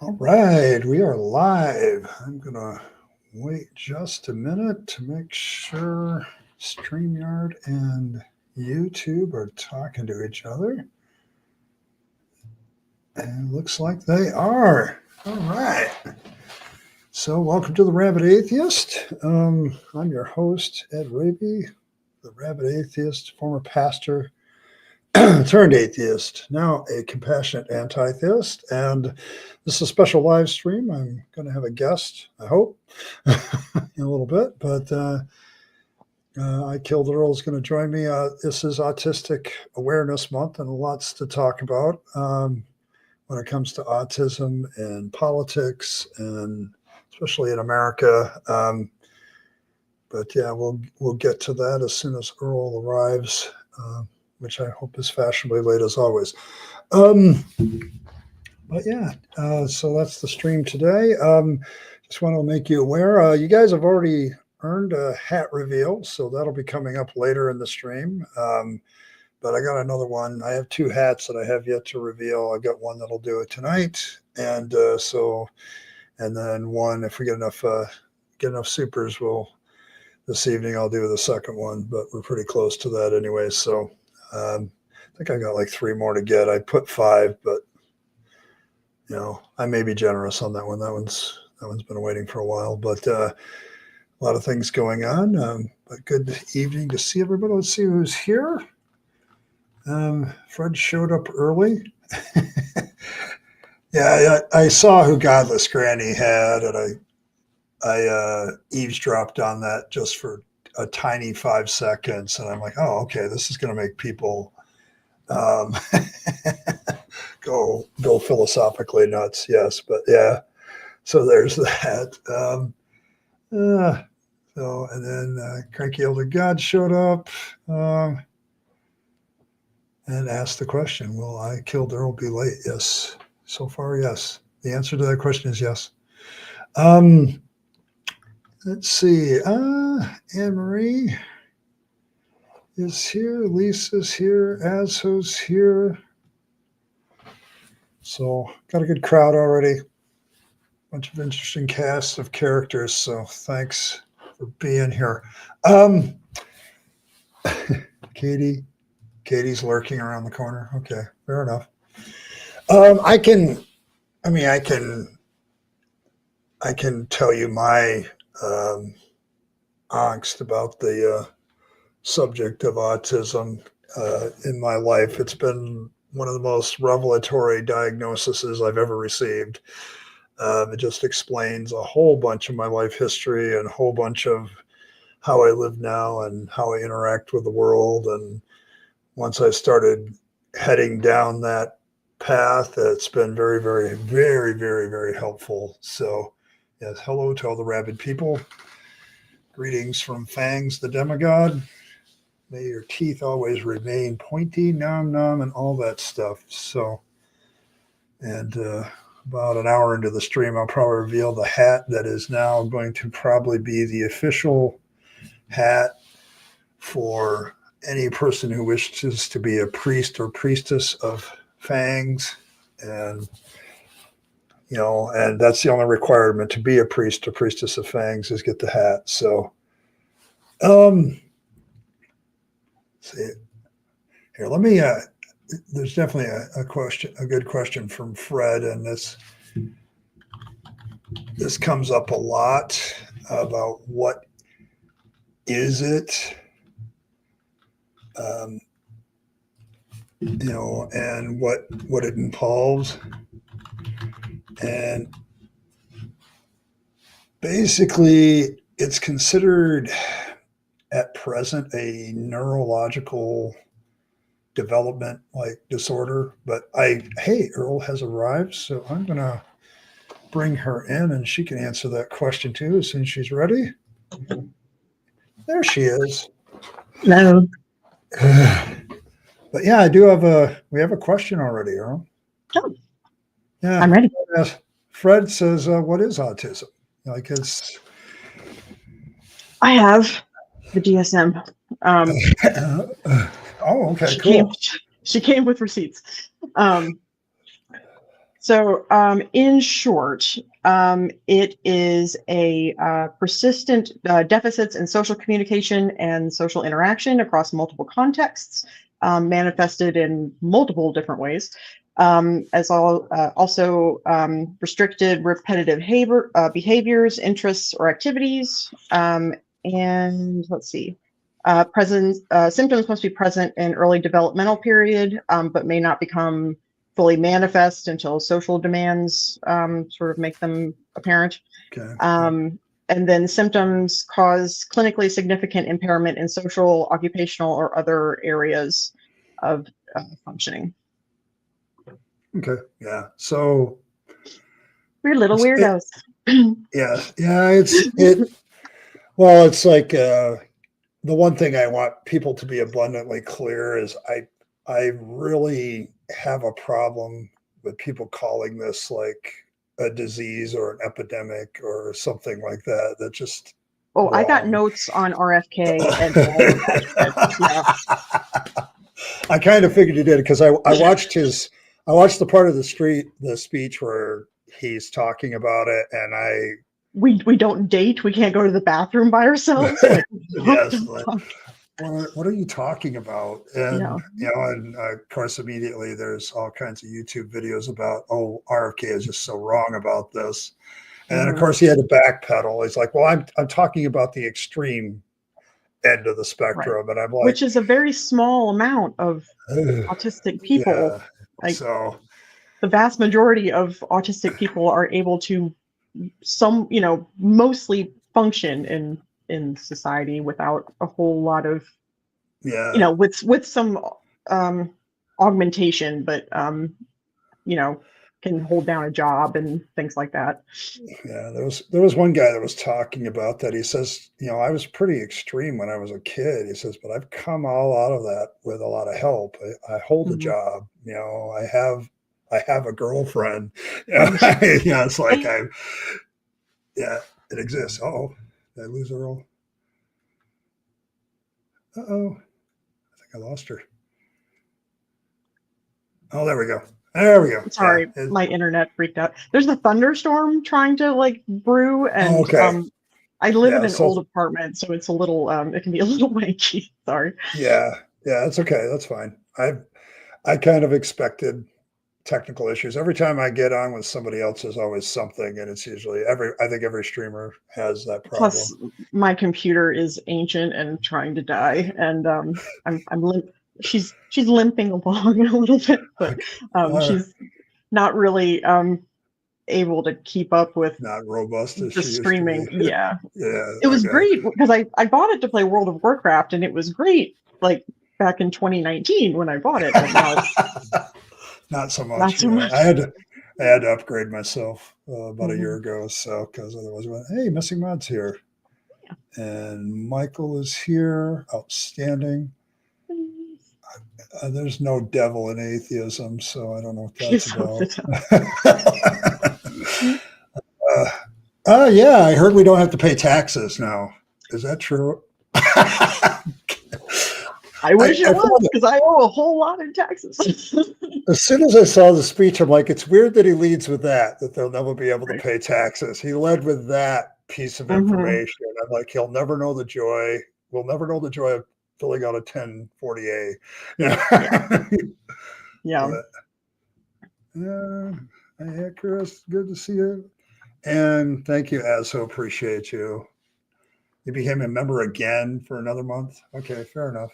All right, we are live. I'm going to wait just a minute to make sure StreamYard and YouTube are talking to each other. And it looks like they are. All right. So welcome to the Rabyd Atheist. I'm your host, Ed Rabyd, the Rabyd Atheist, former pastor turned atheist, now a compassionate anti-theist. And this is a special live stream. I'm going to have a guest, I hope, in a little bit. But I Killed Earl is going to join me. This is Autistic Awareness Month, and lots to talk about when it comes to autism and politics, and especially in America. But yeah, we'll get to that as soon as Earl arrives. Which I hope is fashionably late as always. But yeah, so that's the stream today. Just want to make you aware, you guys have already earned a hat reveal, so that'll be coming up later in the stream. But I got another one. I have two hats that I have yet to reveal. I got one that'll do it tonight, and then one, if we get enough supers, this evening I'll do the second one. But we're pretty close to that anyway, so. I think I got like 3 more to get. I put 5, but I may be generous on that one. That one's been waiting for a while, but a lot of things going on. But good evening to see everybody. Let's see who's here. Fred showed up early. Yeah, I saw who Godless Granny had, and I eavesdropped on that just for a tiny 5 seconds, and I'm like, oh, okay, this is going to make people go philosophically nuts. Yes, but yeah, so there's that. And then Cranky Elder God showed up and asked the question, will I Killed Earl be late? Yes, so far, yes. The answer to that question is yes. Let's see. Anne-Marie is here. Lisa's here. Azho's here. So got a good crowd already. Bunch of interesting casts of characters. So thanks for being here. Katie's lurking around the corner. Okay, fair enough. I can tell you my angst about the subject of autism in my life. It's been one of the most revelatory diagnoses I've ever received. It just explains a whole bunch of my life history and a whole bunch of how I live now and how I interact with the world. And once I started heading down that path, it's been very, very, very, very, very helpful. So yes, hello to all the rabid people. Greetings from Fangs, the demigod. May your teeth always remain pointy, nom, and all that stuff. So, and about an hour into the stream, I'll probably reveal the hat that is now going to probably be the official hat for any person who wishes to be a priest or priestess of Fangs. And and that's the only requirement to be a priest or priestess of Fangs is get the hat. So, see here. Let me. There's definitely a good question from Fred, and this comes up a lot about what is it, and what it involves. And basically, it's considered at present a neurological development disorder. But Earl has arrived, so I'm going to bring her in and she can answer that question too as soon as she's ready. There she is. Hello. But yeah, we have a question already, Earl. Oh. Yeah, I'm ready. Fred says, what is autism? I have the DSM. Oh, okay, cool. She came with receipts. So, in short, it is a persistent deficits in social communication and social interaction across multiple contexts, manifested in multiple different ways, also restricted repetitive behaviors, interests, or activities. And let's see. Symptoms must be present in early developmental period, but may not become fully manifest until social demands sort of make them apparent. Okay. And then symptoms cause clinically significant impairment in social, occupational, or other areas of functioning. Okay. Yeah. So We're little weirdos. Yeah. Well, it's like the one thing I want people to be abundantly clear is I really have a problem with people calling this like a disease or an epidemic or something like that. That just Oh, wrong. I got notes on RFK and all of that shit. I kind of figured you did because I watched the part of the speech where he's talking about it, and we don't date. We can't go to the bathroom by ourselves. Like, yes. What are you talking about? And and of course, immediately there's all kinds of YouTube videos about, RFK is just so wrong about this, and of course he had to backpedal. He's like, well, I'm talking about the extreme end of the spectrum, and I'm like, which is a very small amount of autistic people. Yeah. Like, so the vast majority of autistic people are able to mostly function in society without a whole lot of with some augmentation, but can hold down a job and things like that. Yeah, there was one guy that was talking about that. He says, I was pretty extreme when I was a kid. He says, but I've come all out of that with a lot of help. I hold a job, I have a girlfriend. It's like it exists. Oh, did I lose Earl? Uh-oh. I think I lost her. Oh, there we go. There we go. Sorry, my internet freaked out. There's a thunderstorm trying to brew, and I live in an old apartment, so it's a little it can be a little wanky. Sorry. Yeah, it's okay. That's fine. I kind of expected technical issues. Every time I get on with somebody else, there's always something, and it's usually I think every streamer has that problem. Plus, my computer is ancient and trying to die, and I'm she's limping along a little bit, but she's not really able to keep up with not robust as the she streaming. used to be. Yeah, yeah, it was great because I bought it to play World of Warcraft, and it was great like back in 2019 when I bought it, but now not so much. Not so much. I had to upgrade myself about a year ago, so because otherwise, hey, Missing Mod's here, and Michael is here. Outstanding. There's no devil in atheism, so I don't know what that's about. Yeah, I heard we don't have to pay taxes now. Is that true? I wish it was, because I owe a whole lot in taxes. As soon as I saw the speech, I'm like, it's weird that he leads with that they'll never be able to pay taxes. He led with that piece of information. I'm like, he'll never know the joy. We'll never know the joy of filling out a 1040A. Hey, Chris, good to see you. And thank you, Azo. Appreciate you. You became a member again for another month. Okay, fair enough.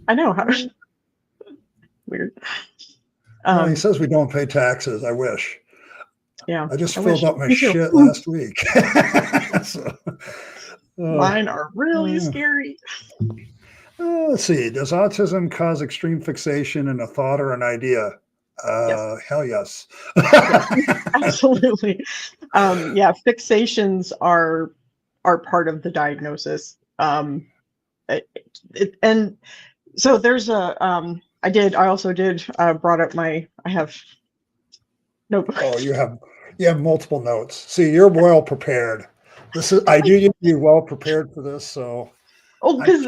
I know. How weird. He says we don't pay taxes. I wish. Yeah. I just filled up my shit last week. Mine are really scary. Let's see. Does autism cause extreme fixation in a thought or an idea? Yes. Hell yes. Absolutely. Fixations are part of the diagnosis. And so there's I also did brought up I have notebook. Oh, you have multiple notes. See, you're well prepared. I knew you'd be well prepared for this, so. Oh, because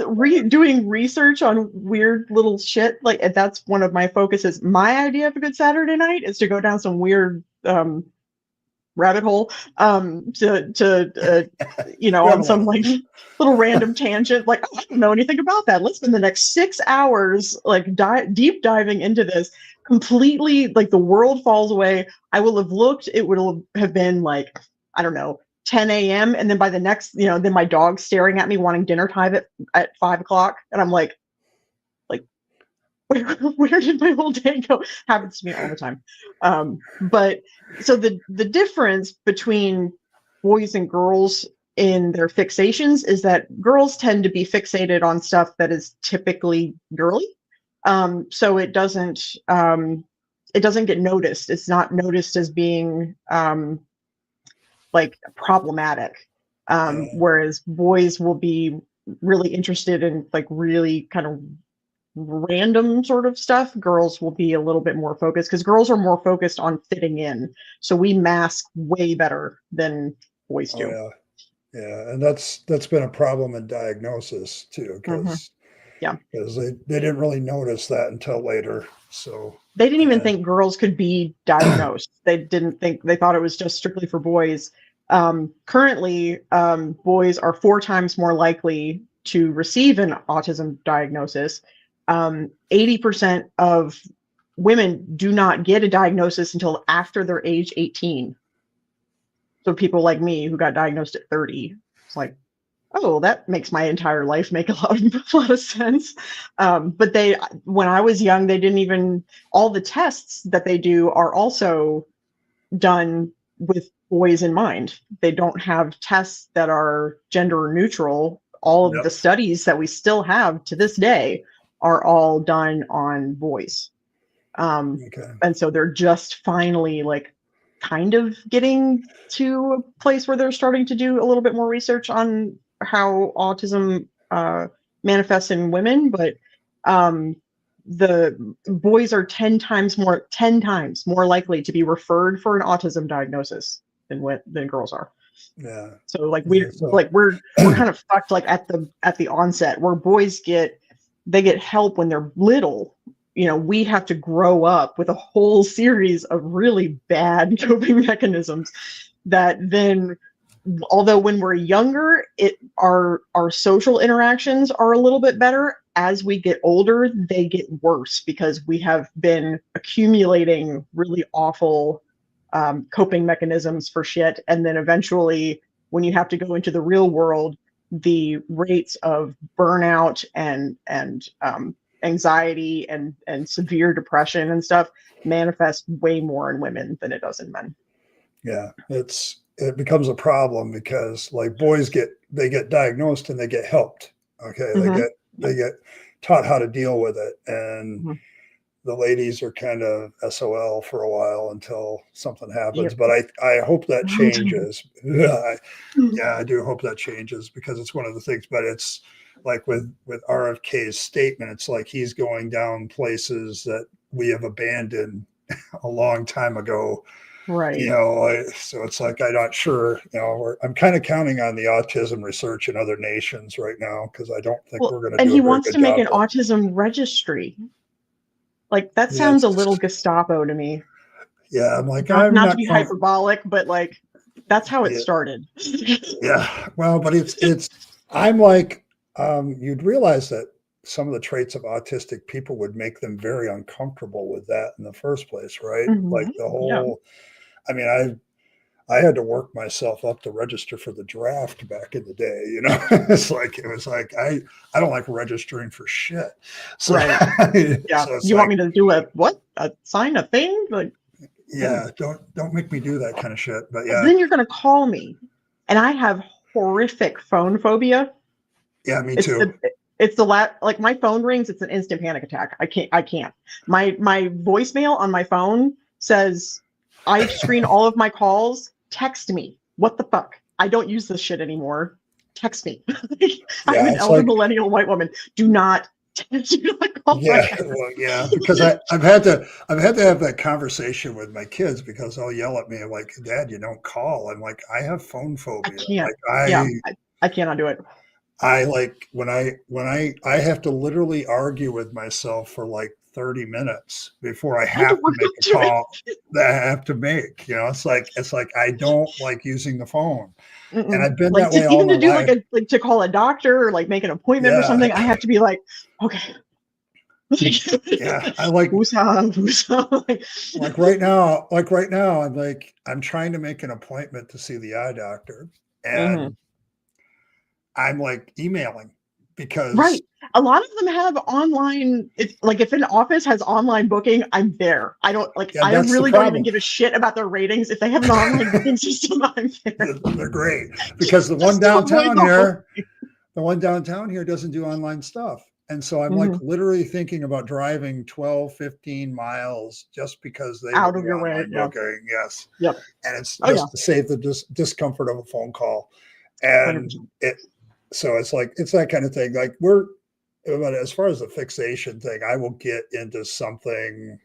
doing research on weird little shit, like that's one of my focuses. My idea of a good Saturday night is to go down some weird rabbit hole, on some like little random tangent. Like, I don't know anything about that. Let's spend the next 6 hours like deep diving into this. Completely, like the world falls away. I will have looked. It will have been like, I don't know, 10 a.m. And then by the next, then my dog's staring at me wanting dinner time at 5 o'clock. And I'm like, where did my whole day go? Happens to me all the time. But so the difference between boys and girls in their fixations is that girls tend to be fixated on stuff that is typically girly. So it doesn't get noticed. It's not noticed as being like problematic. Whereas boys will be really interested in like really kind of random sort of stuff. Girls will be a little bit more focused because girls are more focused on fitting in. So we mask way better than boys do. Oh, yeah. And that's been a problem in diagnosis too, because they didn't really notice that until later. So they didn't even think girls could be diagnosed. They thought it was just strictly for boys. Currently, boys are 4 times more likely to receive an autism diagnosis. 80% of women do not get a diagnosis until after they're age 18. So people like me who got diagnosed at 30, it's like, oh, that makes my entire life make a lot of sense. But when I was young, they didn't even, all the tests that they do are also done with boys in mind. They don't have tests that are gender neutral. All of the studies that we still have to this day are all done on boys. And so they're just finally like kind of getting to a place where they're starting to do a little bit more research on how autism manifests in women, but the boys are 10 times more likely to be referred for an autism diagnosis than girls are. Yeah. So like we're kind of fucked like at the onset, where boys get help when they're little. We have to grow up with a whole series of really bad coping mechanisms that then, although when we're younger, our social interactions are a little bit better. As we get older, they get worse because we have been accumulating really awful coping mechanisms for shit. And then eventually, when you have to go into the real world, the rates of burnout and anxiety and severe depression and stuff manifest way more in women than it does in men. Yeah, it becomes a problem because like boys get diagnosed and they get helped. Okay, they get taught how to deal with it, and the ladies are kind of SOL for a while until something happens. But I hope that changes. I do hope that changes, because it's one of the things. But it's like with RFK's statement, it's like he's going down places that we have abandoned a long time ago. Right. So it's like, I'm not sure, I'm kind of counting on the autism research in other nations right now, because I don't think we're going to do a very good job. And he wants to make an autism registry. Like, that sounds a little Gestapo to me. Yeah, I'm like, not to be hyperbolic, but like, that's how it started. Yeah, well, but I'm like, you'd realize that some of the traits of autistic people would make them very uncomfortable with that in the first place, right? Like the whole, I mean, I had to work myself up to register for the draft back in the day, it was like, I don't like registering for shit. So, right. Yeah. So you want me to do sign a thing? Like, yeah, don't make me do that kind of shit. But yeah. Then you're going to call me, and I have horrific phone phobia. Yeah, me too. It's like my phone rings, it's an instant panic attack. I can't. My voicemail on my phone says, I screen all of my calls. Text me. What the fuck? I don't use this shit anymore. Text me. I'm an elder millennial white woman. Do not call. Yeah, because I've had to have that conversation with my kids, because they'll yell at me like, Dad, you don't call. I'm like, I have phone phobia. I can't. I cannot do it. I like when I have to literally argue with myself for like 30 minutes before I I had to have to work make up a to it. call that I have to make. You know, it's like I don't like using the phone. And Mm-mm. I've been Like that way all even my to do life. like to call a doctor or like make an appointment or Yeah. something, I have to be like, okay. Yeah. I like Who's on? Who's on? like right now, I'm trying to make an appointment to see the eye doctor. Mhm. And I'm like emailing because Right. A lot of them have online. It's like if an office has online booking, I'm there. I don't like. yeah, I that's the really don't even problem. give a shit about their ratings. If they have an online booking system, I'm there. They're great because Just to avoid the whole. the one downtown here doesn't do online stuff. And so I'm like Mhm. literally thinking about driving 12, 15 miles just because they will Out do of your way. online Yeah. booking. Yes. Yep. And it's Oh yeah. just to save the discomfort of a phone call. 100%. And so it's like, it's that kind of thing. Like but as far as the fixation thing, I will get into something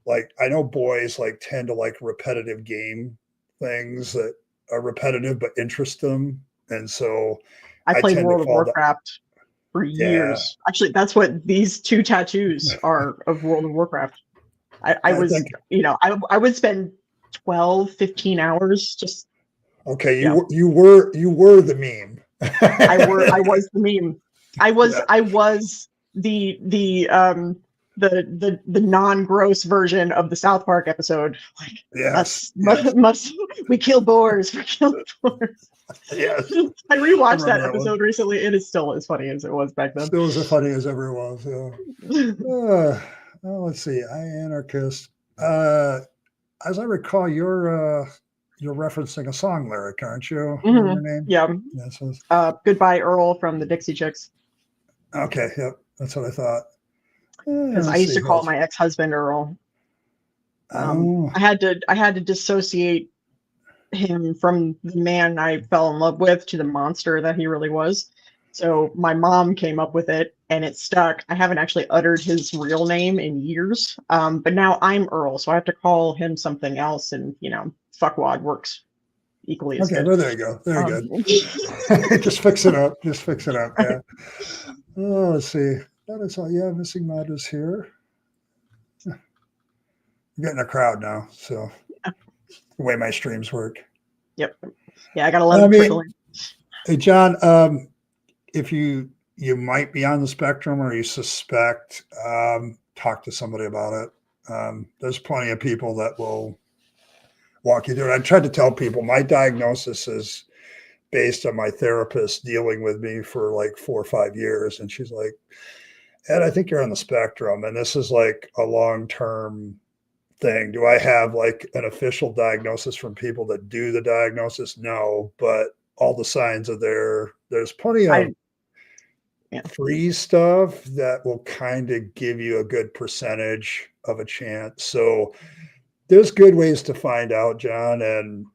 like, I know boys like tend to like repetitive game things that are repetitive but interest them. And so I I played tend to World of fall down. Warcraft for Yeah. years. Actually, that's what these two tattoos are of World of Warcraft. I I was, think, I would spend 12, 15 hours just, okay, yeah. you were the meme. I was the meme. Yeah. I was the non-gross version of the South Park episode. Like Yes. us Yes. must we kill boars, we kill boars. Yes. I I rewatched that remember that one. episode recently. It is still as funny as it was back then. Still as funny as ever was. Yeah. Well, let's see. I anarchist. As I recall, you're referencing a song lyric, aren't you? What was Hmm. your name? Yeah. Yes. Goodbye Earl from the Dixie Chicks. Okay. Yep. That's what I thought. Because I Let's used see to who call else. my ex-husband Earl. Oh. I had to dissociate him from the man I fell in love with to the monster that he really was. So my mom came up with it and it stuck. I haven't actually uttered his real name in years. But now I'm Earl, so I have to call him something else, and fuckwad works equally as Okay. good. Well, there you go. Very good. Um, Just fix it up. Just fix it up. Yeah. Oh, let's see. That is all. Yeah. Missing Mod is here. We're getting a crowd now. So the way my streams work. yep. Yeah, I got to let I him trickle mean, in. hey, John, if you might be on the spectrum or you suspect, talk to somebody about it. There's plenty of people that will walk you through it. I tried to tell people my diagnosis is based on my therapist dealing with me for like 4 or 5 years. And she's like, Ed, I think you're on the spectrum. And this is like a long-term thing. Do I have like an official diagnosis from people that do the diagnosis? No, but all the signs are there. There's plenty of I yeah. free stuff that will kind of give you a good percentage of a chance. So there's good ways to find out, John. And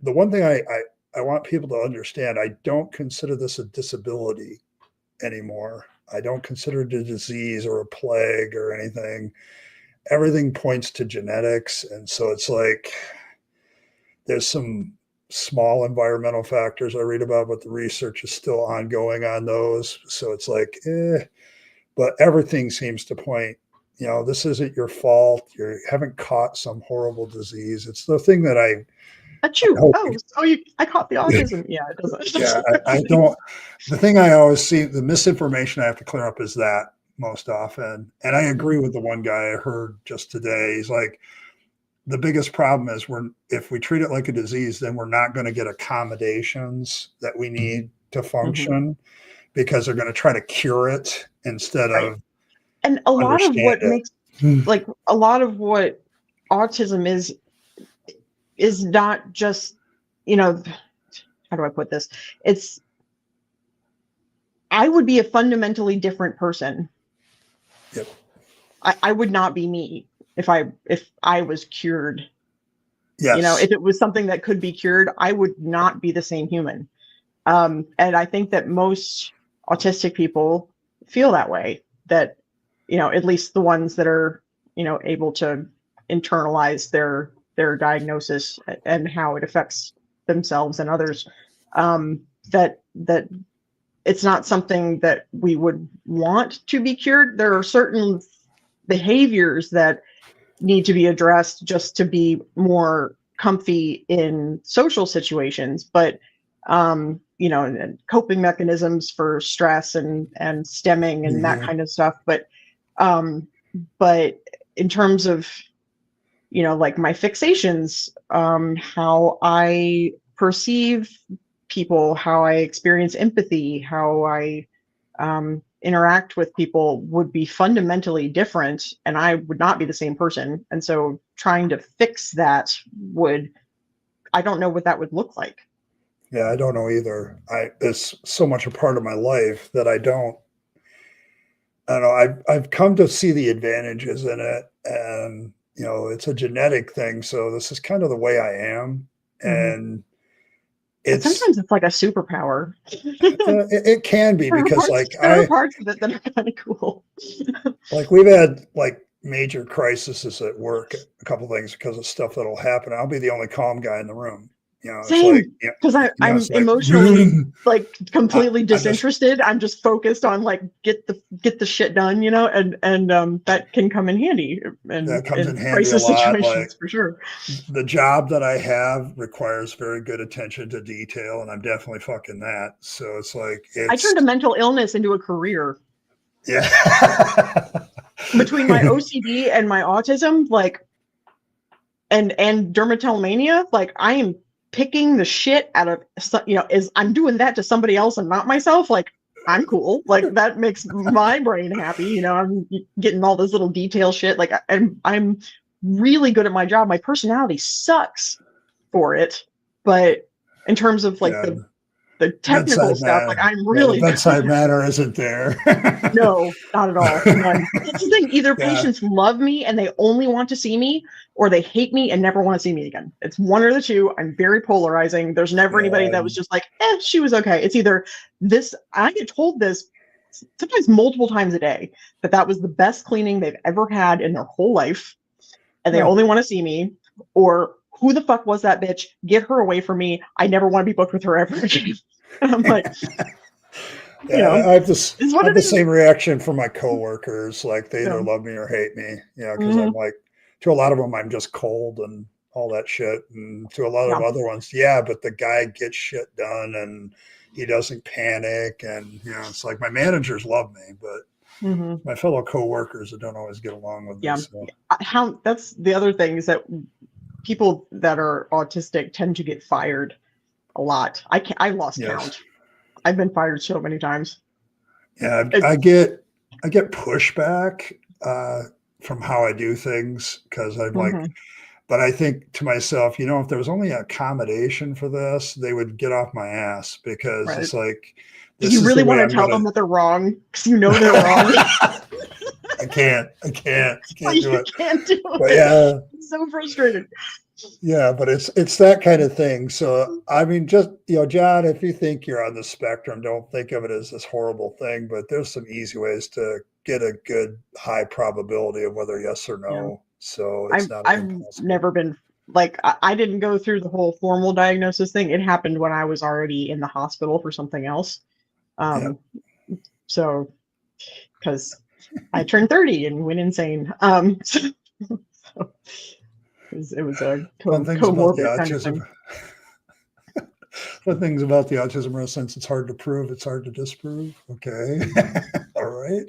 the one thing I want people to understand, I don't consider this a disability anymore. I don't consider it a disease or a plague or anything. Everything points to genetics. And so it's like there's some small environmental factors I read about, but the research is still ongoing on those. So it's like, but everything seems to point, this isn't your fault. You haven't caught some horrible disease. It's the thing that I Achoo. hope. Oh, I caught the autism. Yeah, it Yeah, doesn't. I don't. The thing I always see, the misinformation I have to clear up is that most often. And I agree with the one guy I heard just today. He's like, the biggest problem is if we treat it like a disease, then we're not going to get accommodations that we need to Mhm. function because they're going to try to cure it instead Right. of And a lot of understand what it. makes like a lot of what autism is not just, how do I put this? It's I would be a fundamentally different person. Yep. I would not be me if I was cured. Yes. If it was something that could be cured, I would not be the same human. And I think that most autistic people feel that way, that, at least the ones that are, able to internalize their diagnosis and how it affects themselves and others, that it's not something that we would want to be cured. There are certain behaviors that need to be addressed just to be more comfy in social situations, but you know, and coping mechanisms for stress and stemming and that kind of stuff. But in terms of, you know, like my fixations, how I perceive people, how I experience empathy, how I interact with people would be fundamentally different, and I would not be the same person. And so trying to fix that I don't know what that would look like. Yeah, I don't know either. It's so much a part of my life that I don't know. I've come to see the advantages in it, and you know, it's a genetic thing. So this is kind of the way I am, and sometimes it's like a superpower. It can be, because like there are parts of it that are kind of cool. Like we've had like major crises at work, a couple things because of stuff that'll happen. I'll be the only calm guy in the room. You know, Same, because I'm emotionally like completely disinterested. I'm just focused on like get the shit done, you know, and that can come in handy in crisis situations for sure. The job that I have requires very good attention to detail, and I'm definitely fucking that. So it's like I turned a mental illness into a career. Yeah. Between my OCD and my autism, like, and dermatillomania, like I am picking the shit out of, you know, I'm doing that to somebody else and not myself. Like, I'm cool. Like that makes my brain happy. You know, I'm getting all this little detail shit. Like I'm really good at my job. My personality sucks for it, but in terms of like the technical stuff, like I'm really the bedside manner isn't there. No, not at all. That's the thing. Either patients love me and they only want to see me, or they hate me and never want to see me again. It's one or the two. I'm very polarizing. There's never anybody that was just like, she was okay. It's either this, I get told this sometimes multiple times a day, that was the best cleaning they've ever had in their whole life, and they only want to see me, or who the fuck was that bitch? Get her away from me. I never want to be booked with her ever again. And I'm like, you know, I have the same reaction from my coworkers. Like they either love me or hate me, you know, because I'm like, to a lot of them, I'm just cold and all that shit. And to a lot of other ones, but the guy gets shit done and he doesn't panic. And, you know, it's like my managers love me, but my fellow coworkers that don't always get along with me. So. That's the other thing, is that people that are autistic tend to get fired a lot. I lost count. I've been fired so many times. Yeah, I get pushback from how I do things, because I'm like, but I think to myself, you know, if there was only an accommodation for this, they would get off my ass, because it's like, this you really want to tell them that they're wrong, because you know they're wrong. I can't do it. Can't do but it. It's so frustrating. Yeah, but it's that kind of thing. So, I mean, just, you know, John, if you think you're on the spectrum, don't think of it as this horrible thing, but there's some easy ways to get a good high probability of whether yes or no. Yeah. So it's I've never been, like, I didn't go through the whole formal diagnosis thing. It happened when I was already in the hospital for something else. So, because I turned 30 and went insane. It was a comorbid kind of thing. One thing's about the autism residence, it's hard to prove, it's hard to disprove. Okay. All right.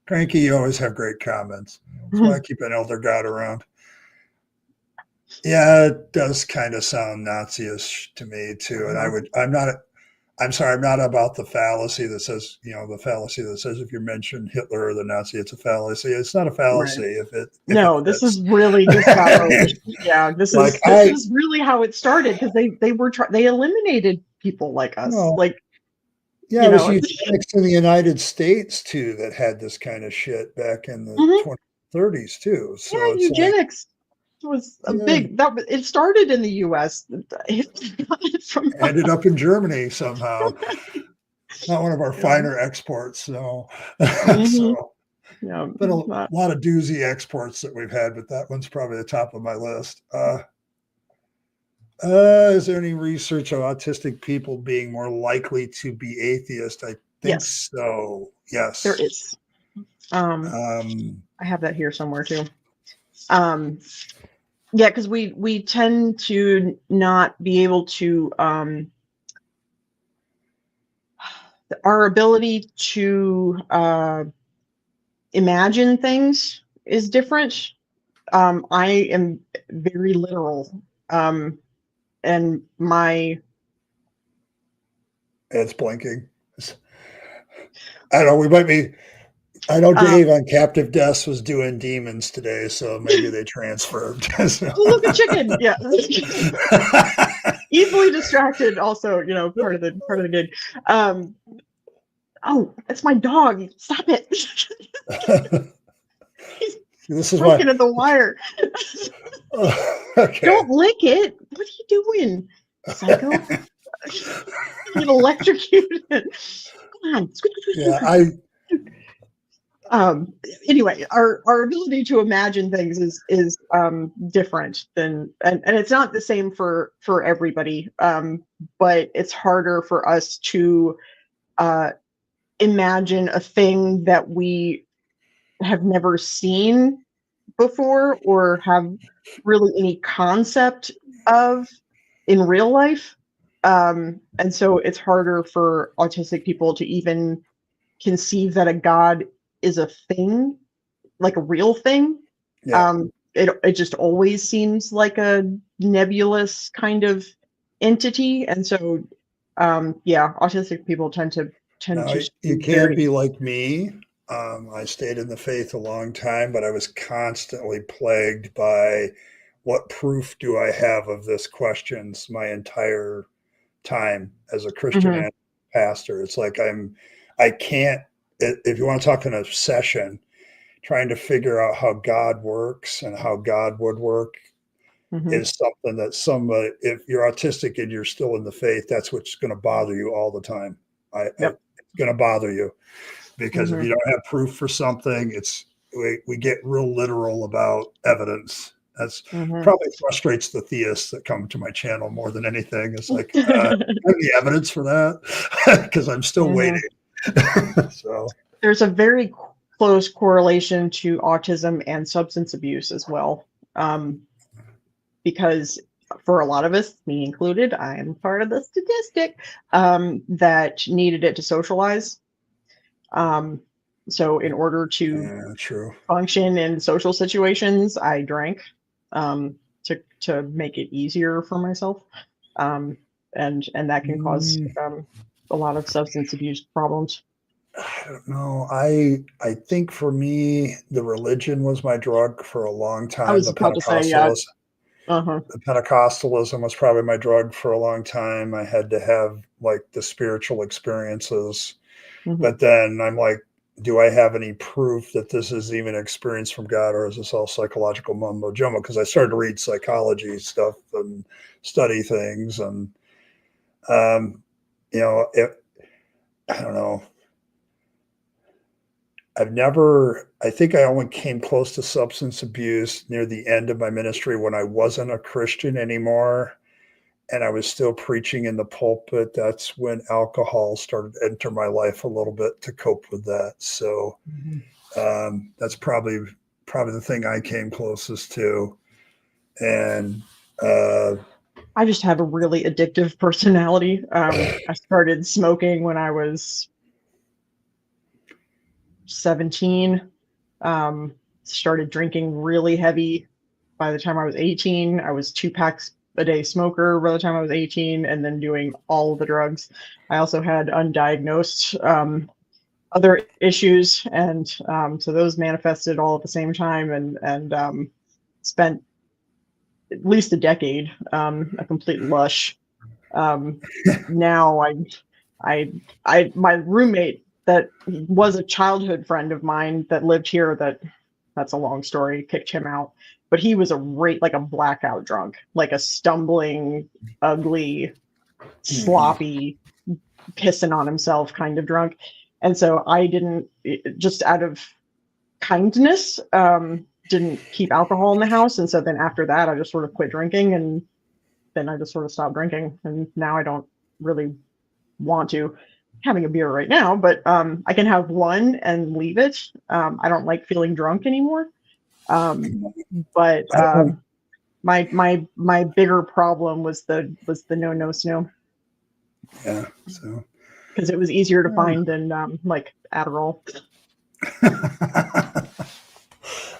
Cranky, you always have great comments. That's why I keep an elder god around. Yeah, it does kind of sound Nazi-ish to me too. And I'm not about the fallacy that says, you know, if you mention Hitler or the Nazi, it's a fallacy. It's not a fallacy. Right. This is really just about, this is really how it started, because they eliminated people like us. It was eugenics in the United States too that had this kind of shit back in the 2030s too. So eugenics was a big, it started in the US. Ended up in Germany somehow. Not one of our finer exports, no. So been a lot of doozy exports that we've had, but that one's probably the top of my list. Is there any research on autistic people being more likely to be atheist? I think Yes, so. Yes. there is. Um, I have that here somewhere too. Yeah, because we tend to not be able to our ability to imagine things is different. I am very literal, and my it's blinking. I don't know. We might be. I know um, Dave on Captive Deaths was doing demons today, so maybe they transferred. So. oh, look, a chicken. Yeah. Easily distracted, also, part of the gig. Oh, it's my dog. Stop it. He's This is why. breaking at the wire. Okay. Don't lick it. What are you doing, psycho? You get electrocuted. Come on. Yeah, Anyway, our ability to imagine things is different than, and it's not the same for everybody, but it's harder for us to imagine a thing that we have never seen before or have really any concept of in real life. And so it's harder for autistic people to even conceive that a god is a thing, like a real thing. yeah. It just always seems like a nebulous kind of entity, and so yeah, autistic people tend Now to you be can very. be like me. I stayed in the faith a long time, but I was constantly plagued by what proof do I have of this questions my entire time as a Christian Mhm, and pastor. It's like I can't, if you want to talk in a session, trying to figure out how God works and how God would work mhm, is something that somebody, if you're autistic and you're still in the faith, that's what's going to bother you all the time. yep, It's going to bother you because if mhm, you don't have proof for something, we get real literal about evidence. That's mhm. probably frustrates the theists that come to my channel more than anything. It's like, have the evidence for that because I'm still waiting. Mhm. So, There's a very close correlation to autism and substance abuse as well, um, because for a lot of us, me included, I am part of the statistic that needed it to socialize. Um, so in order to yeah, true. function in social situations, I drank to make it easier for myself, um, and that can cause Mm, a lot of substance abuse problems. I don't know. I think for me, the religion was my drug for a long I time. was about to say, yeah, uh-huh. The Pentecostalism was probably my drug for a long time. I had to have like the spiritual experiences. Hmm. But then I'm like, do I have any proof that this is even an experience from God, or is this all psychological mumbo jumbo? Because I started to read psychology stuff and study things, and um, I don't know. I think I only came close to substance abuse near the end of my ministry when I wasn't a Christian anymore and I was still preaching in the pulpit. That's when alcohol started to enter my life a little bit to cope with that. So that's probably the thing I came closest to. And uh, I just have a really addictive personality. I started smoking when I was 17. Started drinking really heavy by the time I was 18. I was 2 packs a day smoker by the time I was 18, and then doing all of the drugs. I also had undiagnosed other issues, and so those manifested all at the same time, and spent at least a decade a complete lush. Um, Now I, my roommate that was a childhood friend of mine that lived here. That's a long story. Kicked him out, but he was like a blackout drunk, like a stumbling, ugly, mhm. sloppy, pissing on himself kind of drunk. And so I didn't, just out of kindness, didn't keep alcohol in the house. And so then after that, I just sort of quit drinking and then I just sort of stopped drinking, and now I don't really want to. Having a beer right now, but I can have one and leave it. I don't like feeling drunk anymore. But my bigger problem was the no snow. Yeah. So because it was easier to find than like Adderall.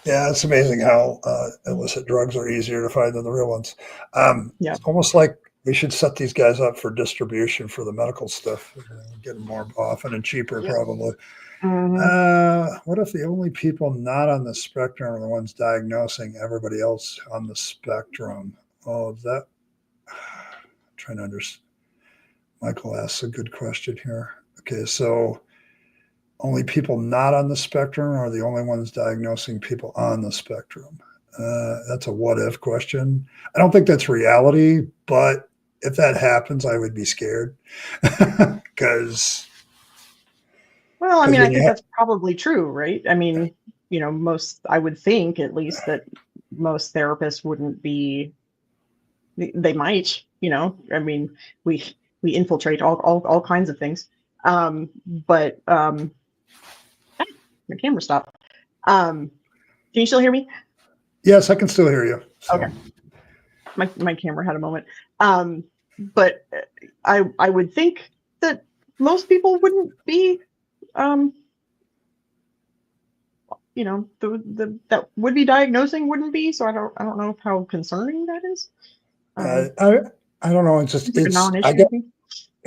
Yeah, it's amazing how illicit drugs are easier to find than the real ones. Yeah. It's almost like we should set these guys up for distribution for the medical stuff, get them more often and cheaper, probably. What if the only people not on the spectrum are the ones diagnosing everybody else on the spectrum? Oh, that I'm trying to understand. Michael asks a good question here. Okay, so only people not on the spectrum are the only ones diagnosing people on the spectrum. That's a what if question. I don't think that's reality, but if that happens, I would be scared because. Well, I mean, I think that's probably true, right? I mean, you know, I would think at least that most therapists wouldn't be. They might, you know. I mean, we infiltrate all kinds of things, but my camera stopped. Can you still hear me? Yes, I can still hear you. So. Okay. My camera had a moment. But I would think that most people wouldn't be, you know, that would be diagnosing wouldn't be. So I don't know how concerning that is. I don't know. It's just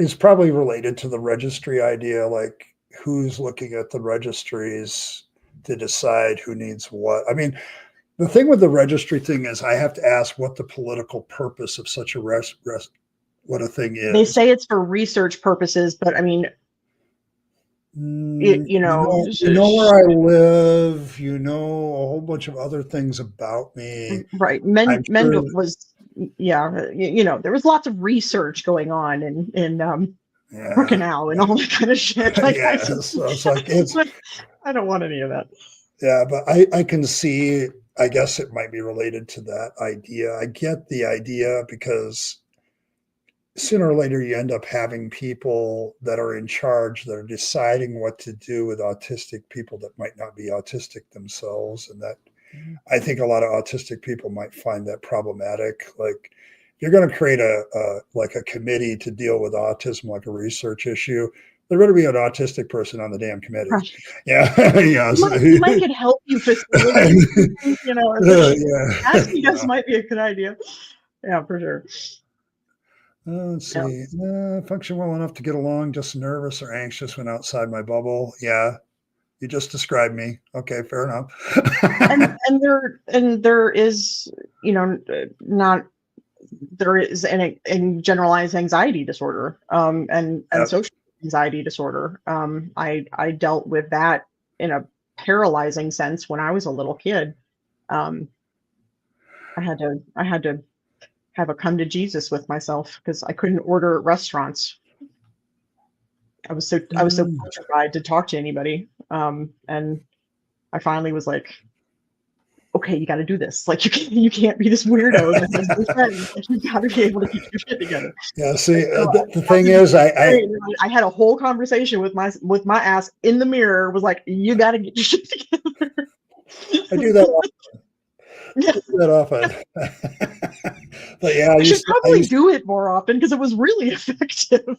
it's probably related to the registry idea, like who's looking at the registries to decide who needs what. I mean, the thing with the registry thing is I have to ask what the political purpose of such a what a thing is. They say it's for research purposes, but I mean, you know where I live, you know a whole bunch of other things about me. Right. Mendel was, yeah, you know, there was lots of research going on in Birkenau and all that kind of shit. Like, so it's like I don't want any of that. Yeah, but I can see, I guess it might be related to that idea. I get the idea because sooner or later you end up having people that are in charge that are deciding what to do with autistic people that might not be autistic themselves. And that I think a lot of autistic people might find that problematic. Like you're going to create a committee to deal with autism, like a research issue. There better be an autistic person on the damn committee. Right. Yeah. He might can help you facilitate, you know, asking us might be a good idea. Yeah, for sure. Let's see. Function well enough to get along, just nervous or anxious when outside my bubble. Yeah. You just described me. Okay, fair enough. and there is, you know, there is an generalized anxiety disorder, and social anxiety disorder. I dealt with that in a paralyzing sense when I was a little kid. I had to have a come to Jesus with myself because I couldn't order at restaurants. I was so petrified to talk to anybody. And I finally was like, okay, you got to do this. Like you can't be this weirdo. Like, you got to be able to keep your shit together. Yeah. See, the thing is, I had a whole conversation with my ass in the mirror. Was like, you got to get your shit together. I do that often. Yeah. I do that often. But yeah, I should probably do it more often because it was really effective.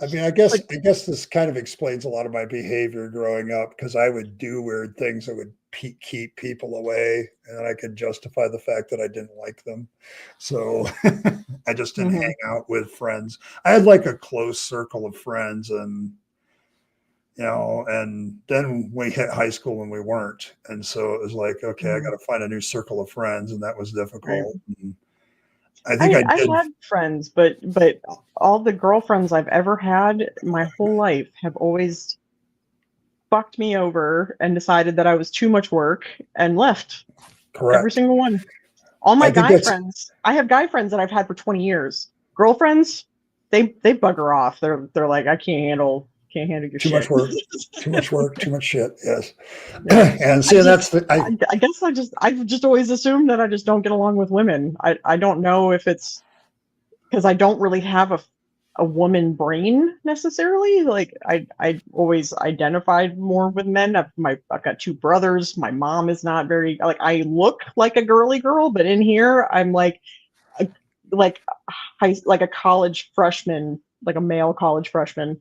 I mean, I guess this kind of explains a lot of my behavior growing up because I would do weird things that would keep people away, and I could justify the fact that I didn't like them. So I just didn't hang out with friends. I had like a close circle of friends, and you know, and then we hit high school and we weren't, and so it was like, okay, I got to find a new circle of friends, and that was difficult. Right. I think I had friends, but all the girlfriends I've ever had my whole life have always fucked me over and decided that I was too much work and left. Correct. Every single one. All my guy friends. I have guy friends that I've had for 20 years. Girlfriends, they bugger off. They're like, I can't handle your too shit. Much work. Too much work. Too much shit. Yes. Yeah. And see, I guess I've just always assumed that I just don't get along with women. I don't know if it's because I don't really have a woman brain necessarily. Like I always identified more with men. I've got two brothers. My mom is not very, like, I look like a girly girl, but in here I'm like a, like like a college freshman, like a male college freshman.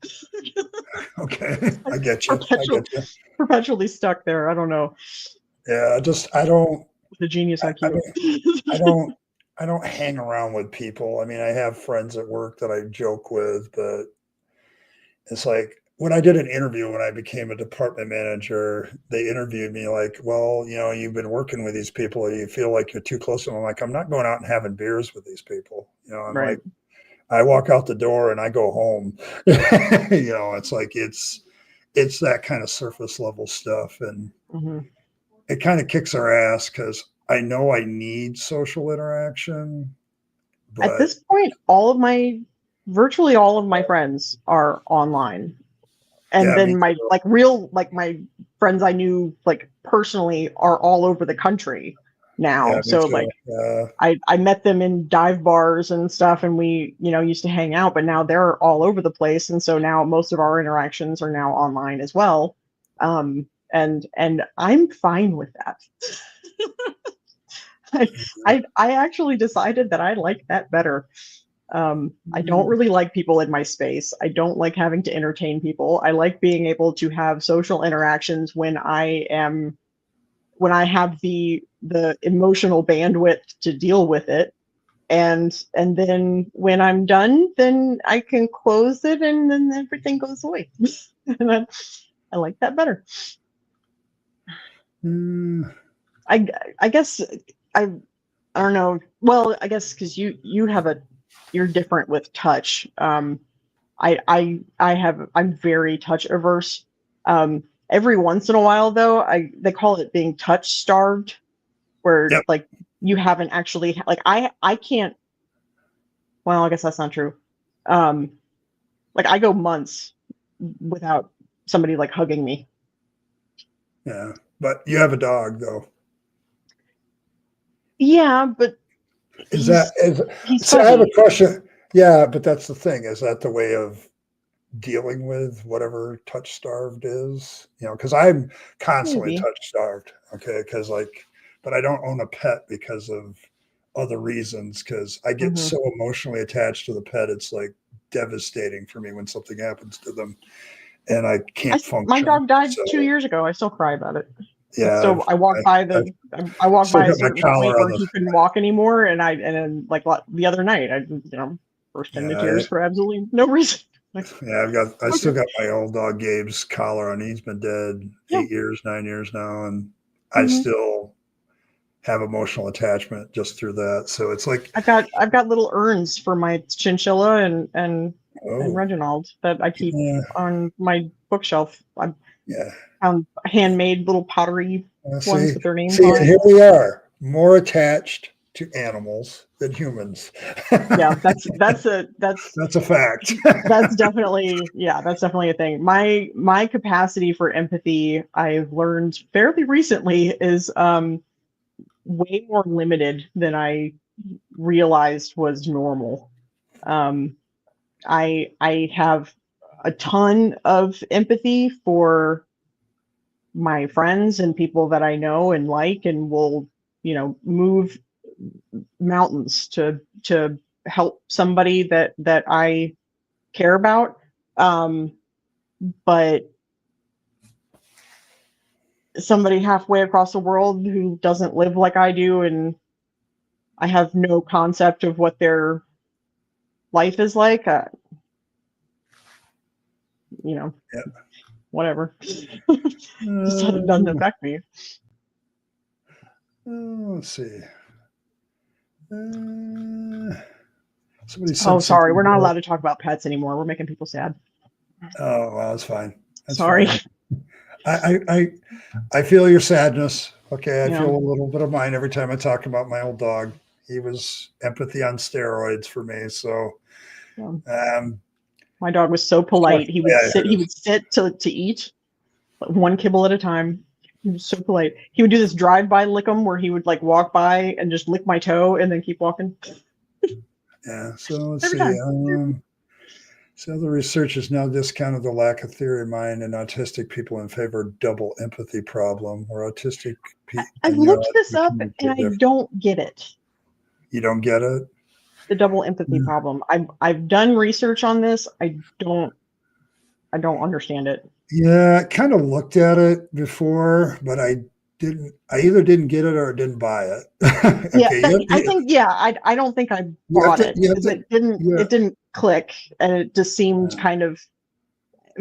Okay, I get you. I Perpetual, get you. perpetually stuck there. I don't know. Yeah, I don't. The genius I IQ. mean, I don't. I don't hang around with people. I mean, I have friends at work that I joke with, but it's like when I did an interview when I became a department manager, they interviewed me like, well, you've been working with these people. Do you feel like you're too close to them? I'm like, I'm not going out and having beers with these people. I'm Right. like, I walk out the door and I go home. It's like it's that kind of surface level stuff, and it kind of kicks our ass because I know I need social interaction, At but this point, virtually all of my friends are online. And yeah, then my my friends I knew like personally are all over the country now. me So too. like I met them in dive bars and stuff, and we, used to hang out, but now they're all over the place. And so now most of our interactions are now online as well. And I'm fine with that. I actually decided that I like that better. I don't really like people in my space. I don't like having to entertain people. I like being able to have social interactions when I have the emotional bandwidth to deal with it. And then when I'm done, then I can close it and then everything goes away. And I like that better. I guess I don't know. Well, I guess because you're different with touch. I'm very touch averse. Every once in a while though, they call it being touch starved, where Yep. like you haven't actually like I can't. Well, I guess that's not true. Like I go months without somebody like hugging me. Yeah, but you have a dog though. Yeah, but Is he's so I have a fuzzy. question. Yeah, but that's the thing. Is that the way of dealing with whatever touch starved is? Because I'm constantly Maybe. touch starved. Okay, but I don't own a pet because of other reasons. Because I get so emotionally attached to the pet, it's like devastating for me when something happens to them, and I can't function. My dog died So 2 years ago. I still cry about it. yeah, I walk by I walk still by a got my certain collar point on where the. he couldn't walk anymore, and then like the other night I burst into Yeah, tears for absolutely no reason. Like, yeah, I okay. still got my old dog Gabe's collar on. He's been dead Yeah. 8 years, 9 years now, and I still have emotional attachment just through that. So it's like I've got little urns for my chinchilla and oh Reginald that I keep yeah, on my bookshelf. I yeah. found handmade little pottery ones See, with their names see, on and it. here we are, more attached to animals than humans. Yeah, that's That's a fact. that's definitely a thing. My capacity for empathy, I've learned fairly recently, is way more limited than I realized was normal. I have a ton of empathy for my friends and people that I know and like, and will move mountains to help somebody that I care about. But somebody halfway across the world who doesn't live like I do, and I have no concept of what their life is like, Yeah. whatever. It doesn't affect me. Let's see. Somebody said Oh, sorry, something we're not about. allowed to talk about pets anymore. We're making people sad. Oh, well, that's fine. That's Sorry. fine. I feel your sadness. Okay, I Yeah. feel a little bit of mine every time I talk about my old dog. He was empathy on steroids for me. So, My dog was so polite. He would sit. He would sit to eat, one kibble at a time. He was so polite. He would do this drive-by lick 'em where he would like walk by and just lick my toe and then keep walking. Yeah. So let's Every see. time. So the research has now discounted the lack of theory of mind in autistic people in favor of double empathy problem, where autistic I and looked this neuroautistic up and I different. don't get it. You don't get it? The double empathy Yeah. problem. I've done research on this. I don't understand it. Yeah, I kind of looked at it before, but I didn't. I either didn't get it or didn't buy it. Yeah, Okay, I think I don't think I you have bought to, it you have because to, yeah, it didn't click, and it just seemed yeah, kind of,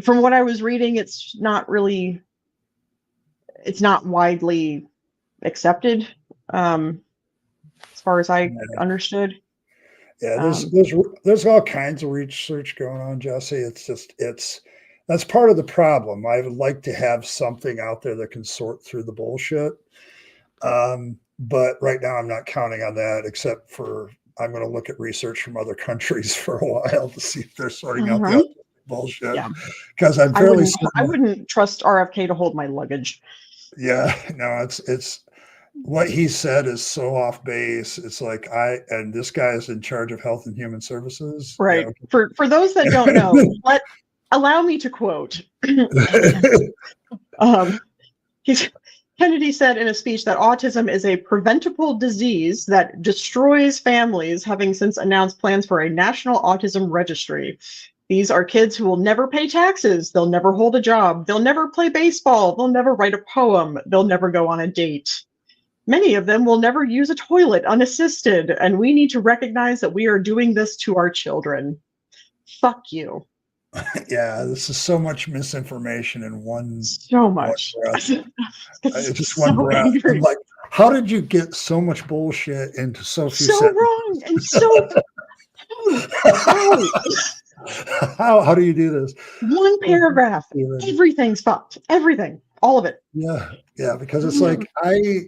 from what I was reading, it's not widely accepted, as far as I yeah. understood. Yeah, Um, there's all kinds of research going on, Jesse. It's that's part of the problem. I would like to have something out there that can sort through the bullshit. But right now I'm not counting on that, except for I'm going to look at research from other countries for a while to see if they're sorting out the mhm. autistic bullshit. Yeah, Because I'm fairly I certain that, wouldn't trust RFK to hold my luggage. yeah, no, it's what he said is so off base. It's like and this guy is in charge of health and human services. Yeah, Right. For those that don't know, allow me to quote. um, Kennedy said in a speech that autism is a preventable disease that destroys families, having since announced plans for a national autism registry. These are kids who will never pay taxes, they'll never hold a job, they'll never play baseball, they'll never write a poem, they'll never go on a date. Many of them will never use a toilet unassisted, and we need to recognize that we are doing this to our children. Fuck you. yeah, this is so much misinformation in So one much. breath. It's It's just one so breath. I'm angry. like, how did you get so much bullshit into so few So sentences? wrong and so how? How do you do this? One paragraph. Everything's fucked. Everything. All of it. Yeah, yeah, because it's like I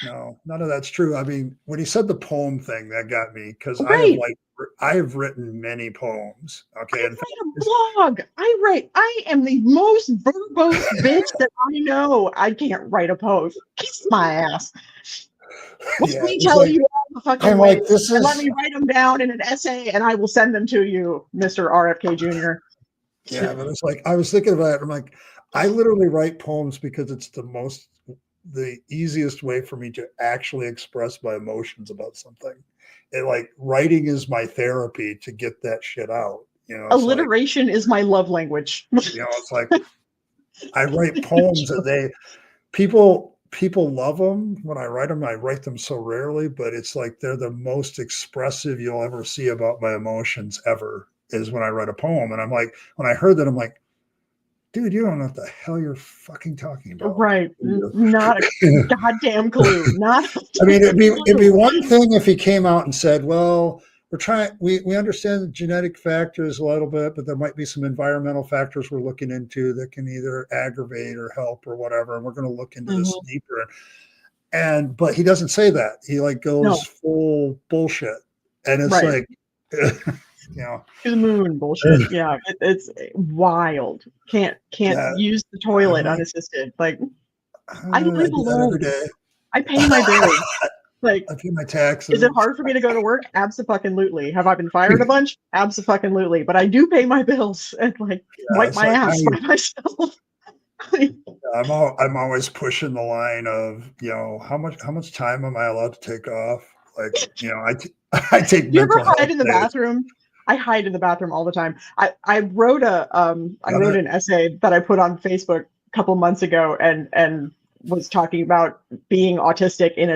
no, none of that's true. I mean, when he said the poem thing, that got me because Right. I have written many poems. I Okay, in fact, write a blog. I am the most verbose bitch that I know. I can't write a post. Kiss my ass. Let yeah, me it's tell like you all the fucking I'm ways, like this and let is me write them down in an essay, and I will send them to you, Mr. RFK Jr. yeah, but it's like I was thinking about it. I'm like, I literally write poems because it's the easiest way for me to actually express my emotions about something. And like writing is my therapy to get that shit out. You know, it's like, Alliteration is my love language. it's like I write poems and people love them when I write them. I write them so rarely, but it's like they're the most expressive you'll ever see about my emotions ever is when I write a poem. And I'm like, when I heard that, I'm like, dude, you don't know what the hell you're fucking talking about. Right. Not a goddamn clue. Not I mean, it'd be clue. one thing if he came out and said, well, we understand the genetic factors a little bit, but there might be some environmental factors we're looking into that can either aggravate or help or whatever. And we're going to look into this deeper. But he doesn't say that. He like goes full bullshit. And it's like, to the moon bullshit. Yeah. It's wild. Can't use the toilet unassisted. Like, I live alone. Every day. I pay my bills. Like, I pay my taxes. is it hard for me to go to work? Abso-fucking-lutely. Have I been fired a bunch? Abso-fucking-lutely. But I do pay my bills and wipe my ass by myself. I'm always pushing the line of, how much time am I allowed to take off? Like, I take you ever mental hide in the days. bathroom? I hide in the bathroom all the time. I wrote an essay that I put on Facebook a couple months ago and was talking about being autistic in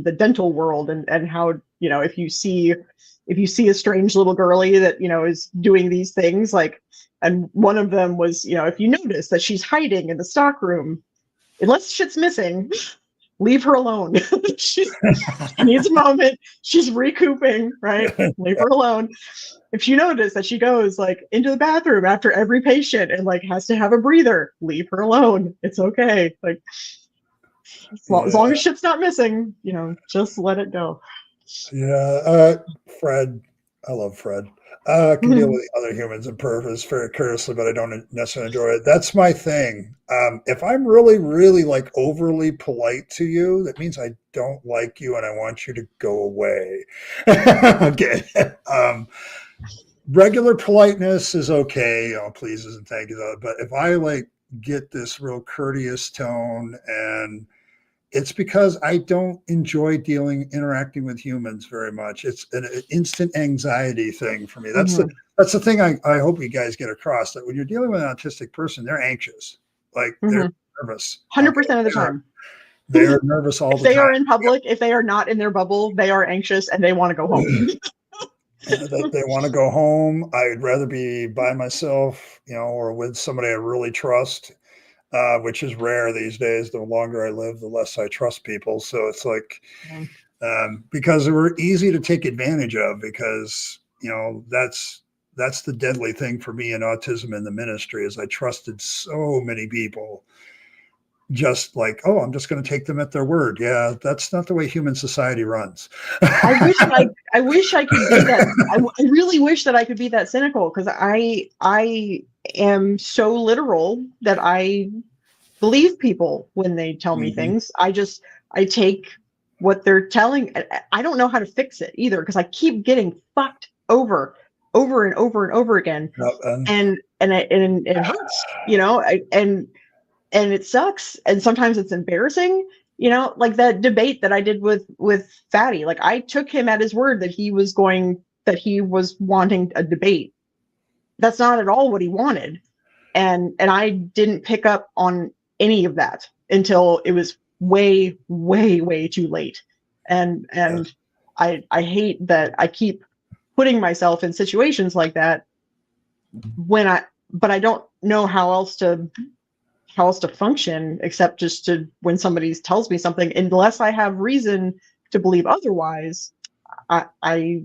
the dental world and how, if you see a strange little girly that, is doing these things, like, and one of them was, if you notice that she's hiding in the stock room, unless shit's missing, leave her alone. She needs a moment. She's recouping, right? Leave her alone. If you notice that she goes like into the bathroom after every patient and like has to have a breather, leave her alone. It's okay. Like, as long as shit's not missing, just let it go. Yeah, Fred, I love Fred. I can deal with other humans and purpose very courteously, but I don't necessarily enjoy it. That's my thing. If I'm really, really like overly polite to you, that means I don't like you and I want you to go away. Okay. Regular politeness is okay, pleases and thank you. But if I like get this real courteous tone, and it's because I don't enjoy interacting with humans very much. It's an instant anxiety thing for me. That's the thing I hope you guys get across, that when you're dealing with an autistic person, they're anxious. Like they're nervous. 100% of the time. They're nervous all the time. If they are in public, if they are not in their bubble, they are anxious and they want to go home. They want to go home. I'd rather be by myself, or with somebody I really trust, which is rare these days. The longer I live, the less I trust people. So it's like, because they were easy to take advantage of, because, that's the deadly thing for me in autism in the ministry, is I trusted so many people. Just like, oh, I'm just going to take them at their word. Yeah, that's not the way human society runs. I wish I could be that. I really wish that I could be that cynical, because I am so literal that I believe people when they tell me things. I take what they're telling. I don't know how to fix it either, because I keep getting fucked over and over again, and it hurts, and it sucks, and sometimes it's embarrassing, like that debate that I did with Fatty. Like, I took him at his word that he was wanting a debate. That's not at all what he wanted, and I didn't pick up on any of that until it was way too late. And I hate that I keep putting myself in situations like that but I don't know how else to function, except just to, when somebody tells me something, unless I have reason to believe otherwise, I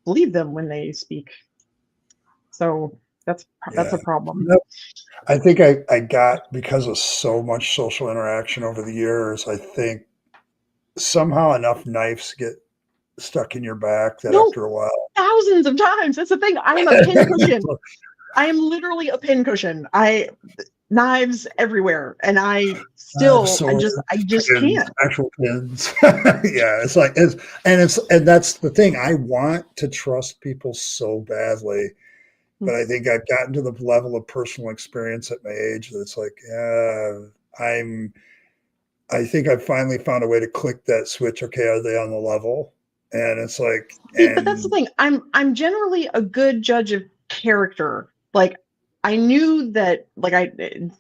believe them when they speak. So that's a problem. I think I got, because of so much social interaction over the years, I think somehow enough knives get stuck in your back that after a while. Thousands of times. That's the thing. I am a pincushion. I am literally a pincushion. Knives everywhere, and I just can't. Actual pins. Yeah, it's like, and that's the thing. I want to trust people so badly, but I think I've gotten to the level of personal experience at my age that it's like, I think I've finally found a way to click that switch. Okay, are they on the level? And it's like, but that's the thing. I'm generally a good judge of character. Like, I knew that, like,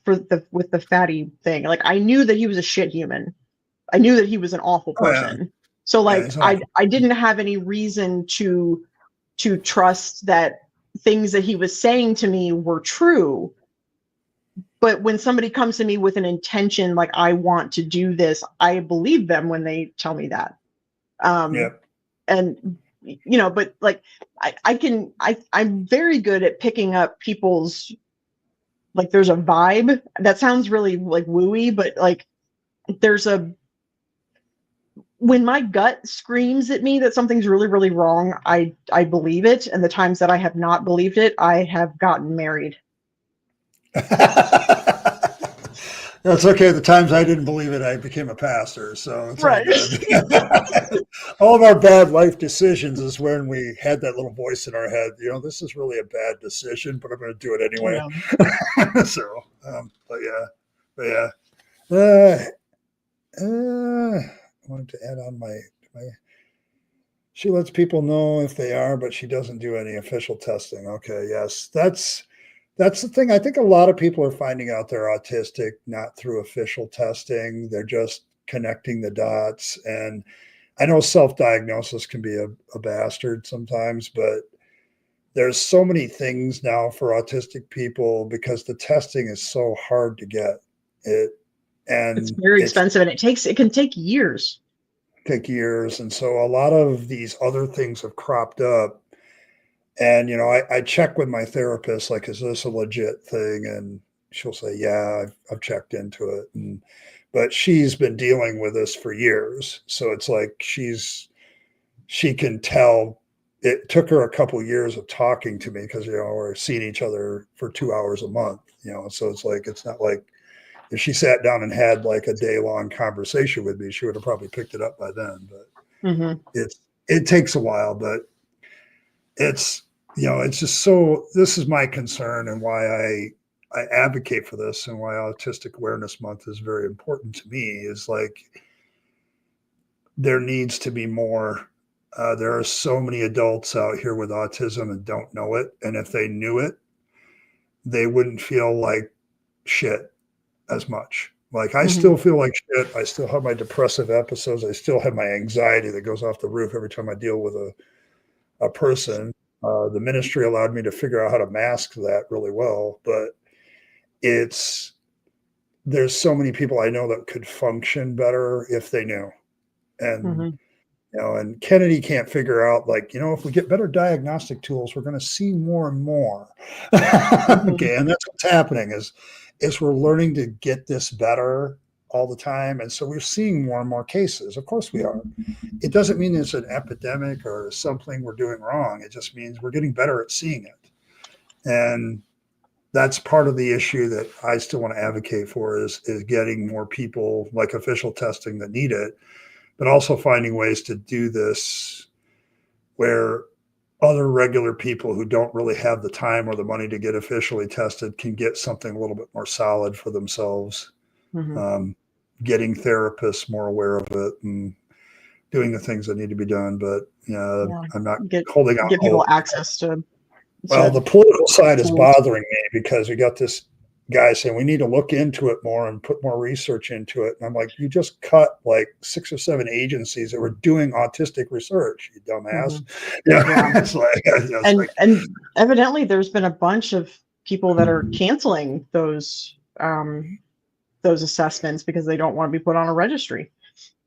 with the Fatty thing, like, I knew that he was a shit human. I knew that he was an awful person. Yeah. So, like, I didn't have any reason to trust that things that he was saying to me were true. But when somebody comes to me with an intention, like, I want to do this, I believe them when they tell me that. And but like, I'm very good at picking up people's, like, there's a vibe that sounds really like wooey, but like, when my gut screams at me that something's really, really wrong, I believe it. And the times that I have not believed it, I have gotten married. That's okay. The times I didn't believe it, I became a pastor. So it's all good. All of our bad life decisions is when we had that little voice in our head, this is really a bad decision, but I'm going to do it anyway. Yeah. So, but yeah. I wanted to add on my, she lets people know if they are, but she doesn't do any official testing. Okay. Yes. That's the thing. I think a lot of people are finding out they're autistic, not through official testing. They're just connecting the dots. And I know self-diagnosis can be a bastard sometimes, but there's so many things now for autistic people because the testing is so hard to get. It's very expensive, and it can take years. And so a lot of these other things have cropped up. And, I check with my therapist, like, is this a legit thing? And she'll say, yeah, I've checked into it. But she's been dealing with this for years. So it's like she can tell it took her a couple years of talking to me because, we're seeing each other for 2 hours a month, so it's like, it's not like if she sat down and had like a day-long conversation with me, she would have probably picked it up by then. But it takes a while, but it's, it's just so, this is my concern and why I advocate for this and why Autistic Awareness Month is very important to me is like, there needs to be more. There are so many adults out here with autism and don't know it. And if they knew it, they wouldn't feel like shit as much. Like I still feel like shit. I still have my depressive episodes. I still have my anxiety that goes off the roof every time I deal with a person. The ministry allowed me to figure out how to mask that really well, but there's so many people I know that could function better if they knew. And and Kennedy can't figure out, like, if we get better diagnostic tools, we're going to see more and more. Okay, and that's what's happening is we're learning to get this better all the time, and so we're seeing more and more cases. Of course we are. It doesn't mean it's an epidemic or something we're doing wrong. It just means we're getting better at seeing it, and that's part of the issue that I still want to advocate for is getting more people, like official testing, that need it, but also finding ways to do this where other regular people who don't really have the time or the money to get officially tested can get something a little bit more solid for themselves. Getting therapists more aware of it and doing the things that need to be done. But I'm not holding out get people hope. access to. Well, the political side is bothering me because we got this guy saying we need to look into it more and put more research into it. And I'm like, you just cut like 6 or 7 agencies that were doing autistic research, you dumbass. It's like, and evidently there's been a bunch of people that are canceling those assessments because they don't want to be put on a registry.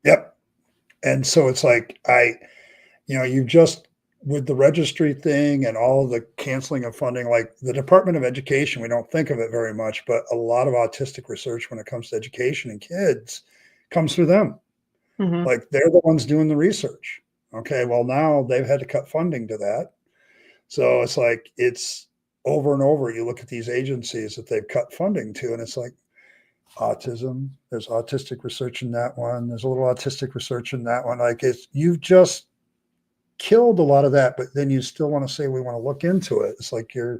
Yep. And so it's like, you just, with the registry thing and all of the canceling of funding, like the Department of Education, we don't think of it very much, but a lot of autistic research when it comes to education and kids comes through them. Like they're the ones doing the research. Okay, well now they've had to cut funding to that. So it's like, it's over and over. You look at these agencies that they've cut funding to, and it's like autism, there's autistic research in that one. There's a little autistic research in that one. Like you've just killed a lot of that, but then you still want to say we want to look into it. It's like you're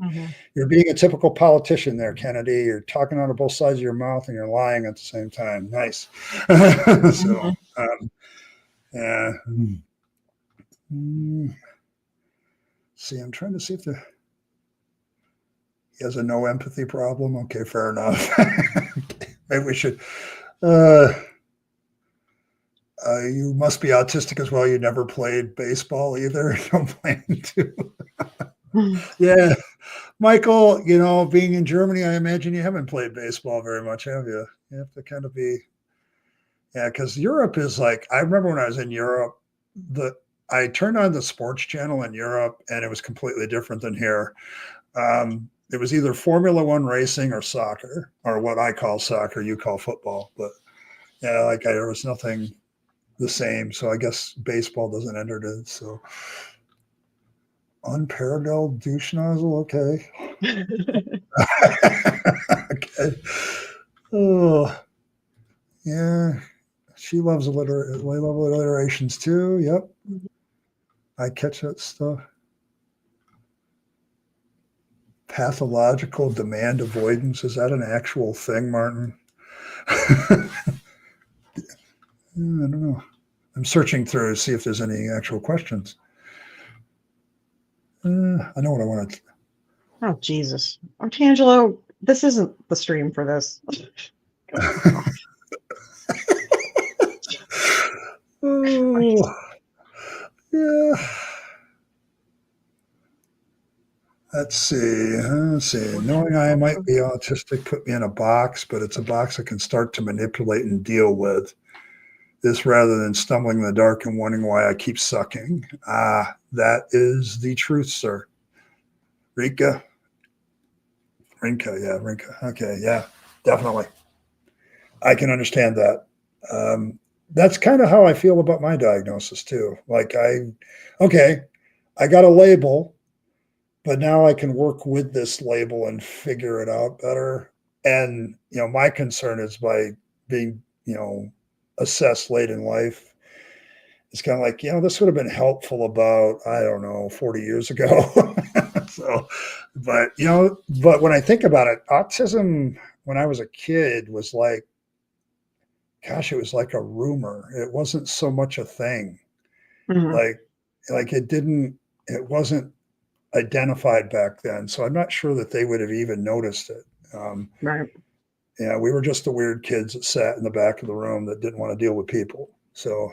being a typical politician there, Kennedy. You're talking out of both sides of your mouth and you're lying at the same time. Nice. So yeah. See, I'm trying to see if he has a no empathy problem. Okay, fair enough. Maybe we should you must be autistic as well. You never played baseball either. Don't plan to. Yeah. Michael, being in Germany, I imagine you haven't played baseball very much, have you? You have to kind of be, because Europe is like, I remember when I was in Europe, I turned on the sports channel in Europe and it was completely different than here. It was either Formula One racing or soccer, or what I call soccer, you call football. But there was nothing the same. So I guess baseball doesn't enter it. So unparalleled douche nozzle. Okay. Okay. Oh, yeah. She loves alliterations too. Yep. I catch that stuff. Pathological demand avoidance. Is that an actual thing, Martin? I don't know. I'm searching through to see if there's any actual questions. I know what I wanted. Oh, Jesus. Tangelo, this isn't the stream for this. Oh, yeah. Let's see. Knowing I might be autistic put me in a box, but it's a box I can start to manipulate and deal with. This rather than stumbling in the dark and wondering why I keep sucking. That is the truth, sir. Rinka. Okay, yeah, definitely. I can understand that. That's kind of how I feel about my diagnosis too. Like I I got a label, but now I can work with this label and figure it out better. And, my concern is by being, assessed late in life, it's kind of like, this would have been helpful about, I don't know, 40 years ago. So, but when I think about it, autism when I was a kid was like, gosh, it was like a rumor. It wasn't so much a thing. Mhm. Like it wasn't identified back then. So I'm not sure that they would have even noticed it. Right. Yeah, we were just the weird kids that sat in the back of the room that didn't want to deal with people. So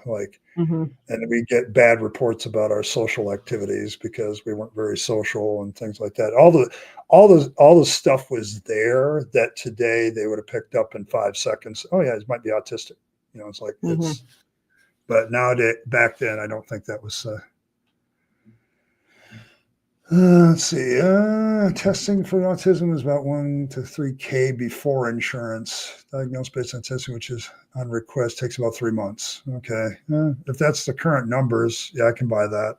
Mhm. and we get bad reports about our social activities because we weren't very social and things like that. All the stuff was there that today they would have picked up in 5 seconds. Oh yeah, it might be autistic. It's like Mhm. but nowadays, back then, I don't think that was. Let's see. Testing for autism is about 1 to 3K before insurance. Diagnosed based on testing, which is on request, takes about 3 months. Okay. If that's the current numbers, yeah, I can buy that.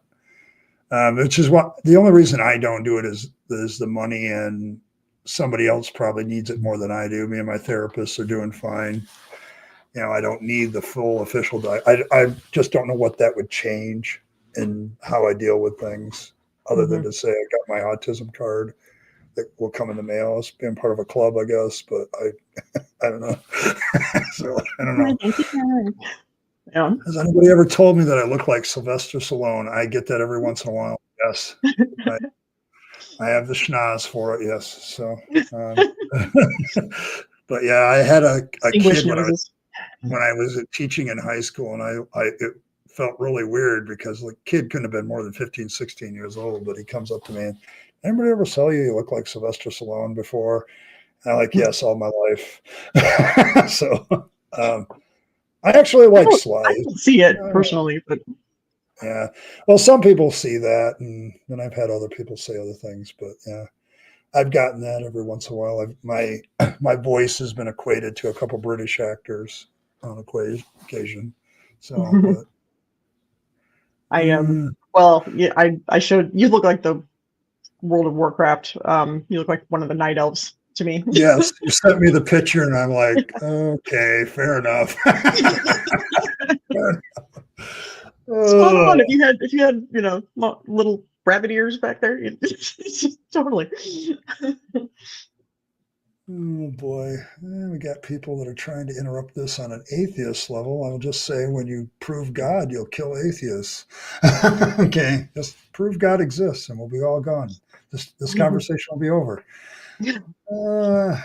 Which is what the only reason I don't do it is the money, and somebody else probably needs it more than I do. Me and my therapist are doing fine. I don't need the full official I just don't know what that would change in how I deal with things, other than Mhm. to say I got my autism card that will come in the mail as being part of a club, I guess. But I don't know. So I don't know. Thank you. Yeah. Has anybody ever told me that I look like Sylvester Stallone? I get that every once in a while. Yes, I, I have the schnoz for it. Yes. So, but yeah, I had a Distinguished kid noses. when I was teaching in high school, and it felt really weird because the kid couldn't have been more than 15, 16 years old, but he comes up to me and, anybody ever tell you look like Sylvester Stallone before? And I'm like, yes, all my life. So I actually like I Sly. don't see it personally, but Yeah. Well, some people see that, and then I've had other people say other things, but yeah. I've gotten that every once in a while. My voice has been equated to a couple British actors on occasion. So, but I mm, well, yeah, I showed you look like the World of Warcraft. You look like one of the night elves to me. yes, you sent me the picture, and I'm like, okay, fair enough. Spot on. Oh, If you had little rabbit ears back there, totally. oh boy, we got people that are trying to interrupt this on an atheist level. I'll just say, when you prove God, you'll kill atheists. Okay, just prove God exists, and we'll be all gone. This conversation will be over. Uh,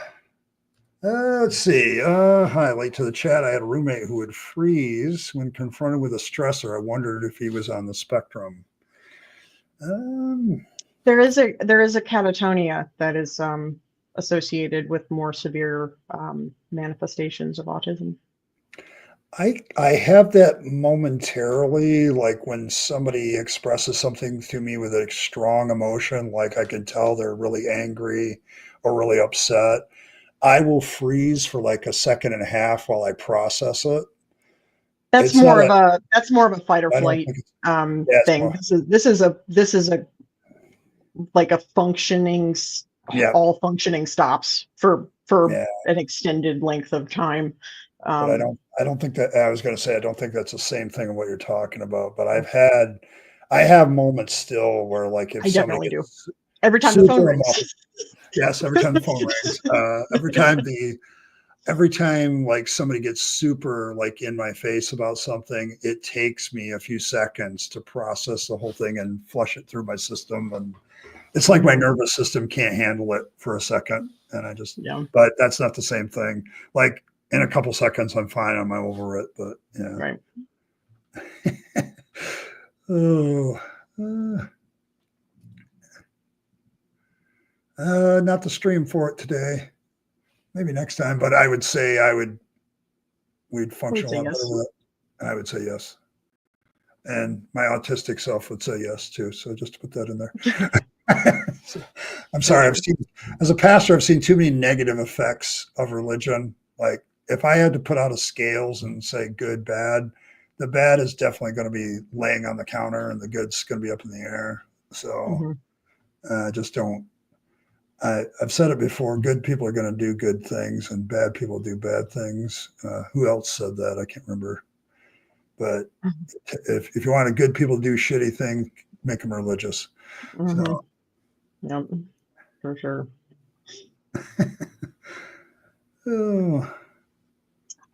let's see. Highlight to the chat. I had a roommate who would freeze when confronted with a stressor. I wondered if he was on the spectrum. Um, There is a catatonia that is associated with more severe manifestations of autism. I have that momentarily, like when somebody expresses something to me with a strong emotion, like I can tell they're really angry or really upset. I will freeze for like a second and a half while I process it. It's not a. That's more of a fight or I don't flight think it's. Yeah, it's thing. more. This is a like a Yeah, all functioning stops for yeah. an extended length of time. But I Um, don't. I don't think that. I was going to say I don't think that's the same thing of what you're talking about. But I have moments still where, like, if I somebody definitely do. gets Every time the phone super rings. emotional. Yes, every time the phone rings, every time like somebody gets super like in my face about something, it takes me a few seconds to process the whole thing and flush it through my system. And it's like my Mhm. nervous system can't handle it for a second. And Yeah, but that's not the same thing. Like in a couple seconds, I'm fine. I'm over it. But yeah. right. Oh, uh, not the stream for it today. Maybe next time. But I would say we'd I function would a say lot better yes. with it. I would say yes. And my autistic self would say yes too. So just to put that in there. So, I'm sorry. Totally. As a pastor, I've seen too many negative effects of religion. Like if I had to put out a scales and say good, bad, the bad is definitely going to be laying on the counter and the good's going to be up in the air. So Mhm. just don't. I've said it before. Good people are going to do good things, and bad people do bad things. Who else said that? I can't remember. But if you want a good people to do shitty things, make them religious. Mhm. So Yep, for sure. oh,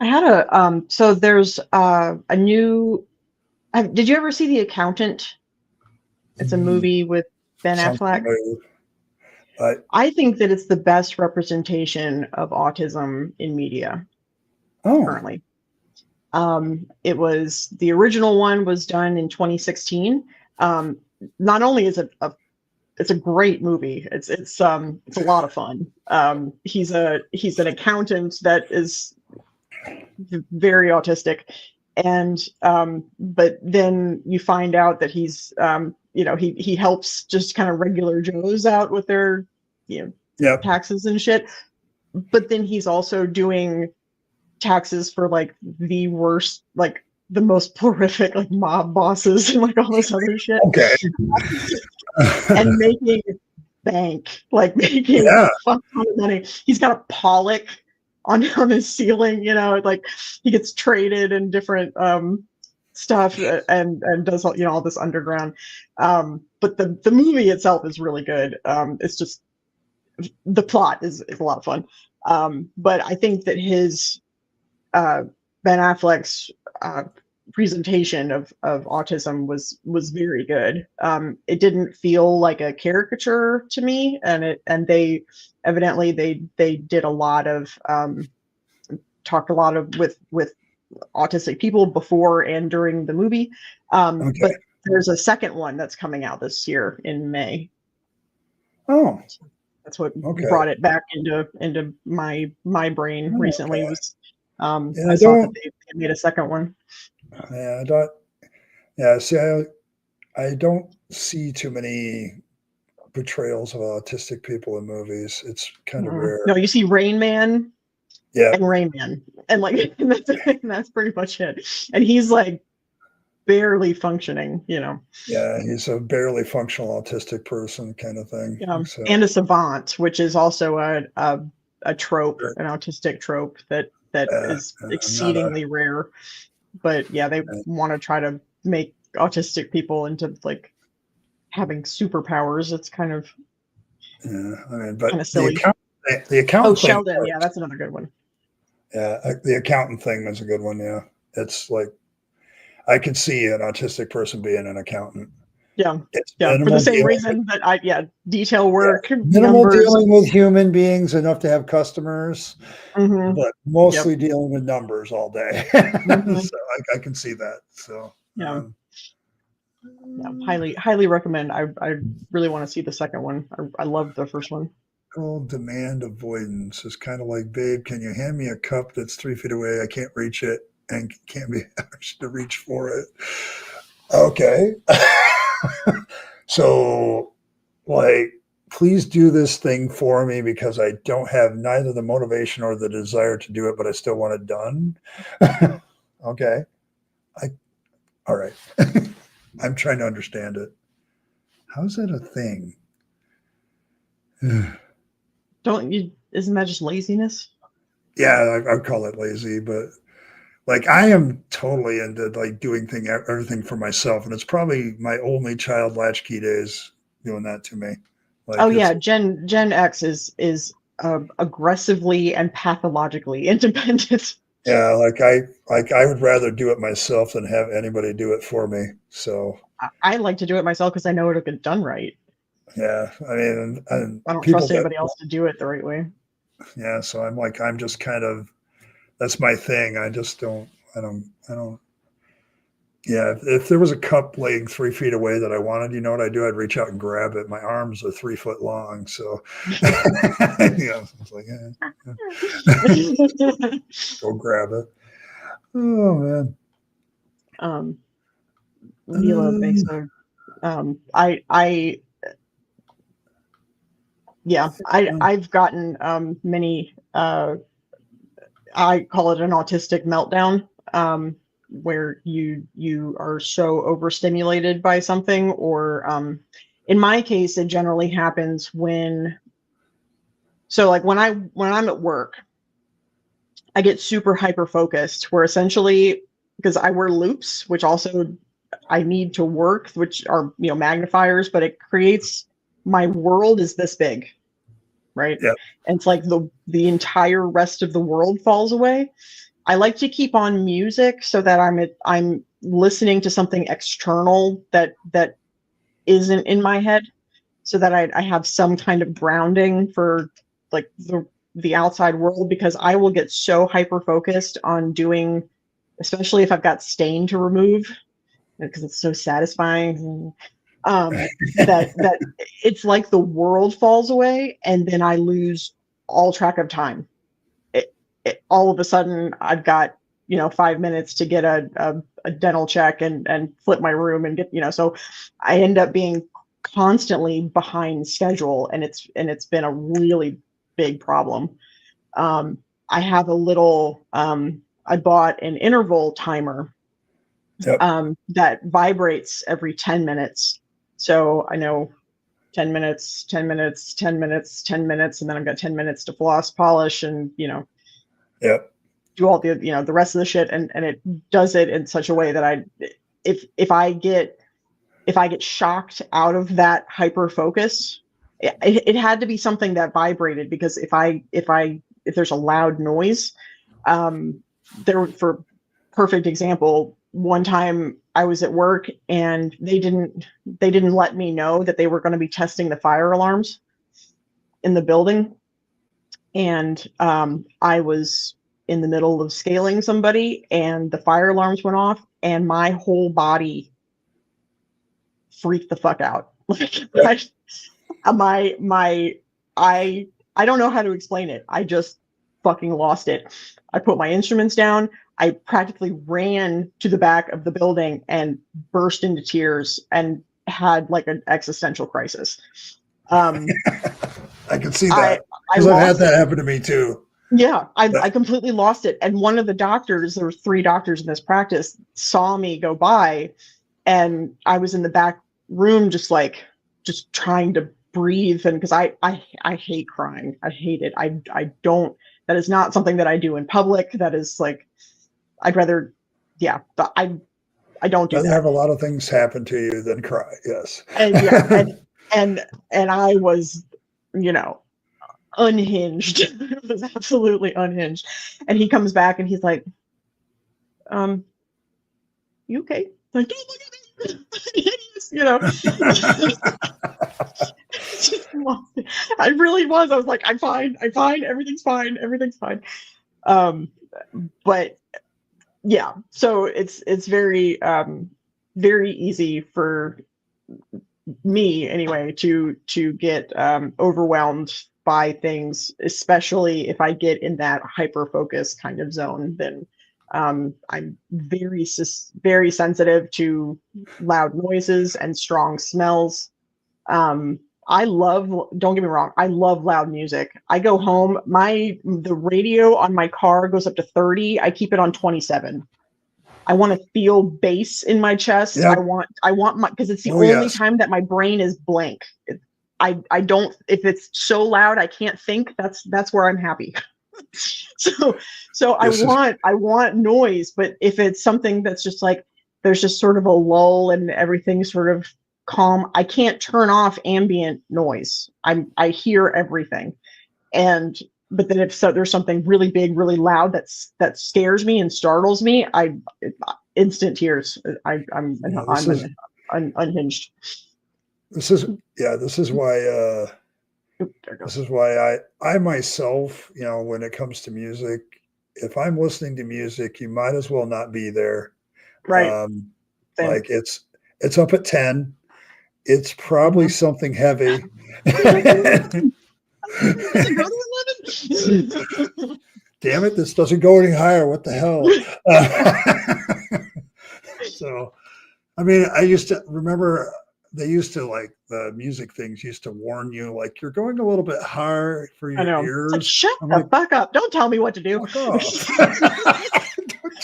I had so there's a new did you ever see The Accountant? It's a movie with Ben sounds Affleck. familiar. I I think that it's the best representation of autism in media oh currently. It was the original one was done in 2016. Um, Not only is it it's a great movie. It's a lot of fun. He's an accountant that is very autistic, and but then you find out that he's he helps just kind of regular Joes out with their yep taxes and shit. But then he's also doing taxes for like the worst, like the most horrific like mob bosses and like all this other shit, okay and making bank, like making a yeah fuck ton of money. He's got a Pollock on his ceiling, like he gets traded in different stuff, and does all this underground. But the movie itself is really good. It's just the plot is a lot of fun. But I think that his uh, Ben Affleck's presentation of autism was very good. It didn't feel like a caricature to me, and they evidently they did a lot of talked a lot of with autistic people before and during the movie. okay But there's a second one that's coming out this year in May. oh That's what okay brought it back into my brain oh, recently okay was yeah I I saw that don't they made a second one. yeah I don't yeah see I don't see too many portrayals of autistic people in movies. It's kind of rare. No, you see Rain Man Yeah, and Rain Man, and like that's pretty much it. And he's like barely functioning. yeah, he's a barely functional autistic person kind of thing. So And a savant, which is also a trope, sure. an autistic trope that is I'm not a exceedingly rare. But yeah, they want to try to make autistic people into like having superpowers. It's yeah, I mean, kind but of silly. the Oh, accountant thing Sheldon, yeah, works. that's another good one. Yeah, the accountant thing is a good one. Yeah, it's like I could see an autistic person being an accountant. Yeah, It's yeah, for the minimal same dealing. reason that detail Yeah, work, minimal numbers. dealing with human beings enough to have customers, Hmm. but Yep. mostly dealing with numbers all day. Hmm. So I can see that. So Yeah. um, Yeah. Highly recommend. I really want to see the second one. I loved the first one. called demand avoidance is kind of like, babe, can you hand me a cup that's 3 feet away? I can't reach it and can't be asked to reach for it. Okay. So, like, please do this thing for me because I don't have neither the motivation or the desire to do it, but I still want it done. Okay. I, all right. I'm trying to understand it. How's that a thing? Don't you? Isn't that just laziness? Yeah, I'd call it lazy, but like I am totally into like doing everything for myself, and it's probably my only child latchkey days doing that to me. Oh Like it's yeah, Gen X is aggressively and pathologically independent. yeah, like I would rather do it myself than have anybody do it for me. So I like to do it myself because I know it'll get done right. yeah, I mean, and I don't people trust that anybody else to do it the right way. yeah, so I'm just kind of that's my thing. I don't Yeah, if there was a cup laying 3 feet away that I wanted, you know what I'd do? I'd reach out and grab it. My arms are 3 foot long, so yeah, it's like go grab it. Oh man, um, Mila makes a I yeah, I've gotten many I call it an autistic meltdown, where you are so overstimulated by something, or in my case, it generally happens when I'm at work, I get super hyper focused, where essentially, because I wear loops, which also I need to work, which are, magnifiers, but it creates, my world is this big, right? Yeah. And it's like the entire rest of the world falls away. I like to keep on music so that I'm listening to something external that isn't in my head, so that I have some kind of grounding for like the outside world, because I will get so hyper focused on doing, especially if I've got stain to remove, because it's so satisfying, that it's like the world falls away, and then I lose all track of time. All of a sudden I've got 5 minutes to get a dental check and flip my room and get, so I end up being constantly behind schedule, and it's been a really big problem. I have a little I bought an interval timer. Yep. That vibrates every 10 minutes. So I know 10 minutes, 10 minutes, 10 minutes, 10 minutes, and then I've got 10 minutes to floss, polish, and Yep. do all the the rest of the shit, and it does it in such a way that if I get shocked out of that hyper focus, it had to be something that vibrated, because if there's a loud noise, for perfect example, one time I was at work and they didn't let me know that they were going to be testing the fire alarms in the building, and I was in the middle of scaling somebody, and the fire alarms went off, and my whole body freaked the fuck out. Like, I don't know how to explain it. I just fucking lost it. I put my instruments down. I practically ran to the back of the building and burst into tears and had like an existential crisis. I can see that, because I've had that happen to me too. Yeah, I completely lost it. And one of the doctors, there were 3 doctors in this practice, saw me go by, and I was in the back room just trying to breathe, and because I hate crying. I hate it. I don't, that is not something that I do in public. That is like, I'd rather, but I don't do that. Have a lot of things happen to you than cry. Yes. And and I was, unhinged. It was absolutely unhinged. And he comes back and he's like, you okay? Like, don't look at me. I really was. I was like, I'm fine. Everything's fine. But yeah, so it's very very easy for me anyway to get overwhelmed by things, especially if I get in that hyper focus kind of zone. Then I'm very sensitive to loud noises and strong smells. Don't get me wrong, I love loud music. I go home, the radio on my car goes up to 30. I keep it on 27. I want to feel bass in my chest. Yep. I want my, because it's the only time that my brain is blank. I don't, if it's so loud I can't think, that's where I'm happy. So I want noise, but if it's something that's just like, there's just sort of a lull and everything's sort of calm, I can't turn off ambient noise. I hear everything. But then if there's something really big, really loud that scares me and startles me, instant tears. I'm unhinged. This is why I myself, when it comes to music, if I'm listening to music, you might as well not be there. Right. Like it's up at 10. It's probably something heavy. Damn it, this doesn't go any higher. What the hell? So, I mean, I used to remember they used to, like, the music things used to warn you, like, you're going a little bit hard for your ears. Like, shut the fuck up. Don't tell me what to do. Fuck off.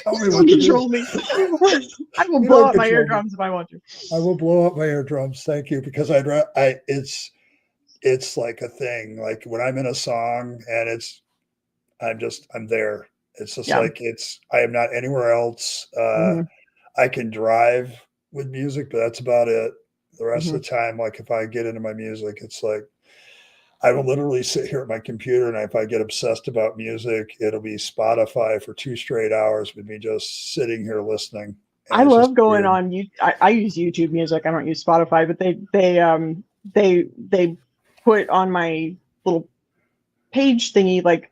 Don't tell me what to do. Control me. I will You blow don't up my control me. eardrums if I want to. I will blow up my eardrums. Thank you, because it's like a thing. Like when I'm in a song and I'm there. It's just Yeah. like I am not anywhere else. Hmm. I can drive with music, but that's about it. The rest Hmm. of the time, like if I get into my music, it's like I will literally sit here at my computer, and if I get obsessed about music, it'll be Spotify for 2 straight hours with me just sitting here listening. And I it's just love going weird. on you. I use YouTube Music. I don't use Spotify, but they put on my little page thingy like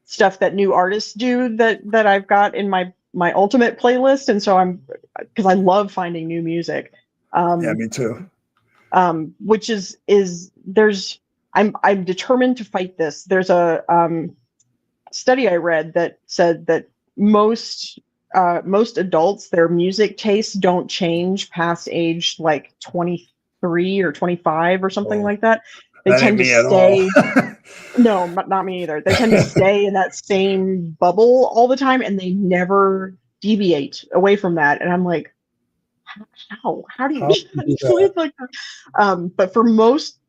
stuff that new artists do that I've got in my ultimate playlist, and so because I love finding new music. Yeah, Um, me too. which is there's I'm determined to fight this. There's a study I read that said that most adults, their music tastes don't change past age like 23 or 25 or something Oh, like that. They that ain't tend to me at all. stay. No, not me either. They tend to stay in that same bubble all the time, and they never deviate away from that. And I'm like, how do you How do you do that? live like that? But for most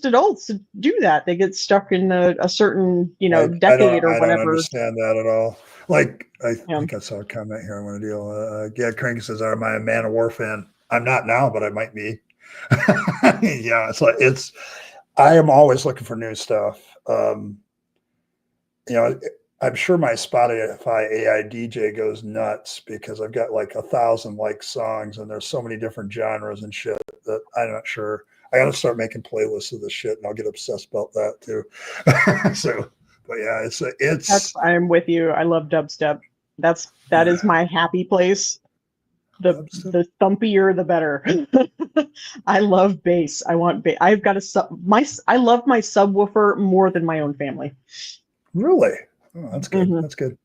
adults to do that, they get stuck in a certain decade or I don't whatever. understand that at all. Like I Yeah. think I saw a comment here. I want to deal. Yeah, Crank says, "Am I a Man of War fan?" I'm not now, but I might be. Yeah, I am always looking for new stuff. You know, I'm sure my Spotify AI DJ goes nuts because I've got like 1,000 like songs, and there's so many different genres and shit that I'm not sure. I got to start making playlists of this shit, and I'll get obsessed about that too. So, but yeah, I'm with you. I love dubstep. That is my happy place. The thumpier the better. I love bass. I want bass. I've got I love my subwoofer more than my own family. really. Oh, that's good. Mm-hmm. That's good.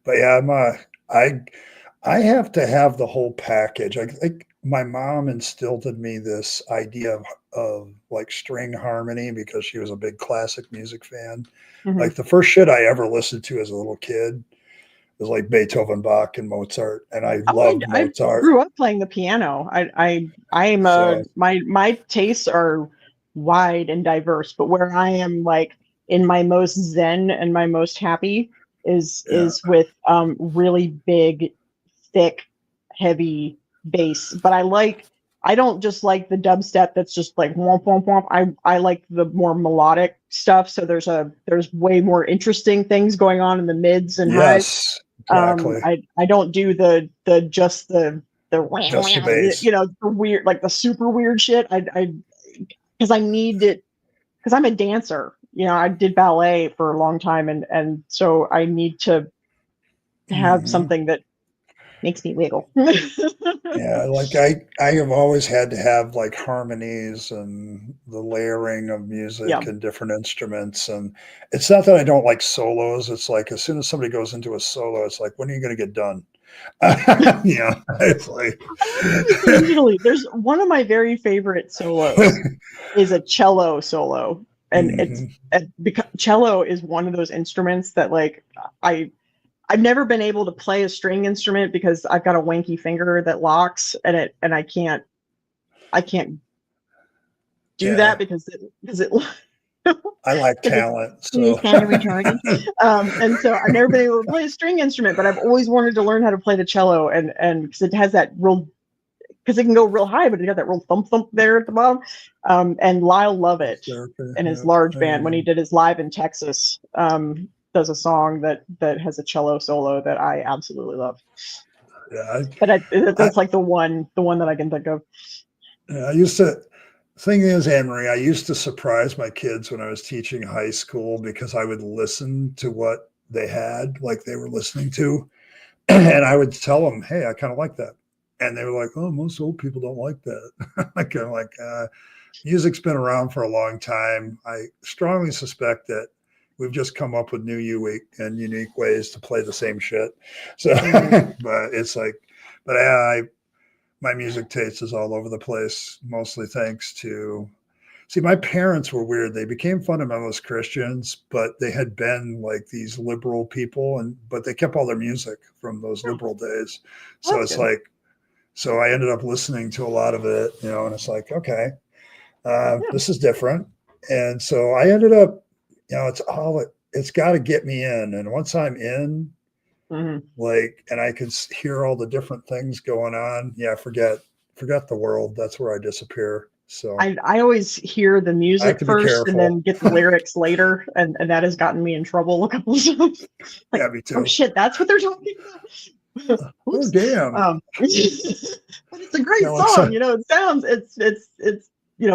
But yeah, I have to have the whole package. I think my mom instilled in me this idea of like string harmony because she was a big classic music fan. Mm-hmm. Like the first shit I ever listened to as a little kid was like Beethoven, Bach, and Mozart, and I loved I Mozart. grew up playing the piano. I'm So my tastes are wide and diverse, but where I am like in my most zen and my most happy yeah, is with really big, thick, heavy bass. But I don't just like the dubstep that's just like womp womp womp. I like the more melodic stuff. So there's way more interesting things going on in the mids and highs. yes, exactly. I don't do the just the Just the bass. the weird, like the super weird shit. I because I need it, because I'm a dancer. I did ballet for a long time, and so I need to have Mhm. something that makes me wiggle. Yeah, like I have always had to have like harmonies and the layering of Yeah. music and different instruments. And it's not that I don't like solos. It's like as soon as somebody goes into a solo, it's like, when are you going to get done? Yeah, it's like I love it occasionally. There's one of my very favorite solos is a cello solo, and Mhm. because cello is one of those instruments that like I've never been able to play a string instrument because I've got a wanky finger that locks, and I can't do Yeah, that because it I like because talent, it's so kind of retarded. And so I've never been able to play a string instrument, but I've always wanted to learn how to play the cello, and because it has that real, because it can go real high, but it got that real thump thump there at the bottom. And Lyle Lovett and his large band, when he did his live in Texas, does a song that has a cello solo that I absolutely love. yeah, But I, that's like the one that I can think of. I used to. Thing is, Anne Marie, I used to surprise my kids when I was teaching high school because I would listen to what they had, like they were listening to, and I would tell them, "Hey, I kind of like that," and they were like, "Oh, most old people don't like that." Like I'm like, music's been around for a long time. I strongly suspect that we've just come up with new unique ways to play the same shit. So, but it's like, but my music taste is all over the place, mostly thanks to See, my parents were weird. They became fundamentalist Christians, but they had been like these liberal people, but they kept all their music from those Oh, liberal days. So that's it's good. like, so I ended up listening to a lot of it, and it's like, okay, Yeah. this is different. And so I ended up, it's got to get me in. And once I'm in, Mhm. like, and I can hear all the different things going on. Yeah, forget the world. That's where I disappear. So I always hear the I have music to be first and careful. then get the lyrics later, and that has gotten me in trouble a couple of times. Yeah, Like, me oh too. shit, that's what they're talking about. Oh, Oops. damn. But it's a great Yeah, like song. so, It sounds it's it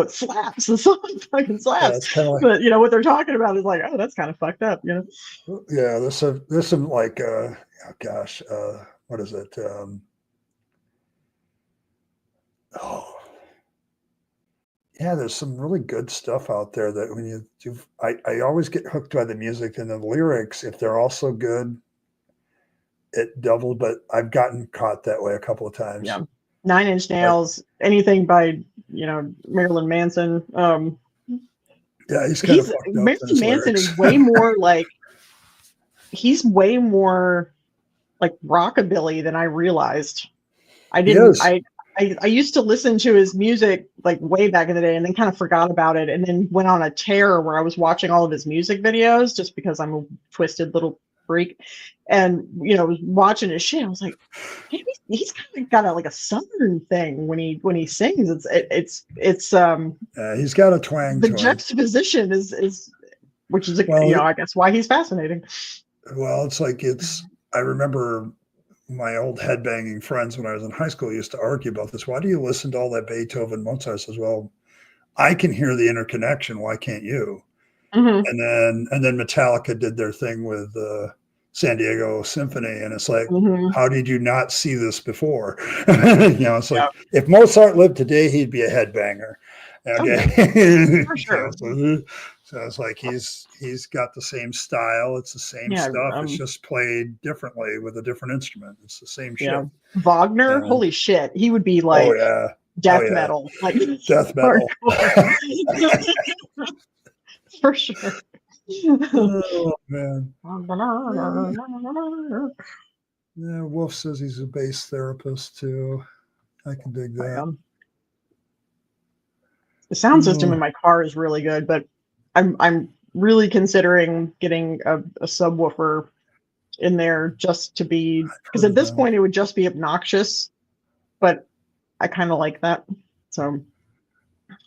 slaps. The song fucking yeah, slaps. it's kind of like, But what they're talking about is like, oh, that's kind of fucked up. yeah, there's some like, oh gosh, what is it? Oh, yeah, there's some really good stuff out there that when you do, I always get hooked by the music and the lyrics. If they're also good, it doubled, but I've gotten caught that way a couple of times. Yeah. Nine Inch Like, Nails, anything by Marilyn Manson. yeah, he's kind of He's fucked up in Marilyn his Manson is lyrics. way more like he's way more like rockabilly than I realized. I He didn't is. I used to listen to his music like way back in the day and then kind of forgot about it and then went on a tear where I was watching all of his music videos just because I'm a twisted little freak and was watching his shit. I was like, maybe he's kind of got like a southern thing when he sings. It's He's got a twang the to him. juxtaposition is which is Well, I guess why he's fascinating. it's like I remember my old headbanging friends when I was in high school used to argue about this. Why do you listen to all that Beethoven, Mozart? I says, well, I can hear the interconnection. Why can't you? Hmm. And then Metallica did their thing with San Diego Symphony, and it's like, Hmm. how did you not see this before? It's Yeah. like if Mozart lived today, he'd be a headbanger. Oh yeah, Okay, for sure. so it's like he's got the same style. It's the same Yeah. stuff. It's just played differently with a different instrument. It's the same Yeah. shit. Wagner, And holy shit, he would be oh like yeah, oh death yeah, metal, like death metal. hardcore, for sure. Oh man. Yeah, Wolf says he's a bass therapist too. I can dig I that. The sound system in Oh, my car is really good, but I'm really considering getting a subwoofer in there just to be I've because heard at of this them. point it would just be obnoxious, but I kind of like that. So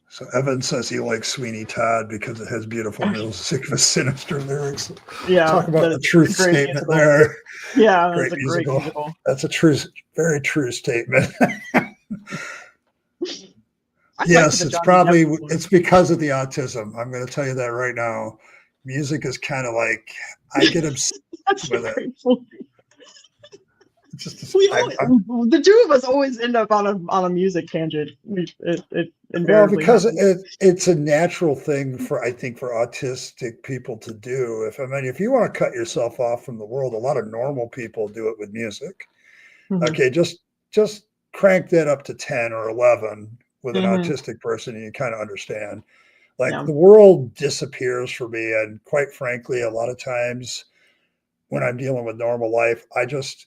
So Evan says he likes Sweeney Todd because it has beautiful music with sinister lyrics. yeah, Talk about that a it's truth a great statement musical. there. Yeah, that's Great a great musical. musical. That's a true, very true statement. I liked Yes, the Johnny Depp one. it's because of the autism. I'm going to tell you that right now. Music is kind of like I get obsessed That's a with it. great one. It's just We always, the two of us always end up on a music tangent. It well, invariably because happens. it's a natural thing for I think for autistic people to do. If you want to cut yourself off from the world, a lot of normal people do it with music. Hmm. Okay, just crank that up to 10 or 11 with an Hmm. autistic person, and you kind of understand. Like Yeah. the world disappears for me, and quite frankly, a lot of times when I'm dealing with normal life, I just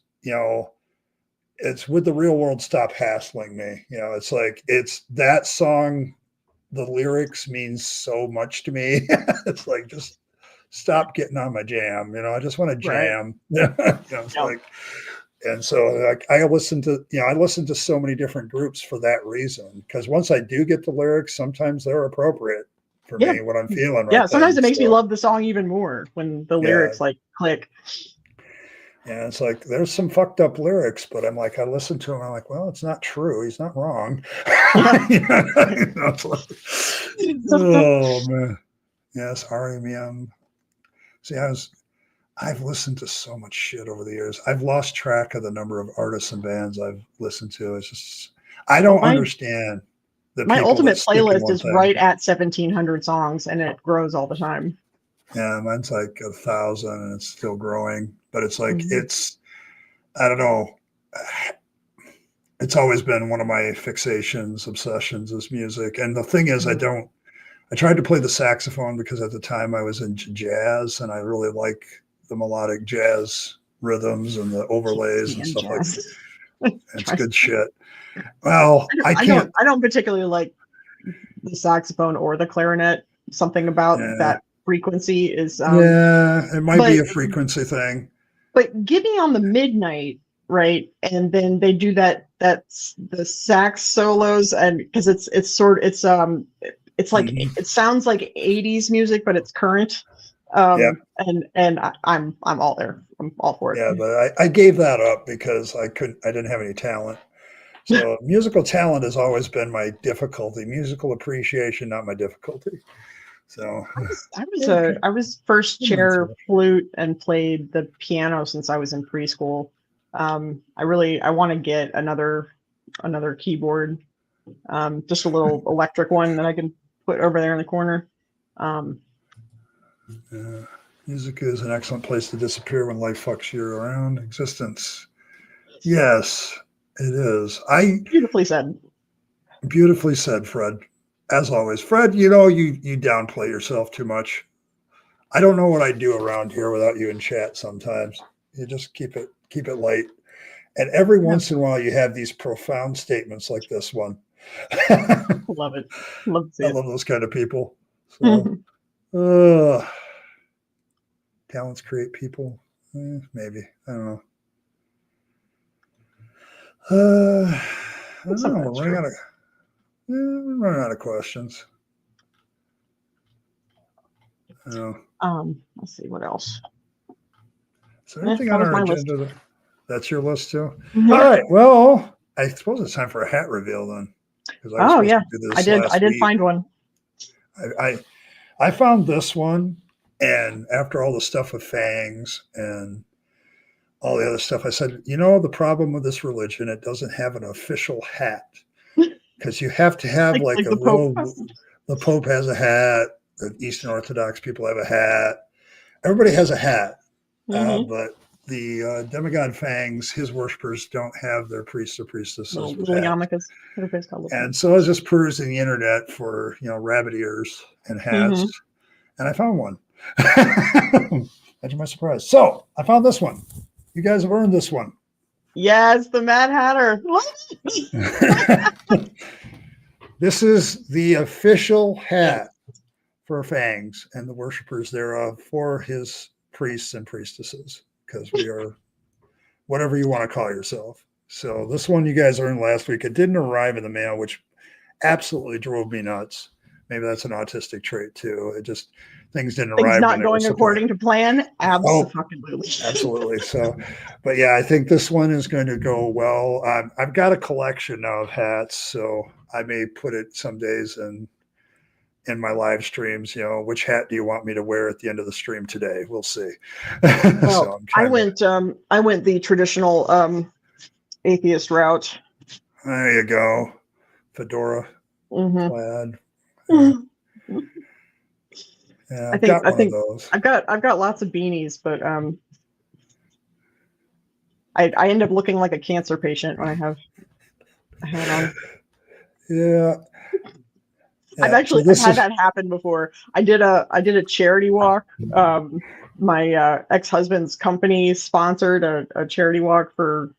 it's with the real world stop hassling me. It's like it's that song the lyrics means so much to me. It's like just stop getting on my jam. I just want to Right. jam. It's Yeah. like, and so like I listen to so many different groups for that reason. Because once I do get the lyrics, sometimes they're appropriate for Yeah. me what I'm feeling Yeah. right Sometimes then. it makes me So love the song even more when the yeah, lyrics like click. and it's like there's some fucked up lyrics, but I'm like I listen to him. I'm like, well, it's not true. He's not wrong. Yeah. It's like, oh man. Yes, REM. See, I've listened to so much shit over the years. I've lost track of the number of artists and bands I've listened to. It's just I Well, don't understand the my people that ultimate stick in playlist one is thing. right at 1,700 songs, and it grows all the time. Yeah, mine's like 1,000 and it's still growing. But it's like Mhm. I don't know. It's always been one of my fixations, obsessions is music. And the thing is, Mhm. I tried to play the saxophone because at the time I was into jazz and I really like the melodic jazz rhythms and the overlays and stuff like that. It's good shit. Well, I can't. I don't particularly like the saxophone or the clarinet. Something about that frequency is. It might be a frequency thing. But get me on the midnight, right? And then they do that's the sax solos, and because it's like it sounds like 80s music, but it's current. And I'm all there. I'm all for it. Yeah, but I gave that up because I didn't have any talent. So musical talent has always been my difficulty. Musical appreciation, not my difficulty. So I was first chair flute and played the piano since I was in preschool. I want to get another keyboard, just a little electric one that I can put over there in the corner. Music is an excellent place to disappear when life fucks you around. Existence. Yes, it is. Beautifully said. Beautifully said, Fred. As always, Fred, you downplay yourself too much. I don't know what I'd do around here without you in chat sometimes. You just keep it light. And every once in a while you have these profound statements like this one. Love it. I love those kind of people. So, talents create people. Maybe. I don't know. I don't know. We're running out of questions. Let's see what else. Is there anything on our agenda? That's your list too? Mm-hmm. All right. Well, I suppose it's time for a hat reveal then. I did find one. I found this one, and after all the stuff with fangs and all the other stuff, I said, the problem with this religion, it doesn't have an official hat. Because you have to have like a robe. The Pope has a hat. The Eastern Orthodox people have a hat. Everybody has a hat. But the demigod Fangs, his worshippers don't have their priests or priestesses. And so I was just perusing the internet for, rabbit ears and hats. And I found one. Imagine my surprise. So I found this one. You guys have earned this one. Yes, the Mad Hatter. This is the official hat for Fangs and the worshippers thereof for his priests and priestesses, because we are whatever you want to call yourself. So this one you guys earned last week. It didn't arrive in the mail, which absolutely drove me nuts. Maybe that's an autistic trait too. It just things didn't arrive. Things not going according to plan. Absolutely. Absolutely. So, but yeah, I think this one is going to go well. I've got a collection now of hats, so I may put it some days in my live streams. Which hat do you want me to wear at the end of the stream today? We'll see. Well, I went the traditional atheist route. There you go, fedora, plaid. Yeah, I've got one of those. I've got lots of beanies, but I end up looking like a cancer patient when I have a hat on. Yeah. I've actually had that happen before. I did a charity walk. My ex-husband's company sponsored a charity walk for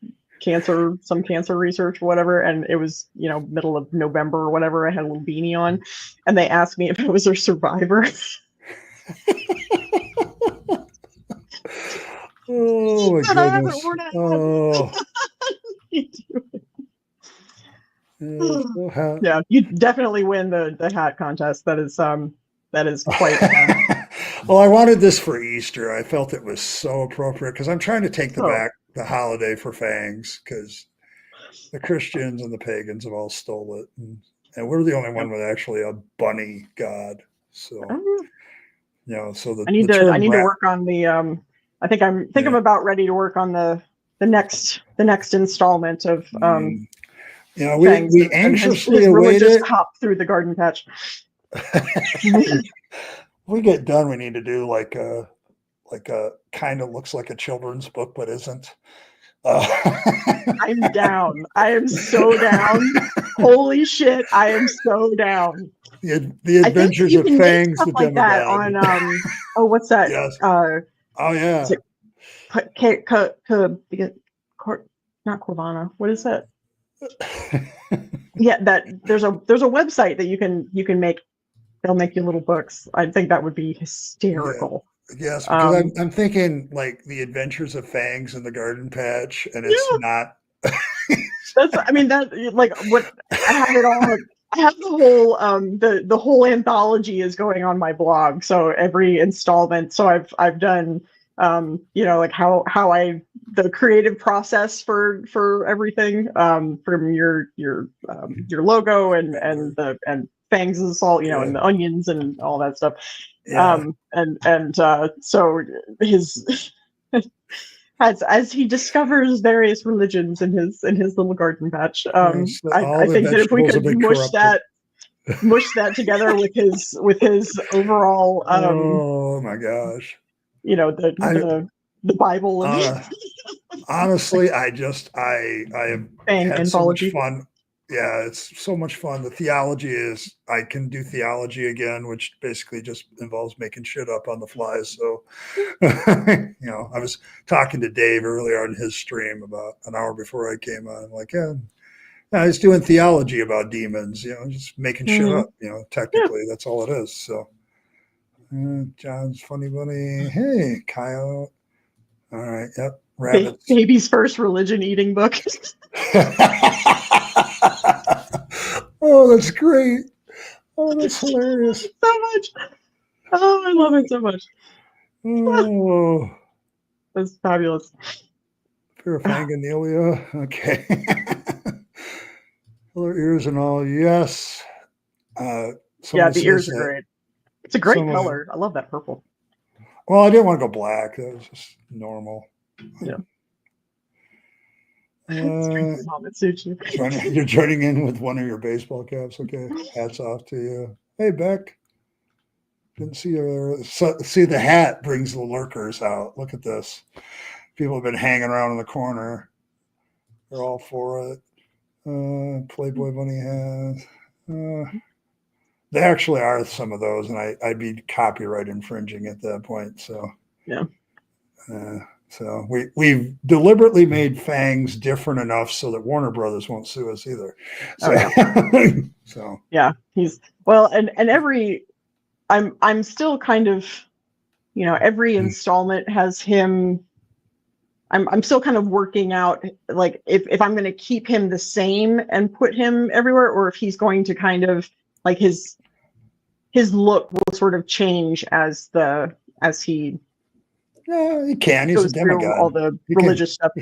some cancer research or whatever, and it was middle of November or whatever. I had a little beanie on, and they asked me if I was a survivor. Oh my goodness! Oh. Yeah, you definitely win the hat contest. That is quite. Well, I wanted this for Easter. I felt it was so appropriate because I'm trying to take the holiday for Fangs, because the Christians and the pagans have all stole it, and we're the only one with actually a bunny god. So, so I need to work on the. I think I'm about ready to work on the next installment of. We anxiously his await religious it. hop through the garden patch. We get done. We need to do like a kind of looks like a children's book, but isn't. I'm down. I am so down. Holy shit, I am so down. The I think Adventures you of can make Fangs stuff the like that Demigod. on oh, what's that? Yes. Uh, Oh yeah. is it not Corvana. What is that? Yeah, that there's a website that you can make. They'll make you little books. I think that would be hysterical. Yes, because I'm thinking like the Adventures of Fangs in the Garden Patch, and it's not. That's, I mean, that, like, what I have it all. I have the whole the whole anthology is going on my blog. So every installment. So I've done you know, like how I the creative process for everything from your logo and Fangs and salt, you know, and the onions and all that stuff. Yeah. So his as he discovers various religions in his little garden patch. Yes, I think that if we could mush that together with his overall oh my gosh, you know, the Bible and honestly, I have Fang had so much anthology. fun. Yeah, it's so much fun. The theology is, I can do theology again, which basically just involves making shit up on the fly. So, you know, I was talking to Dave earlier on his stream about an hour before I came on. I'm like, yeah, I was doing theology about demons, you know, just making shit up, you know, technically that's all it is. So, John's funny bunny. Hey, Kyle. All right. Yep. Rabbits. Baby's first religion eating book. Oh, that's great. Oh, that's hilarious. So much. Oh, I love it so much. Oh, that's fabulous. Paraphangonelia. Okay. Color ears and all. Yes. Yeah, the ears are great. It's a great color. I love that purple. Well, I didn't want to go black. That was just normal. Yeah. It suits you. You're joining in with one of your baseball caps. Okay. Hats off to you. Hey, Beck. Didn't see her. See, the hat brings the lurkers out. Look at this. People have been hanging around in the corner. They're all for it. Playboy bunny has. They actually are some of those, and I'd be copyright infringing at that point. So yeah. So we've deliberately made Fangs different enough so that Warner Brothers won't sue us either. So, so yeah, he's well, and every I'm still kind of, you know, every installment has him. I'm still kind of working out like if I'm going to keep him the same and put him everywhere, or if he's going to kind of like his look will sort of change as he. Yeah, he can. He's a demigod. All the religious stuff.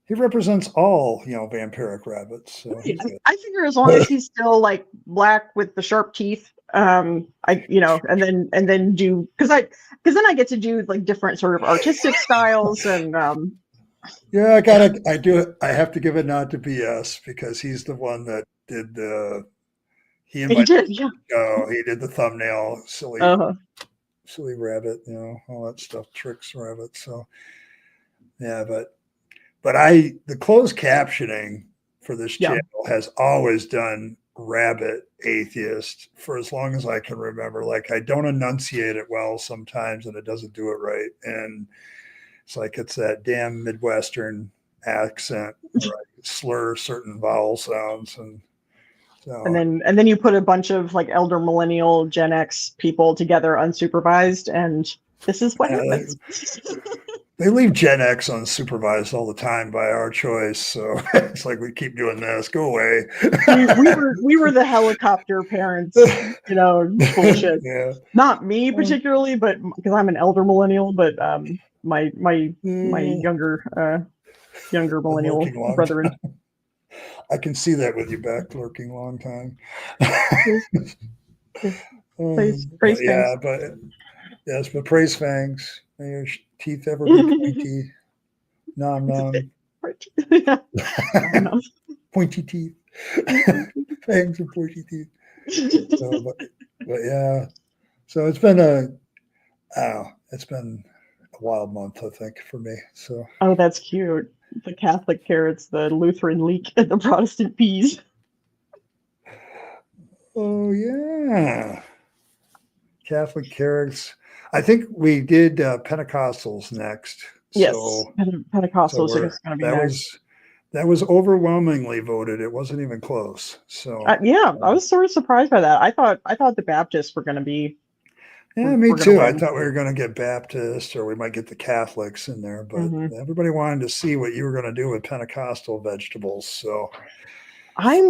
He represents all, you know, vampiric rabbits. So I figure as long as he's still like black with the sharp teeth, you know, and then do because then I get to do like different sort of artistic styles and. Yeah, I have to give a nod to BS because he's the one that did the. He did the thumbnail, silly rabbit, you know, all that stuff, tricks rabbit. So, yeah, but the closed captioning for this channel has always done Rabyd Atheist for as long as I can remember. Like I don't enunciate it well sometimes, and it doesn't do it right, and it's like it's that damn Midwestern accent where I slur certain vowel sounds and. So, and then you put a bunch of like elder millennial Gen X people together unsupervised, and this is what happens. They leave Gen X unsupervised all the time by our choice, so it's like we keep doing this. Go away. we were the helicopter parents, you know, bullshit. Yeah. Not me particularly, but because I'm an elder millennial, but my younger millennial brethren. I can see that with you back lurking long time. Praise yeah, but praise Fangs. May your teeth ever be pointy. Nom nom. Pointy teeth. Fangs and pointy teeth. So, but yeah. So it's been a wild month, I think, for me. So oh, that's cute. The Catholic carrots, the Lutheran leek, and the Protestant peas. Oh yeah, Catholic carrots. I think we did Pentecostals next. Yes, So Pentecostals are going to be next. That was overwhelmingly voted. It wasn't even close. So yeah, I was sort of surprised by that. I thought the Baptists were going to be. Yeah, me too. I thought we were going to get Baptist, or we might get the Catholics in there, but everybody wanted to see what you were going to do with Pentecostal vegetables. So I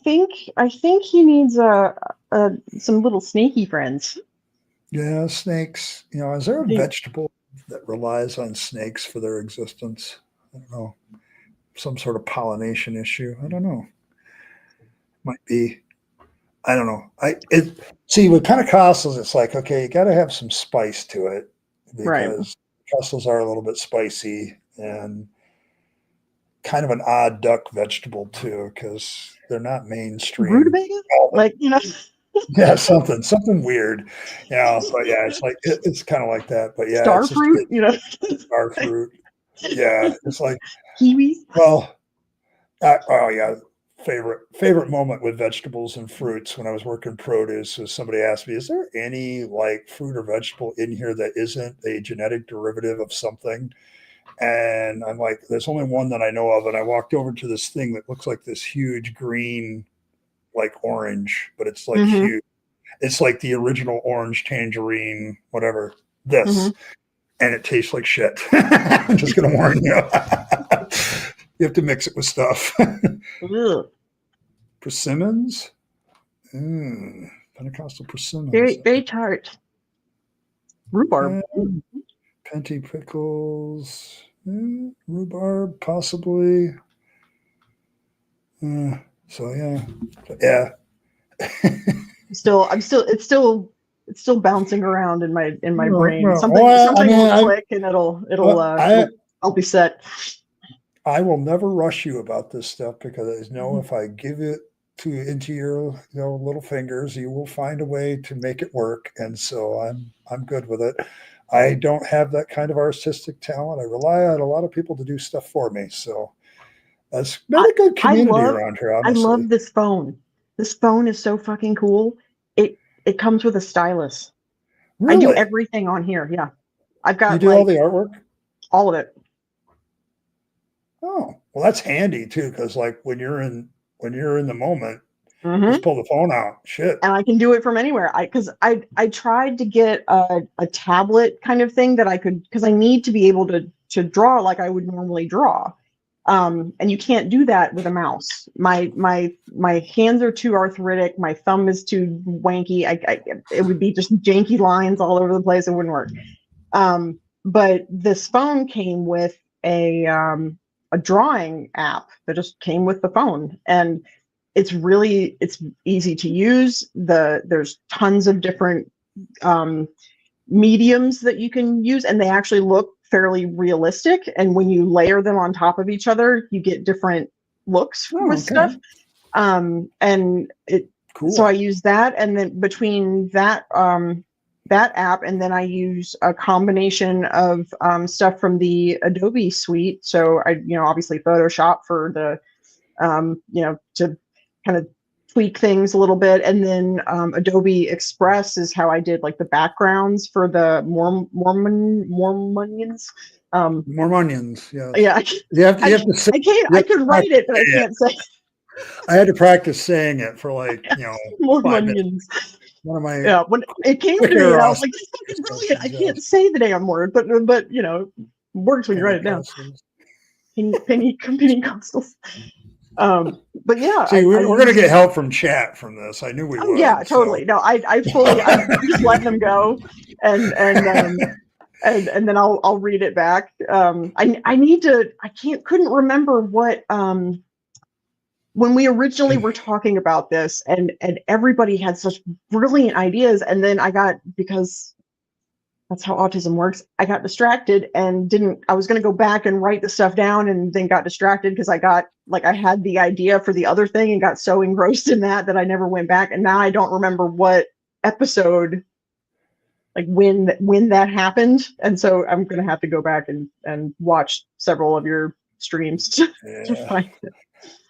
think he needs some little snaky friends. Yeah, snakes. You know, is there a vegetable that relies on snakes for their existence? I don't know. Some sort of pollination issue. I don't know. Might be. I don't know. See with Pentecostals, it's like, okay, you got to have some spice to it because Pentecostals are a little bit spicy and kind of an odd duck vegetable too, because they're not mainstream. Rutabaga? Like, you know. Yeah, something weird. Yeah, but yeah, it's like it's kind of like that. But yeah, star fruit, you know. Star fruit. Yeah, it's like kiwis. Well, oh yeah. Favorite moment with vegetables and fruits when I was working produce was somebody asked me, is there any like fruit or vegetable in here that isn't a genetic derivative of something? And I'm like, there's only one that I know of. And I walked over to this thing that looks like this huge green, like orange, but it's like huge. It's like the original orange tangerine, whatever, this. And it tastes like shit. I'm just going to warn you. You have to mix it with stuff. Persimmons? Pentecostal persimmons. Very tart. Rhubarb. Penty pickles. Rhubarb, possibly. So yeah. it's still bouncing around in my brain. Something will click and I'll be set. I will never rush you about this stuff because I know if I give it into your little fingers, you will find a way to make it work. And so I'm good with it. I don't have that kind of artistic talent. I rely on a lot of people to do stuff for me. So that's been a good community around here. Honestly. I love this phone. This phone is so fucking cool. It comes with a stylus. Really? I do everything on here. Yeah, I've got. You do all the artwork. All of it. Oh, well, that's handy too, because like when you're in the moment, just pull the phone out. Shit. And I can do it from anywhere. Because I tried to get a tablet kind of thing that I could, because I need to be able to draw like I would normally draw. And you can't do that with a mouse. My hands are too arthritic. My thumb is too wanky. It would be just janky lines all over the place. It wouldn't work. But this phone came with a drawing app that just came with the phone, and it's easy to use. There's tons of different mediums that you can use, and they actually look fairly realistic. And when you layer them on top of each other, you get different looks with stuff. And it cool. So I use that, and then between that app, and then I use a combination of stuff from the Adobe suite. So I, obviously Photoshop for the, to kind of tweak things a little bit. And then Adobe Express is how I did like the backgrounds for the Mormonians. Mormonians, yeah. Yeah. You have to say, I could write it, but I can't say. I had to practice saying it for Mormonians. One of my when it came to me, I was like, "This is brilliant! I can't say the damn word, but works when you write it down." Penny Pentecostals. But yeah, see, we're going to get help from chat from this. I knew we would. Yeah, totally. So. No, I'm just letting them go, and then I'll read it back. Couldn't remember what when we originally were talking about this, and everybody had such brilliant ideas, and then because that's how autism works, I got distracted and I was going to go back and write the stuff down, and then got distracted because I had the idea for the other thing and got so engrossed in that I never went back. And now I don't remember what episode, like when that happened. And so I'm going to have to go back and watch several of your streams to Yeah. find it.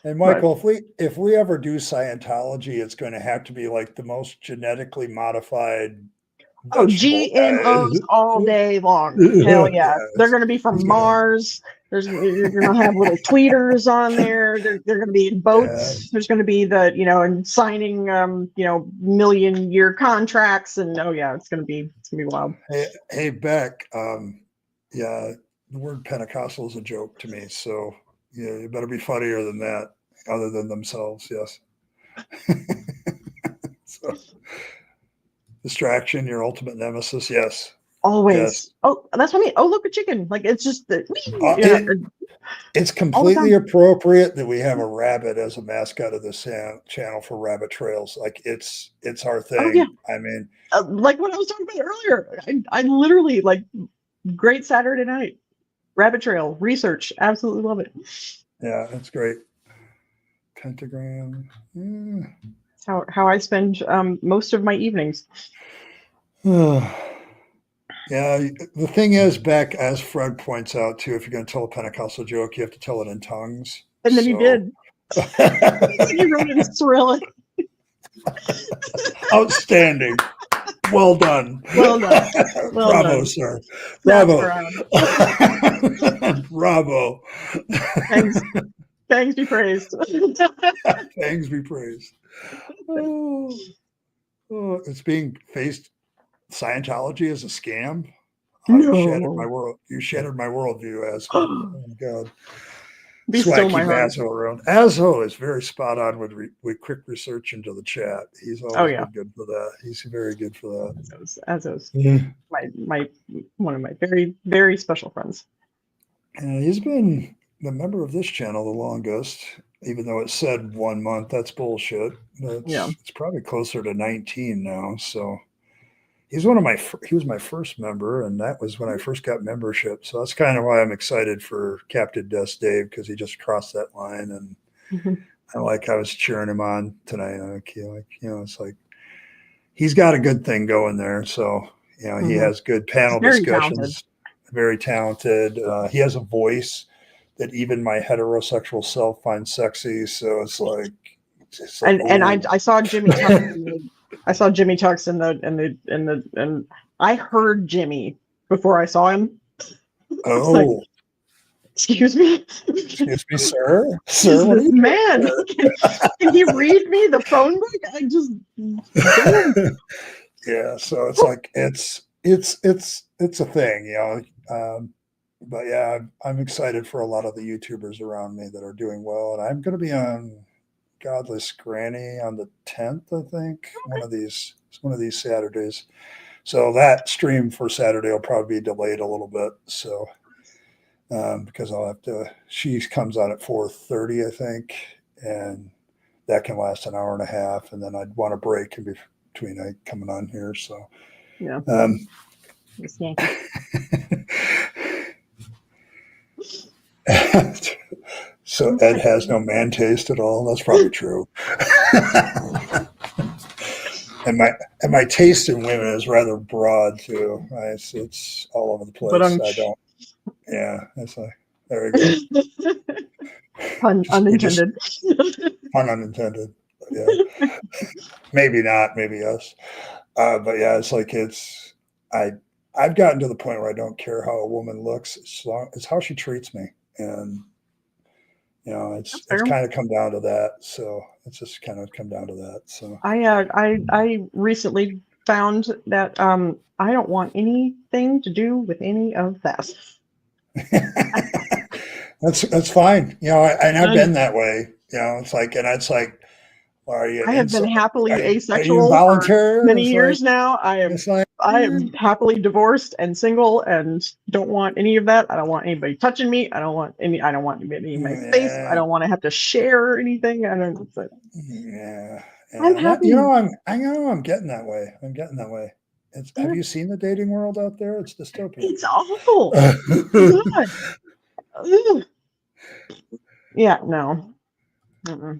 And Michael, if we ever do Scientology, it's going to have to be like the most genetically modified Oh, vegetable. GMOs all day long. Hell yeah. They're going to be from Mars. You're going to have little tweeters on there. They're going to be in boats. There's going to be and signing, million-year contracts. And oh yeah, it's going to be wild. Hey Beck, yeah, the word Pentecostal is a joke to me. So yeah, you better be funnier than that, other than themselves. Yes. So, distraction, your ultimate nemesis. Yes. Always. Yes. Oh, that's what I mean. Oh, look, a chicken. Like, it's just the. It's completely appropriate that we have a rabbit as a mascot of this channel for rabbit trails. Like, it's our thing. Oh, yeah. I mean, like what I was talking about earlier. I literally like great Saturday night rabbit trail research. Absolutely love it. Yeah, that's great. Pentagram. That's how I spend most of my evenings. Yeah, the thing is, Beck, as Fred points out too, if you're going to tell a Pentecostal joke, you have to tell it in tongues. And then you did. You wrote it in Cyrillic. Outstanding. Well done. Well done. Well Bravo, done. Sir. Bravo. Bravo. Thanks be praised. Thanks be praised. Oh, it's being faced. Scientology is a scam. No. You shattered my worldview, as oh my God. Be still my heart. Azzo around. Azzo is very spot on with quick research into the chat. He's always been good for that. He's very good for that. Azzo's my one of my very, very special friends. And he's been the member of this channel the longest, even though it said 1 month. That's bullshit. It's probably closer to 19 now. So he was my first member, and that was when I first got membership. So that's kind of why I'm excited for Captain Death Dave, because he just crossed that line, and I was cheering him on tonight. It's like he's got a good thing going there. So he has good panel discussions. Very talented. He has a voice that even my heterosexual self finds sexy. So it's like I saw Jimmy Tux. I saw Jimmy Tux and I heard Jimmy before I saw him. Oh, like, excuse me, sir. Sir, this man. Can he read me the phone book? I just yeah. So it's like it's a thing, but yeah, I'm excited for a lot of the YouTubers around me that are doing well, and I'm going to be on Godless Granny on the 10th, I think. One of these Saturdays. So that stream for Saturday will probably be delayed a little bit. So because I'll have to. She comes on at 4:30, I think, and that can last an hour and a half, and then I'd want a break in between coming on here. So yeah. So Ed has no man taste at all. That's probably true. and my taste in women is rather broad too. It's all over the place. I don't. Yeah, that's like there we go. Pun unintended. Pun unintended. Yeah. Maybe not. Maybe yes. But yeah, it's like I've gotten to the point where I don't care how a woman looks, it's how she treats me. And it's kind of come down to that. So it's just kind of come down to that. So I recently found that I don't want anything to do with any of that. That's fine. I've been that way. It's like, are you? I have been happily asexual for many years now. I am happily divorced and single, and don't want any of that. I don't want anybody touching me. I don't want anybody in my face. I don't want to have to share anything. I don't. Yeah. I'm happy. I know I'm getting that way. Have you seen the dating world out there? It's dystopian. It's awful. Yeah. No.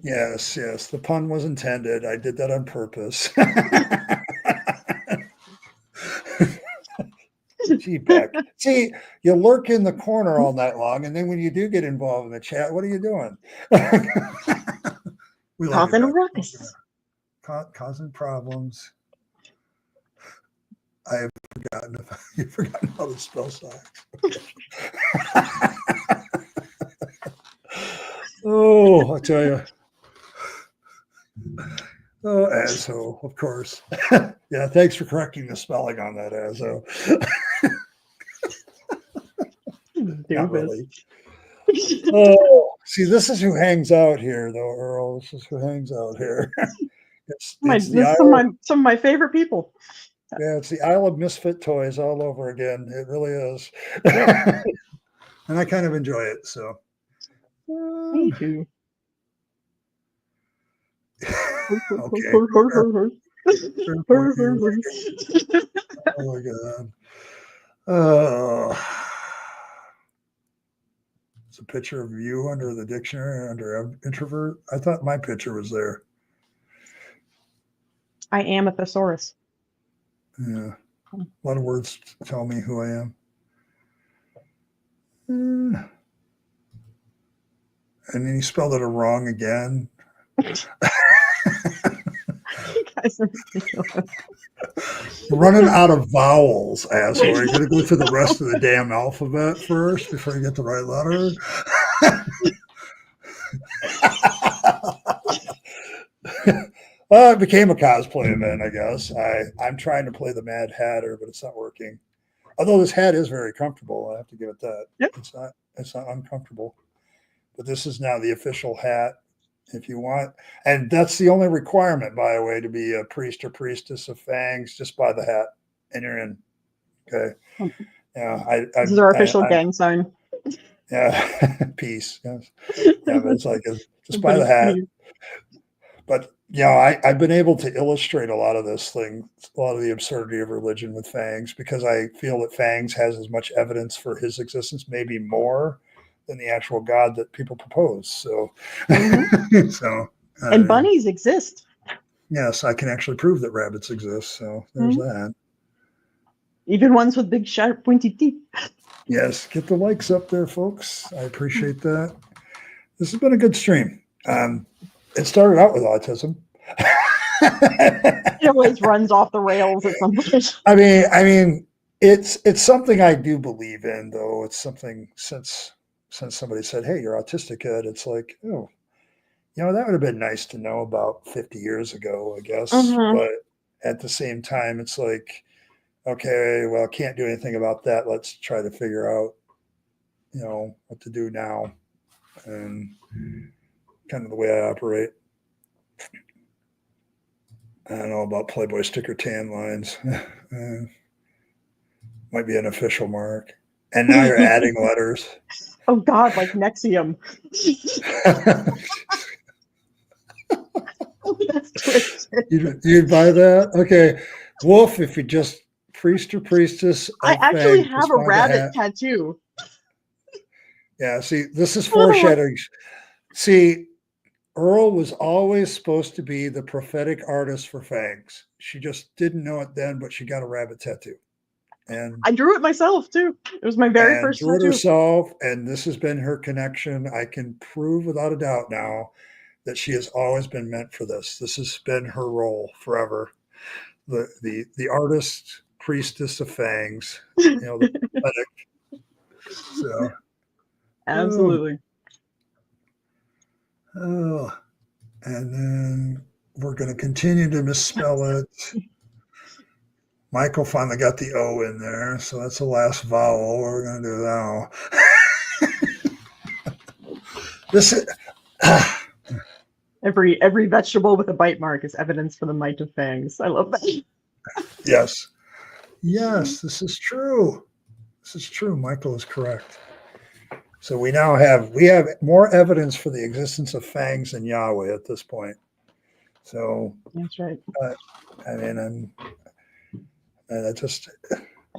Yes. The pun was intended. I did that on purpose. Gee, Beck, See, you lurk in the corner all night long, and then when you do get involved in the chat, what are you doing? We love you, Causing a Beth. ruckus. Causing problems. I have forgotten you've forgotten how to spell science. Oh, I tell you. Oh, Azo, of course. Yeah, thanks for correcting the spelling on that, Azo. Not really. Oh, see, this is who hangs out here, though, Earl. This is who hangs out here. It's some of my favorite people. Yeah, it's the Isle of Misfit Toys all over again. It really is. And I kind of enjoy it, so. Me too. Okay. Oh my God. It's a picture of you under the dictionary under introvert. I thought my picture was there. I am a thesaurus. Yeah. A lot of words tell me who I am. And then you spelled it wrong again. Running out of vowels, asshole. Are you going to go through the rest of the damn alphabet first before you get the right letter? Well, it became a cosplay event, I guess. I'm trying to play the Mad Hatter, but it's not working. Although this hat is very comfortable, I have to give it that. Yep. It's not uncomfortable. But this is now the official hat, if you want. And that's the only requirement, by the way, to be a priest or priestess of Fangs. Just buy the hat, and you're in. Okay. Yeah, this is our official gang sign. Yeah, peace. Yes. Yeah, but it's like just buy the hat. But I've been able to illustrate a lot of this thing, a lot of the absurdity of religion with Fangs, because I feel that Fangs has as much evidence for his existence, maybe more than the actual God that people propose. So, and bunnies exist. Yes, I can actually prove that rabbits exist. So there's that. Even ones with big, sharp, pointy teeth. Yes, get the likes up there, folks. I appreciate that. This has been a good stream. It started out with autism. It always runs off the rails at some point. I mean, it's something I do believe in, though. It's something since somebody said, "Hey, you're autistic, Ed," it's like, oh, that would have been nice to know about 50 years ago, I guess. But at the same time, it's like, okay, well, can't do anything about that. Let's try to figure out, what to do now, and kind of the way I operate. I don't know about Playboy sticker tan lines. Might be an official mark. And now you're adding letters. Oh God, like Nexium. That's twisted. You'd buy that? Okay. Wolf, if you just priest or priestess. I actually have a rabbit tattoo. Yeah, see, this is foreshadowing. See, Earl was always supposed to be the prophetic artist for Fangs. She just didn't know it then, but she got a rabbit tattoo. And I drew it myself too. It was my very first drew tattoo. It herself, and this has been her connection. I can prove without a doubt now that she has always been meant for this. This has been her role forever. The artist, priestess of Fangs, the prophetic. So absolutely. Oh, and then we're going to continue to misspell it. Michael finally got the O in there, so that's the last vowel we're going to do now. This is every vegetable with a bite mark is evidence for the might of Fangs. I love that. Yes, this is true. This is true. Michael is correct. So we have more evidence for the existence of Fangs than Yahweh at this point. So that's right.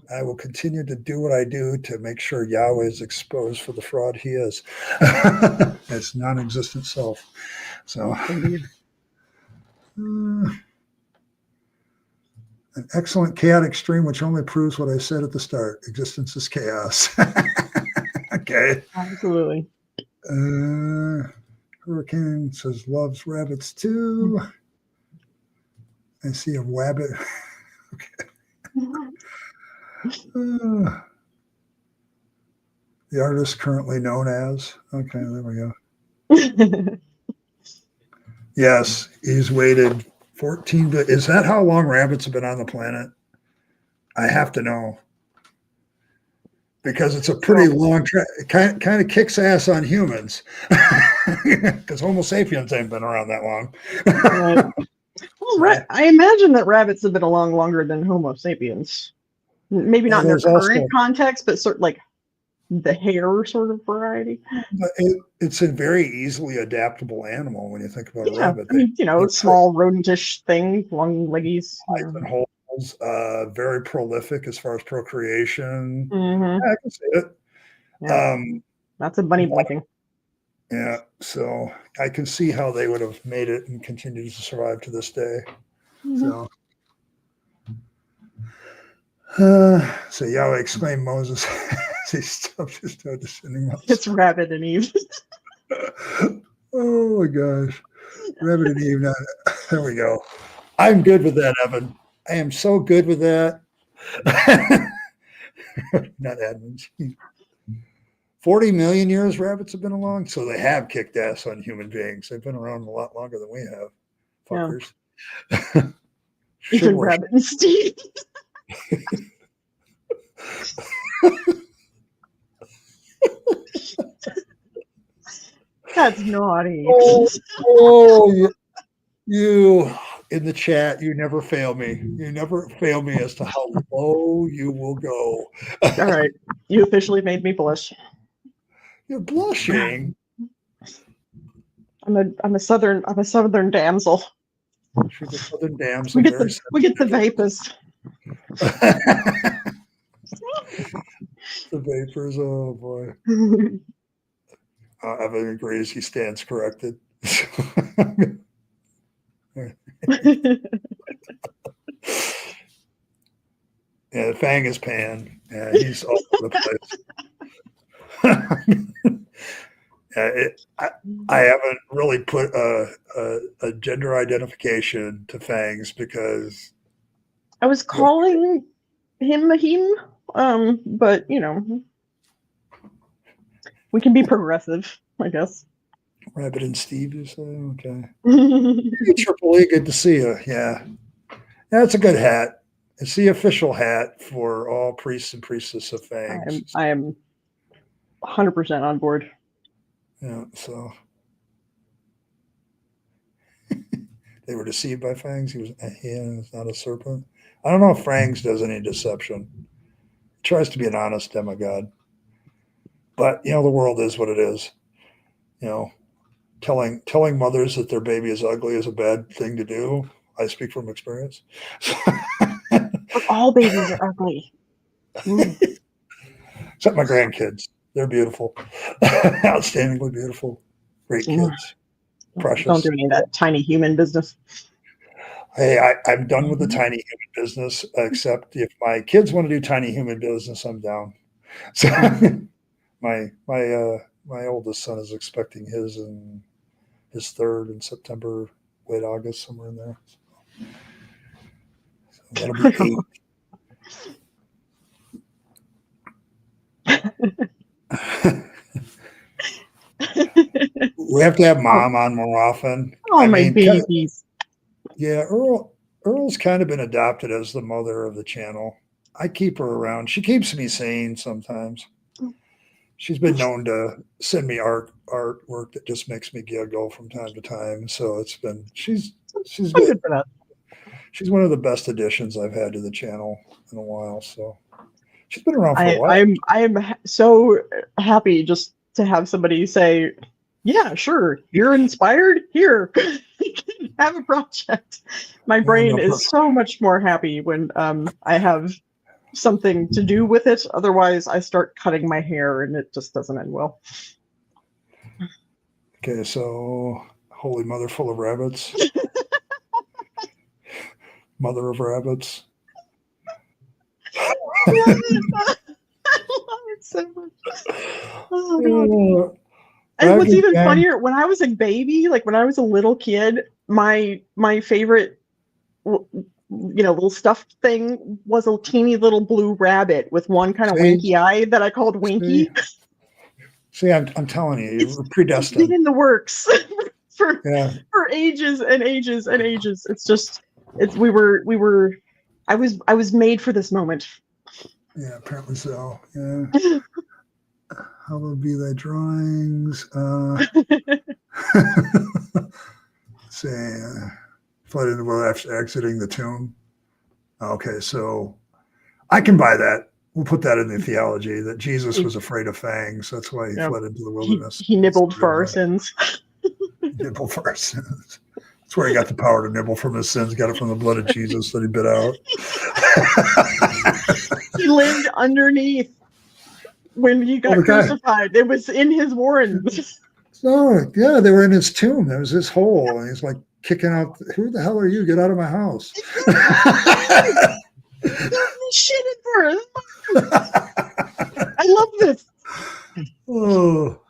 I will continue to do what I do to make sure Yahweh is exposed for the fraud he is. It's non-existent self. So An excellent chaotic stream, which only proves what I said at the start. Existence is chaos. Okay. Absolutely. Hurricane says loves rabbits too. I see a rabbit. Okay. The artist currently known as. Okay, there we go. Yes, he's waited 14 to. Is that how long rabbits have been on the planet? I have to know. Because it's a pretty long track. It kind of kicks ass on humans. Because Homo sapiens ain't been around that long. Right. Well, I imagine that rabbits have been along longer than Homo sapiens. Maybe not in their current context, but sort of like the hare sort of variety. But it's a very easily adaptable animal when you think about a rabbit. I mean, small rodentish thing, long leggies. And holes, very prolific as far as procreation. Mm-hmm. Yeah, I can see it. Yeah. That's a bunny blinking. Yeah, so I can see how they would have made it and continued to survive to this day. Mm-hmm. So Yahweh exclaimed Moses. He stuffed his toe descending. It's Rabyd and Eve. Oh my gosh. Rabyd and Eve. Now, there we go. I'm good with that, Evan. I am so good with that. Not Edmonds. 40 million years rabbits have been along, so they have kicked ass on human beings. They've been around a lot longer than we have. Fuckers. Yeah. Even Rabyd and Steve. That's naughty. Oh, you in the chat, you never fail me. You never fail me as to how low you will go. All right. You officially made me blush. You're blushing. I'm a southern damsel. She's a southern damsel. We get the vapors. The vapors, oh boy. Evan agrees, he stands corrected. Yeah, Fang is Pan. Yeah, he's all over the place. I haven't really put a gender identification to Fangs because I was calling him Mahim, but we can be progressive, I guess. Rabyd and Steve, you say? Okay. Hey, Triple E, good to see you. Yeah. That's a good hat. It's the official hat for all priests and priestesses of Fangs. I am 100% on board. Yeah, so they were deceived by Fangs. He is not a serpent. I don't know if Fangs does any deception. He tries to be an honest demigod. But, the world is what it is. Telling mothers that their baby is ugly is a bad thing to do. I speak from experience. But all babies are ugly. Except my grandkids. They're beautiful. Outstandingly beautiful. Great kids. Precious. Don't do any of that tiny human business. Hey, I'm done with the tiny human business, except if my kids want to do tiny human business, I'm down. So my oldest son is expecting his third in September, late August, somewhere in there. So that'll be 8. We have to have Mom on more often. Oh, my babies. Yeah, Earl's kind of been adopted as the mother of the channel. I keep her around. She keeps me sane sometimes. She's been known to send me artwork that just makes me giggle from time to time. So she's good for that. She's one of the best additions I've had to the channel in a while. So she's been around for a while. I'm so happy just to have somebody say, yeah, sure, you're inspired. Here, have a project. My brain is so much more happy when I have something to do with it. Otherwise, I start cutting my hair and it just doesn't end well. Okay, so Holy Mother full of rabbits. Mother of rabbits. love it. I love it so much. Oh, God. And what's even funnier, when I was a baby, like when I was a little kid, my favorite, little stuffed thing was a teeny little blue rabbit with one kind of winky eye that I called Winky. See, I'm telling you, you're predestined. It's been in the works for ages and ages and ages. It's just, I was made for this moment. Yeah, apparently so. Yeah. Hallowed be thy drawings. Say, fled into the world after exiting the tomb. Okay, so I can buy that. We'll put that in the theology that Jesus was afraid of fangs. That's why he fled into the wilderness. He nibbled for our sins. Nibble for our sins. That's where he got the power to nibble from his sins. Got it from the blood of Jesus that he bit out. He lived underneath when he got crucified. It was in his warrens. So, yeah, they were in his tomb. There was this hole, and he's like kicking out, who the hell are you? Get out of my house. Shit in for us. I love this. Oh,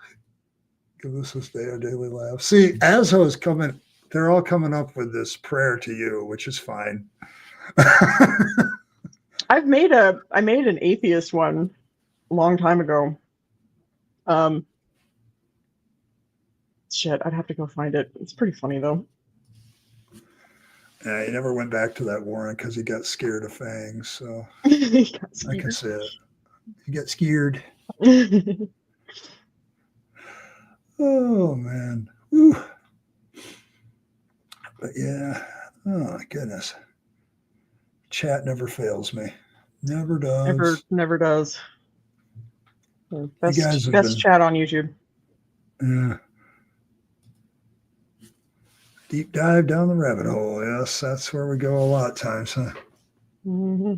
give us this day our daily laugh. See, as I was coming, they're all coming up with this prayer to you, which is fine. I made an atheist one a long time ago. Shit, I'd have to go find it. It's pretty funny though. He never went back to that warrant because he got scared of fangs. So I can see it. He got scared. Oh man. Whew. But yeah. Oh my goodness. Chat never fails me. Never does. Never does. Best chat on YouTube. Yeah. Deep dive down the rabbit hole. Yes, that's where we go a lot of times, huh? Mm-hmm.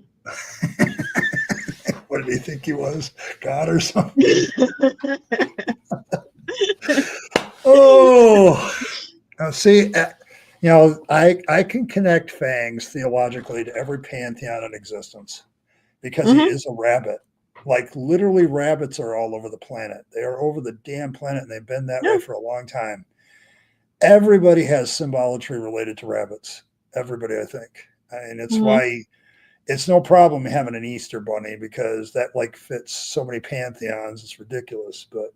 What did he think he was? God or something? Oh, see, I can connect fangs theologically to every pantheon in existence because he is a rabbit. Like literally rabbits are all over the planet. They are over the damn planet and they've been that way for a long time. Everybody has symbolatry related to rabbits. Everybody, I think. And it's why it's no problem having an Easter bunny because that like fits so many pantheons. It's ridiculous. But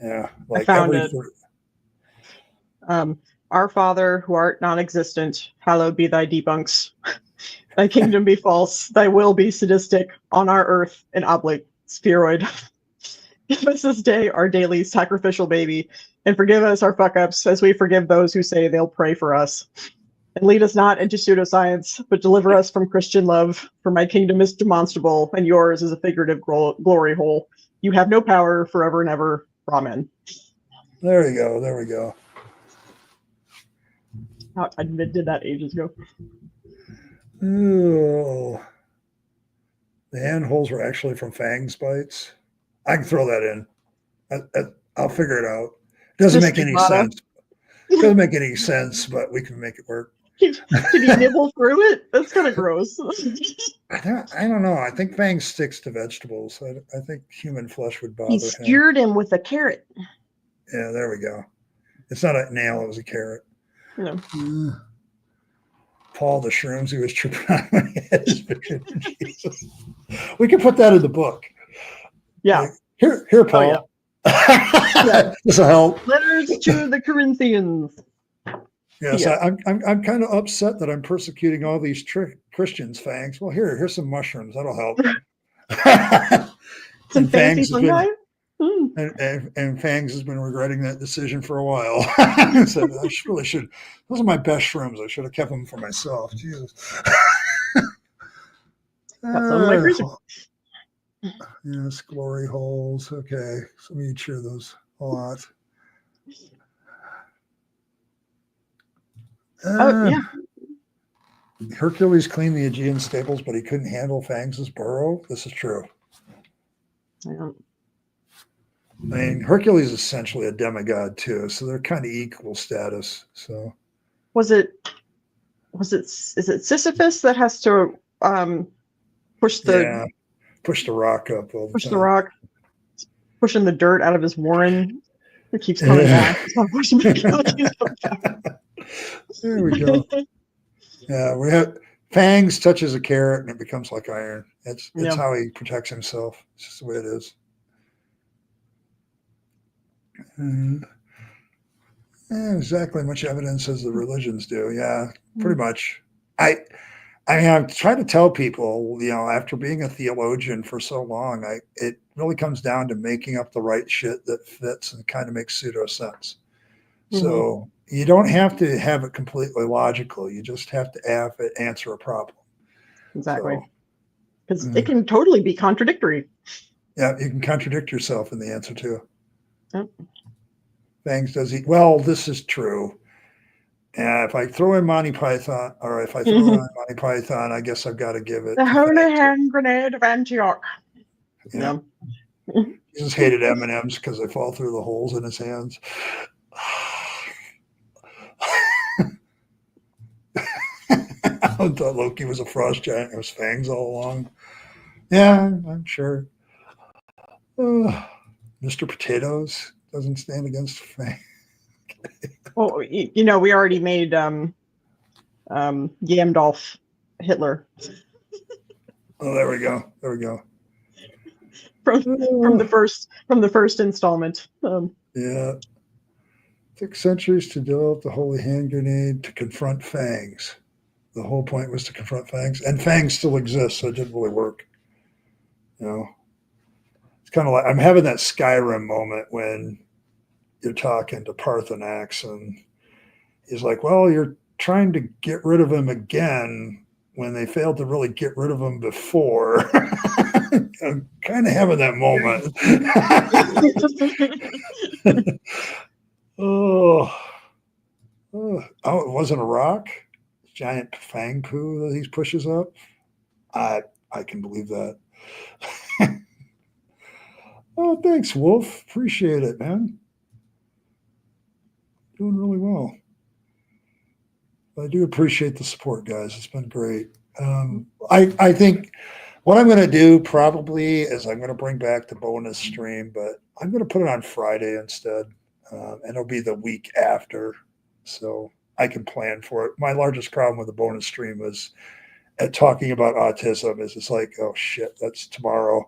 yeah, like I found it. Our Father, who art non-existent, hallowed be thy debunks. Thy kingdom be false. Thy will be sadistic on our earth an oblate spheroid. Give us this day our daily sacrificial baby, and forgive us our fuck-ups as we forgive those who say they'll pray for us. And lead us not into pseudoscience, but deliver us from Christian love, for my kingdom is demonstrable, and yours is a figurative glory hole. You have no power forever and ever. Amen. There we go. There we go. I did that ages ago. Oh. The handholds were actually from fangs bites. I can throw that in. I'll figure it out. It doesn't make any sense. It doesn't make any sense, but we can make it work. Can you nibble through it? That's kind of gross. I don't know. I think fangs sticks to vegetables. I think human flesh would bother him. He skewered him with a carrot. Yeah, there we go. It's not a nail. It was a carrot. No. Paul the shrooms he was tripping on when he had his vision of Jesus. We can put that in the book. Yeah. Like, here, Paul. Oh, yeah. This will help. Letters to the Corinthians. Yes, yeah. I'm kind of upset that I'm persecuting all these Christians. Fangs. Well, here's some mushrooms. That'll help. Some fancy fungi. And Fangs has been regretting that decision for a while. So I really should. Those are my best shrooms. I should have kept them for myself. Jesus. Got some of my freezer. Yes, glory holes. Okay, so we cheer those a lot. Yeah. Hercules cleaned the Aegean stables, but he couldn't handle Fangs' burrow. This is true. Yeah. I mean, Hercules is essentially a demigod too, so they're kind of equal status. So, is it Sisyphus that has to push Yeah. Push the rock up all the push the time. rock, pushing the dirt out of his warren. It keeps coming back. It's not pushing back out. He's coming back. There we go. Yeah, we have Fangs touches a carrot and it becomes like iron. It's Yeah. how he protects himself. It's just the way it is. Yeah, exactly much evidence as the religions do. Yeah, pretty much. I mean, I've tried to tell people, after being a theologian for so long, it really comes down to making up the right shit that fits and kind of makes pseudo sense. So you don't have to have it completely logical. You just have to have it answer a problem. Exactly. Because it can totally be contradictory. Yeah, you can contradict yourself in the answer too. Yep. Fangs does eat. Well, this is true. If I throw in Monty Python, or if I throw in Monty Python, I guess I've got to give it The to holy Fangs. hand grenade of Antioch. Yeah. He just hated M&Ms because they fall through the holes in his hands. I thought Loki was a frost giant. It was Fangs all along. Yeah, I'm sure. Mr. Potatoes doesn't stand against Fangs. Well, we already made Yamdolf Hitler. Oh, there we go. There we go. From the first installment. Yeah. 6 centuries to develop the holy hand grenade to confront Fangs. The whole point was to confront Fangs, and Fangs still exists, so it didn't really work. It's kind of like I'm having that Skyrim moment when you're talking to Parthenax, and he's like, "Well, you're trying to get rid of him again when they failed to really get rid of him before." I'm kind of having that moment. Oh, it wasn't a rock. Giant fang poo that he pushes up. I can believe that. Oh, thanks, Wolf. Appreciate it, man. Doing really well. I do appreciate the support, guys. It's been great. I think what I'm going to do probably is I'm going to bring back the bonus stream, but I'm going to put it on Friday instead, and it'll be the week after, so I can plan for it. My largest problem with the bonus stream is talking about autism is it's like, oh shit, that's tomorrow,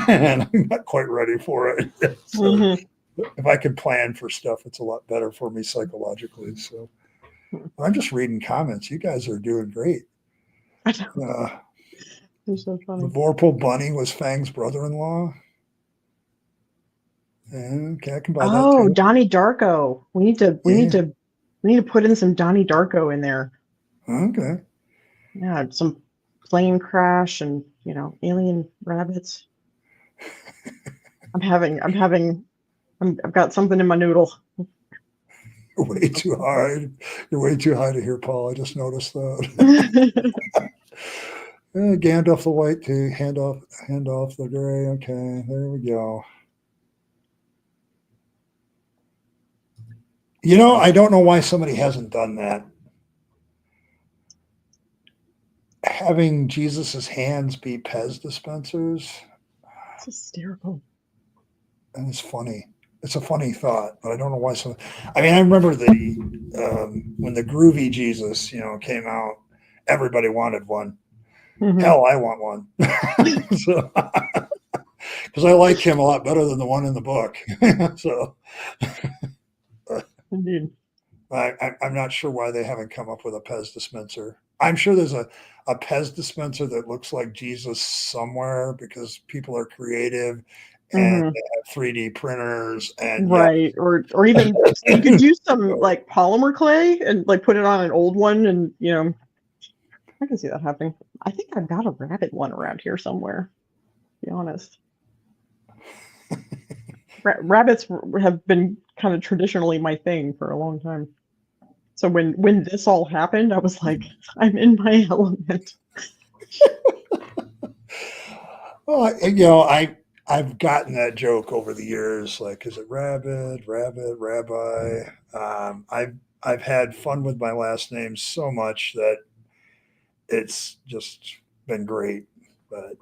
and I'm not quite ready for it. So if I can plan for stuff, it's a lot better for me psychologically. So I'm just reading comments. You guys are doing great. You're so funny. The Vorpal Bunny was Fang's brother-in-law. Okay, I can buy that too. Donnie Darko. We need to put in some Donnie Darko in there. Okay. Yeah, some plane crash and alien rabbits. I've got something in my noodle. You're way too high. You're way too high to hear, Paul. I just noticed that. Gandalf the White to hand off the gray. Okay, there we go. I don't know why somebody hasn't done that. Having Jesus's hands be Pez dispensers. It's hysterical. And it's funny. It's a funny thought, but I don't know why. I remember when the Groovy Jesus, came out, everybody wanted one. Hell, I want one. Because I like him a lot better than the one in the book. So, indeed. I'm not sure why they haven't come up with a Pez dispenser. I'm sure there's a Pez dispenser that looks like Jesus somewhere because people are creative and they have 3D printers and right, or even you could use some like polymer clay and like put it on an old one, and I can see that happening. I think I've got a rabbit one around here somewhere, to be honest. Rabbits have been kind of traditionally my thing for a long time. So when this all happened, I was like, I'm in my element. Well, I've gotten that joke over the years. Like, is it Rabyd, Rabbi? I've had fun with my last name so much that it's just been great. but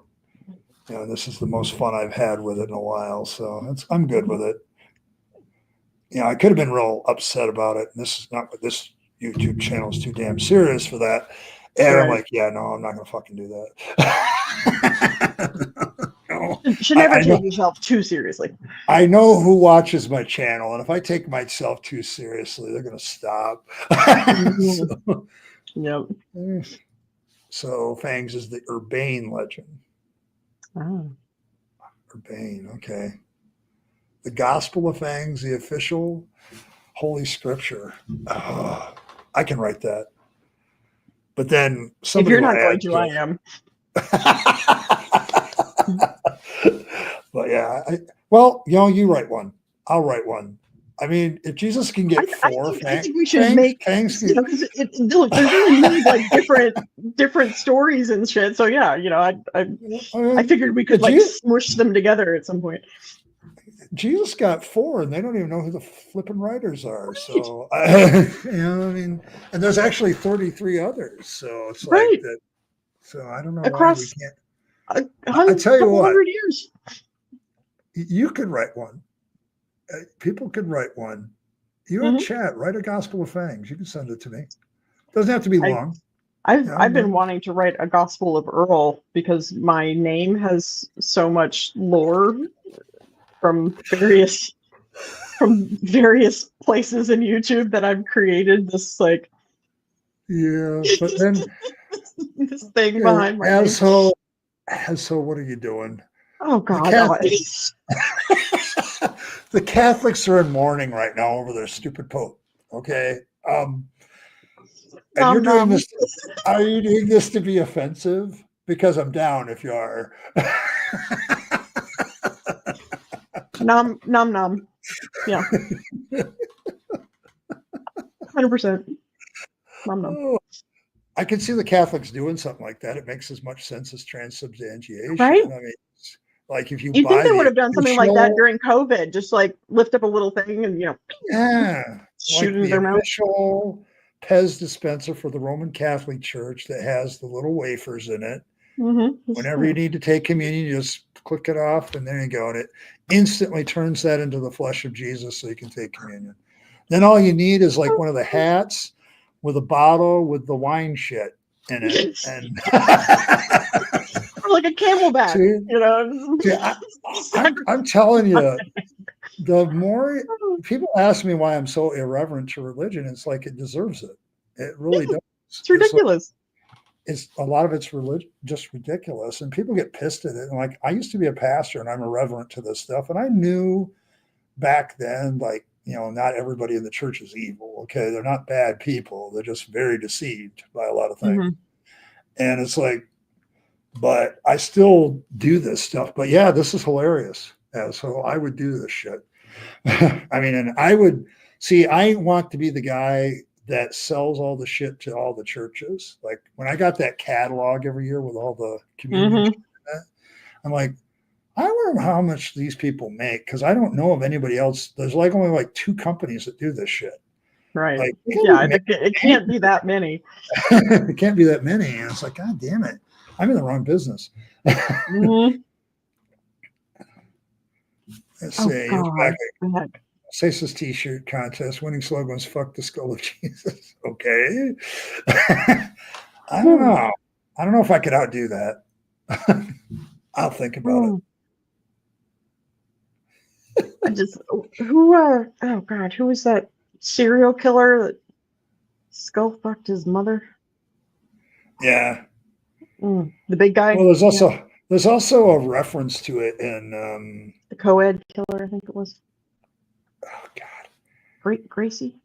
this is the most fun I've had with it in a while. So I'm good with it. I could have been real upset about it. And this is not what this YouTube channel is too damn serious for that. And I'm like, yeah, no, I'm not going to fucking do that. No. You should never take yourself too seriously. I know who watches my channel, and if I take myself too seriously, they're going to stop. Yep. So Fangs is the urbane legend. Oh. Urbane, okay. The Gospel of Fangs, the official Holy Scripture. Oh, I can write that. But then if you're not going to, I am. But yeah, you write one. I'll write one. I mean, if Jesus can get four, I think we should make Fangs. Because look, there's really need like different stories and shit. So yeah, I figured we could like smush them together at some point. Jesus got 4, and they don't even know who the flipping writers are. Right. So, and there's actually 33 others. So it's like that. So I don't know across why we can't. I tell you what, years. You could write one. People could write one. You in chat, write a Gospel of Fangs. You can send it to me. Doesn't have to be long. I've been wanting to write a Gospel of Earl because my name has so much lore from various places in YouTube that I've created this like but then this thing behind my name. So what are you doing? Oh God. The Catholics are in mourning right now over their stupid Pope. Okay. And you're doing this. Are you doing this to be offensive? Because I'm down if you are. Nom. Yeah. 100%. Nom. I can see the Catholics doing something like that. It makes as much sense as transubstantiation. Right? I mean, like if you think they would have done something like that during COVID, just like lift up a little thing and shoot like in their mouth. Official Pez dispenser for the Roman Catholic Church that has the little wafers in it. Whenever you need to take communion, you just click it off, and there you go. And it instantly turns that into the flesh of Jesus, so you can take communion. Then all you need is like one of the hats with a bottle with the wine shit in it, and like a camelback, I'm telling you, the more people ask me why I'm so irreverent to religion, it's like it deserves it. It really does. It's ridiculous. It's a lot of it's just ridiculous, and people get pissed at it. And like, I used to be a pastor, and I'm irreverent to this stuff, and I knew back then, like, not everybody in the church is evil. Okay, they're not bad people. They're just very deceived by a lot of things. And it's like, but I still do this stuff. But yeah, this is hilarious. Yeah, so I would do this shit. I mean, and I want to be the guy that sells all the shit to all the churches. Like when I got that catalog every year with all the community, I'm like, I wonder how much these people make, because I don't know of anybody else. There's like only like 2 companies that do this shit. Right. Like, it can't be that many. It can't be that many. And it's like, God damn it. I'm in the wrong business. Let's see. Says t-shirt contest. Winning slogan was "Fuck the skull of Jesus." Okay. I don't know. I don't know if I could outdo that. I'll think about it. Who was that serial killer that skull fucked his mother? Yeah. The big guy. Well, there's also a reference to it in the co-ed killer, I think it was. Oh God. Gracie?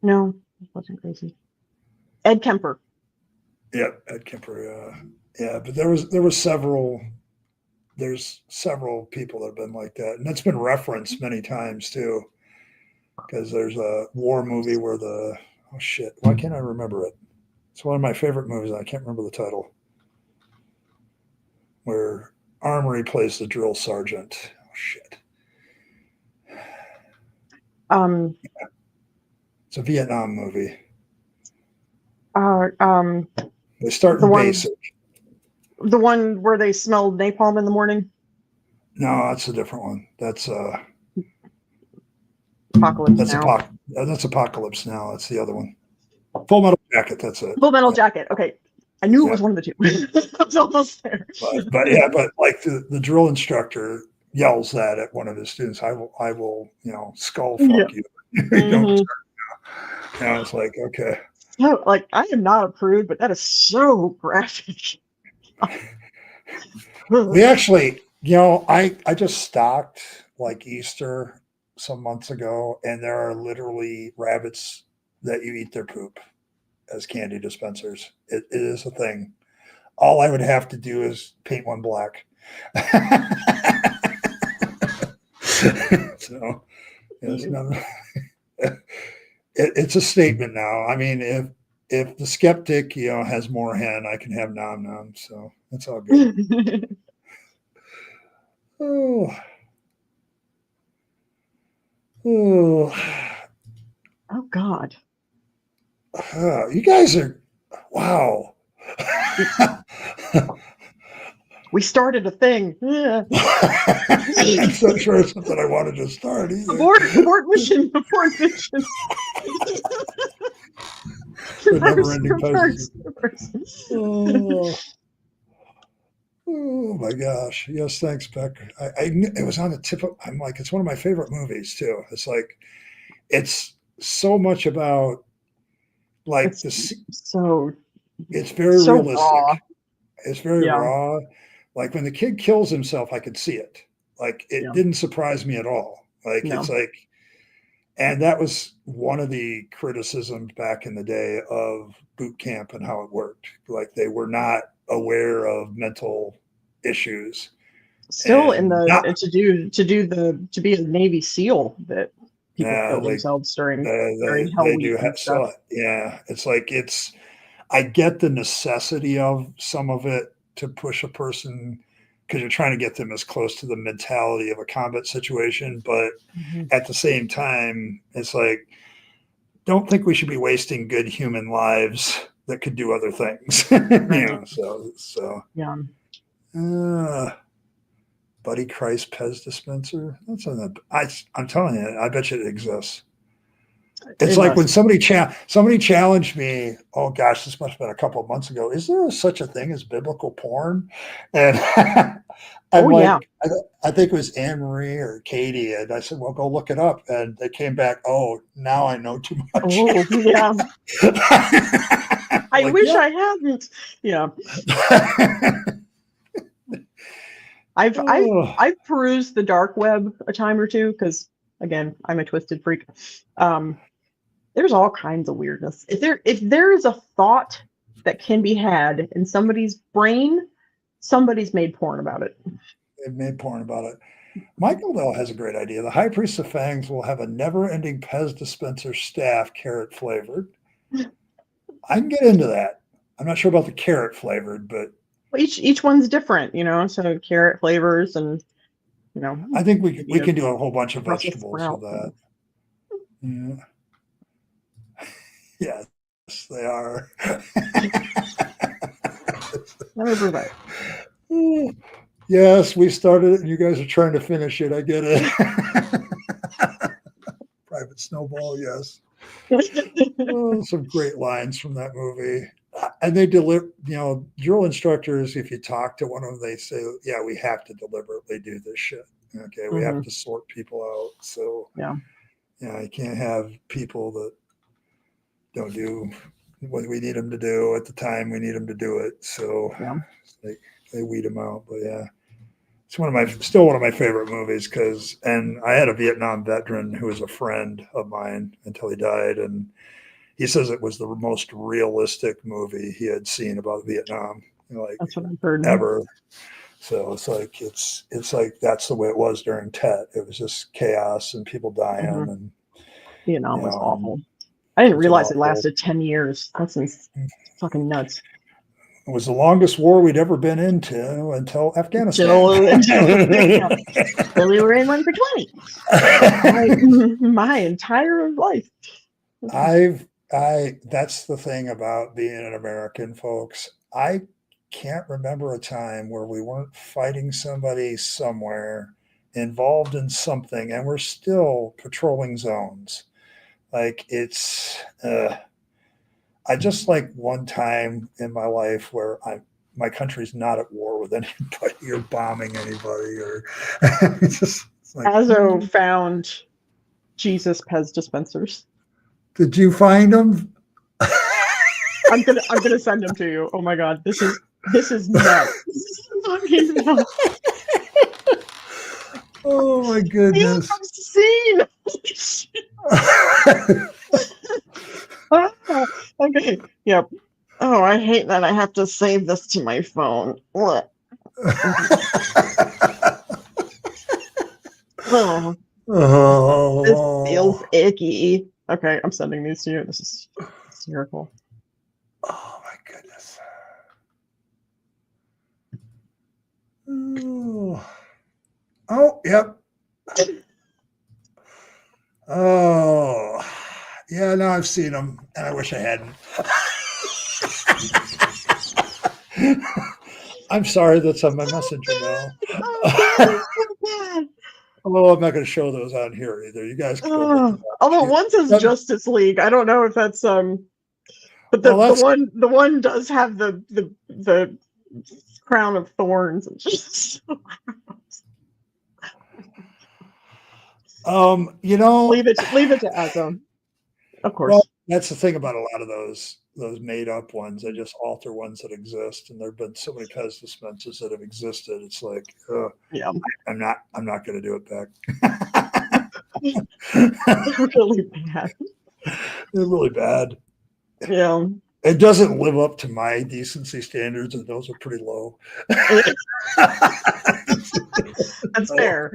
No, it wasn't Gracie. Ed Kemper. Yep, Ed Kemper. Yeah, but there's several people that have been like that, and that's been referenced many times too. Because there's a war movie where why can't I remember it? It's one of my favorite movies. I can't remember the title. Where Armory plays the drill sergeant. Oh shit. It's a Vietnam movie. They start in basic. The one where they smelled napalm in the morning? No, that's a different one. That's Apocalypse Now. That's Apocalypse Now. That's the other one. Full Metal Jacket. That's it. Full Metal Jacket. Okay, I knew it was one of the two. I was almost there. But like the drill instructor yells that at one of his students. I will, skull fuck you. Mm-hmm. It's like, okay. No, like, I am not a prude, but that is so graphic. We actually, I just stocked like Easter some months ago, and there are literally rabbits that you eat their poop as candy dispensers. It is a thing. All I would have to do is paint one black. So it's a statement now. I mean, if the skeptic, has more hen, I can have nom nom. So that's all good. Oh, God. You guys are, wow. We started a thing. Yeah. I'm so sure it's something I wanted to start either. Abort mission. Abort mission. Reverse. Oh my gosh. Yes, thanks, Beck. It was on the tip of, I'm like, it's one of my favorite movies too. It's like, it's so much about like it's very realistic. Raw. It's very raw. Like when the kid kills himself, I could see it. Like it didn't surprise me at all. Like it's like, and that was one of the criticisms back in the day of boot camp and how it worked. Like they were not aware of mental issues. Still to be a Navy SEAL that people kill themselves during Hell Week and stuff. It's like I get the necessity of some of it to push a person because you're trying to get them as close to the mentality of a combat situation, but at the same time, it's like, don't think we should be wasting good human lives that could do other things. Buddy Christ Pez dispenser. That's I'm telling you, I bet you it exists. It's like when somebody challenged me, oh gosh, this must have been a couple of months ago. Is there such a thing as biblical porn? And I think it was Anne Marie or Katie. And I said, well, go look it up. And they came back, oh, now I know too much. Oh, yeah. I wish I hadn't. Yeah. I've perused the dark web a time or two because, again, I'm a twisted freak. There's all kinds of weirdness. If there is a thought that can be had in somebody's brain, somebody's made porn about it. They've made porn about it. Michael, though, has a great idea. The High Priest of Fangs will have a never-ending Pez dispenser staff carrot flavored. I can get into that. I'm not sure about the carrot flavored, but each one's different, so carrot flavors and I think we can do a whole bunch of vegetables with that. Yeah. Yes, they are. Yes, we started it and you guys are trying to finish it. I get it. Private Snowball, yes. Some great lines from that movie. And they deliver, drill instructors, if you talk to one of them, they say, yeah, we have to deliberately do this shit. Okay, we have to sort people out. So, you can't have people that don't do what we need them to do at the time we need them to do it. So they weed them out. But yeah, it's still one of my favorite movies and I had a Vietnam veteran who was a friend of mine until he died. And he says it was the most realistic movie he had seen about Vietnam, that's what I've heard ever. So it's like that's the way it was during Tet. It was just chaos and people dying, and Vietnam was awful. I didn't realize it lasted 10 years. That's fucking nuts. It was the longest war we'd ever been into until Afghanistan. Until we were in one for 20. My entire life. That's the thing about being an American, folks. I can't remember a time where we weren't fighting somebody somewhere, involved in something, and we're still patrolling zones. Like I just like one time in my life where my country's not at war with anybody or bombing anybody or it's like, Azo found Jesus Pez dispensers. did you find them? I'm gonna send them to you. Oh my god, this is nuts. Oh my goodness. Scene. Okay. Yep. Oh, I hate that I have to save this to my phone. Oh. This feels icky. Okay, I'm sending these to you. This is hysterical. Oh my goodness. Oh, yep. Oh, yeah, no, I've seen them, and I wish I hadn't. I'm sorry, that's on my messenger now. Oh, I'm not going to show those on here either. You guys can go. Although one says Justice League, I don't know if that's but the one does have the crown of thorns. You know, leave it to Azo, of course. Well, that's the thing about a lot of those made up ones. They just alter ones that exist, and there've been so many Pez dispensers that have existed. It's like, yeah, I'm not going to do it back. They're really bad. They're really bad. Yeah. It doesn't live up to my decency standards, and those are pretty low. That's fair.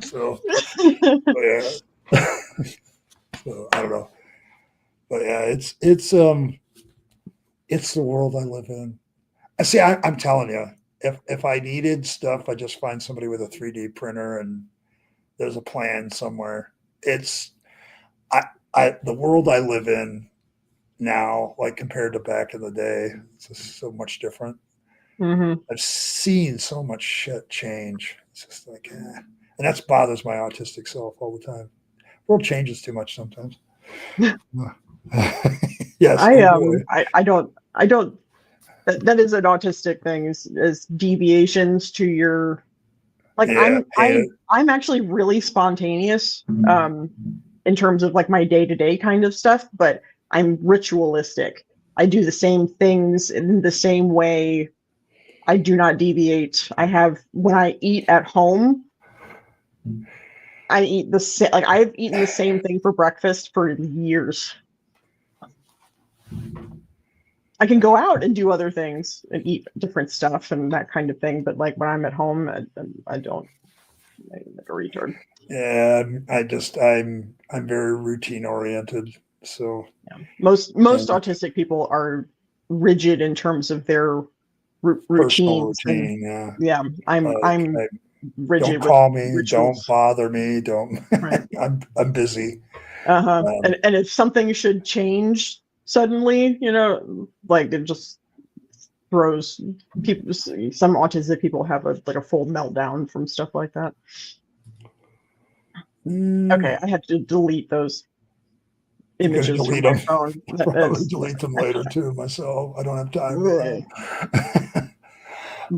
So, yeah. So, I don't know, but yeah, it's the world I live in. I see. I'm telling you, if I needed stuff, I just find somebody with a 3D printer, and there's a plan somewhere. It's the world I live in now, like compared to back in the day, it's just so much different. Mm-hmm. I've seen so much shit change. It's just like, and that bothers my autistic self all the time. The world changes too much sometimes. Yes, I don't. That is an autistic thing. Is deviations to your like. Yeah, I'm actually really spontaneous. In terms of like my day-to-day kind of stuff, but I'm ritualistic. I do the same things in the same way. I do not deviate. When I eat at home, I eat the same. Like I've eaten the same thing for breakfast for years. I can go out and do other things and eat different stuff and that kind of thing, but like when I'm at home, I don't. I'm like a retard. Yeah, I'm very routine oriented. So yeah. Most autistic people are rigid in terms of their routines. Routine, yeah. I'm rigid. Don't call me. Don't bother me. Don't. Right. I'm busy. And if something should change suddenly, like it just throws people. Some autistic people have a full meltdown from stuff like that. Okay, I had to delete those images from my phone. I'll probably delete them later too myself. I don't have time.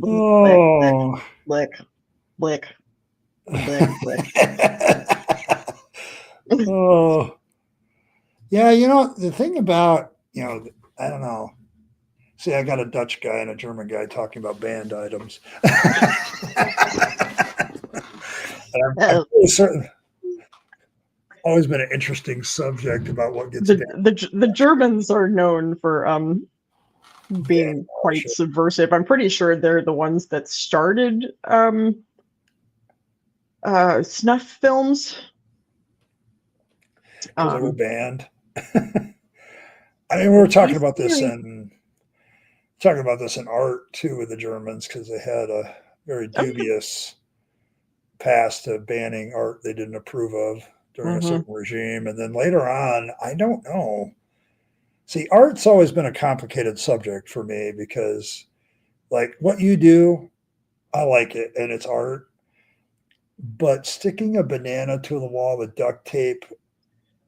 Oh, lick. Oh, yeah. The thing about I don't know. See, I got a Dutch guy and a German guy talking about banned items. I'm really certain. Always been an interesting subject about what gets the Germans are known for being quite subversive. I'm pretty sure they're the ones that started snuff films. Because they were banned. I mean, we were talking about this in art too with the Germans, because they had a very dubious past of banning art they didn't approve of during a certain regime. And then later on, I don't know See, art's always been a complicated subject for me because, like, what you do, I like it and it's art. But sticking a banana to the wall with duct tape,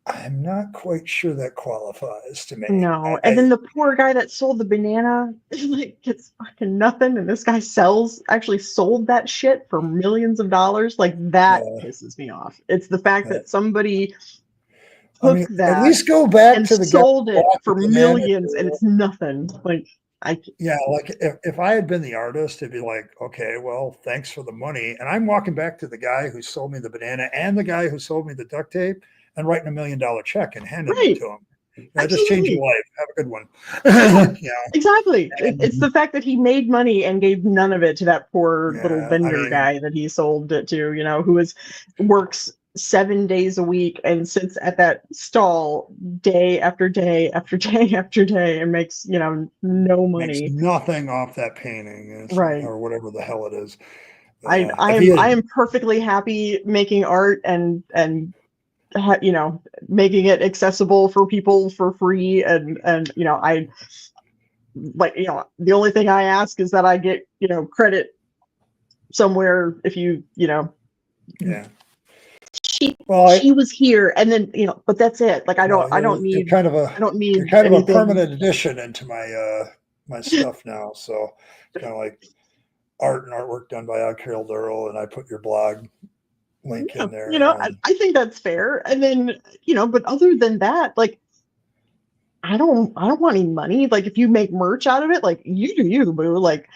I'm not quite sure that qualifies to me. No. And then the poor guy that sold the banana like gets fucking nothing, and this guy actually sold that shit for millions of dollars. Like that pisses me off. It's the fact that somebody took at least go back and to the sold it for millions and it's nothing. Like like if I had been the artist, it'd be like, okay, well, thanks for the money. And I'm walking back to the guy who sold me the banana and the guy who sold me the duct tape and writing $1 million check and handing it to him. Just change your life. Have a good one. Exactly. It's the fact that he made money and gave none of it to that poor little vendor guy that he sold it to, who works 7 days a week and sits at that stall day after day after day after day and makes, no money. Makes nothing off that painting, right? Or whatever the hell it is. I am perfectly happy making art and making it accessible for people for free, and I like, the only thing I ask is that I get credit somewhere if you she was here, and then but that's it. Like I don't need kind of a permanent addition into my my stuff now. So it's kind of like art and artwork done by I Killed Earl, and I put your blog link in there. I think that's fair. And then but other than that, like I don't want any money. Like if you make merch out of it, like you do you, boo. Like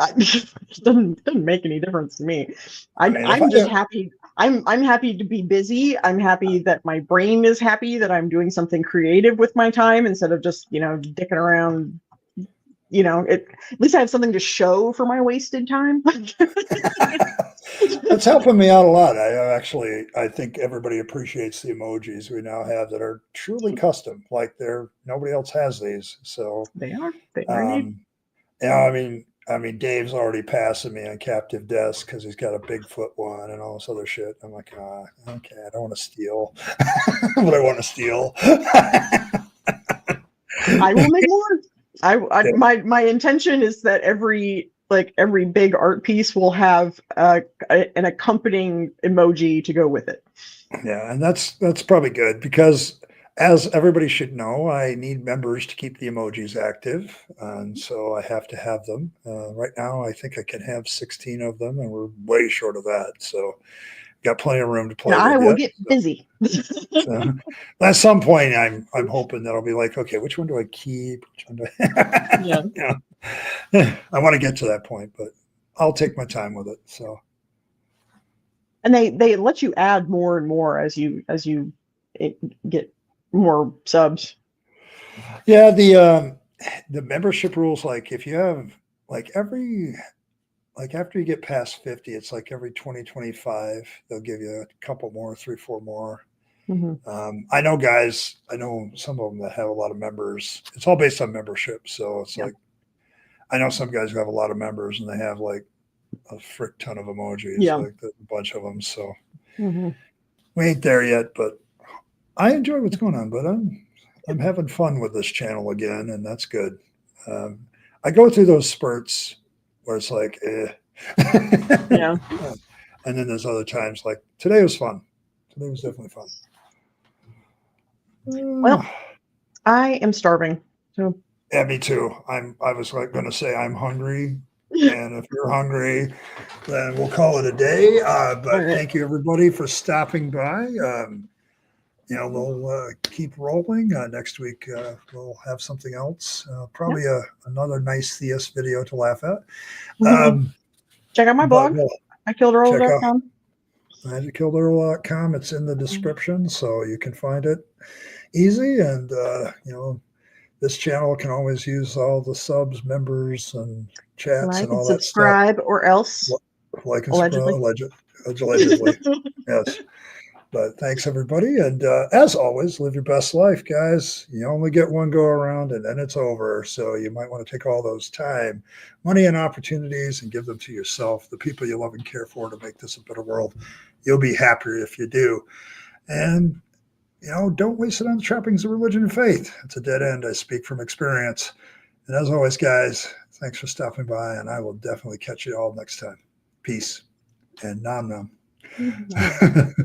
it doesn't make any difference to me. I'm just happy. I'm happy to be busy. I'm happy that my brain is happy that I'm doing something creative with my time instead of just dicking around. At least I have something to show for my wasted time. That's helping me out a lot. I think everybody appreciates the emojis we now have that are truly custom. Like nobody else has these. So they are. Yeah, I mean, Dave's already passing me on Captive Desk because he's got a Bigfoot one and all this other shit. I'm like, okay, I don't want to steal, but I want to steal. I will make more. My intention is that every big art piece will have an accompanying emoji to go with it. Yeah, and that's probably good because, as everybody should know, I need members to keep the emojis active, and so I have to have them. Right now, I think I can have 16 of them, and we're way short of that. So, got plenty of room to play. I will get busy. So, at some point, I'm hoping that I'll be like, okay, which one do I keep? Which one do I want to get to that point, but I'll take my time with it. So, and they let you add more and more as you get more subs. Yeah, the membership rules, like if you have after you get past 50, it's like every 2025 they'll give you a couple more, 3-4 more. Mm-hmm. I know some of them that have a lot of members. It's all based on membership, so it's like I know some guys who have a lot of members and they have like a frick ton of emojis, like a bunch of them. So we ain't there yet, but I enjoy what's going on, but I'm having fun with this channel again, and that's good. I go through those spurts where it's like, yeah. And then there's other times like today was fun. Today was definitely fun. Well, I am starving. So yeah, me too. I was like going to say I'm hungry, and if you're hungry, then we'll call it a day. But thank you everybody for stopping by. We'll keep rolling. Next week, we'll have something else. Probably another nice theist video to laugh at. Check out my blog, IKilledEarl.com. IKilledEarl.com. It's in the description, so you can find it easy. And, this channel can always use all the subs, members, and chats and all that stuff. Subscribe or else. Like and allegedly. Allegedly. Yes. But thanks, everybody. And as always, live your best life, guys. You only get one go around and then it's over. So you might want to take all those time, money, and opportunities and give them to yourself, the people you love and care for, to make this a better world. You'll be happier if you do. And don't waste it on the trappings of religion and faith. It's a dead end. I speak from experience. And as always, guys, thanks for stopping by, and I will definitely catch you all next time. Peace and nom nom.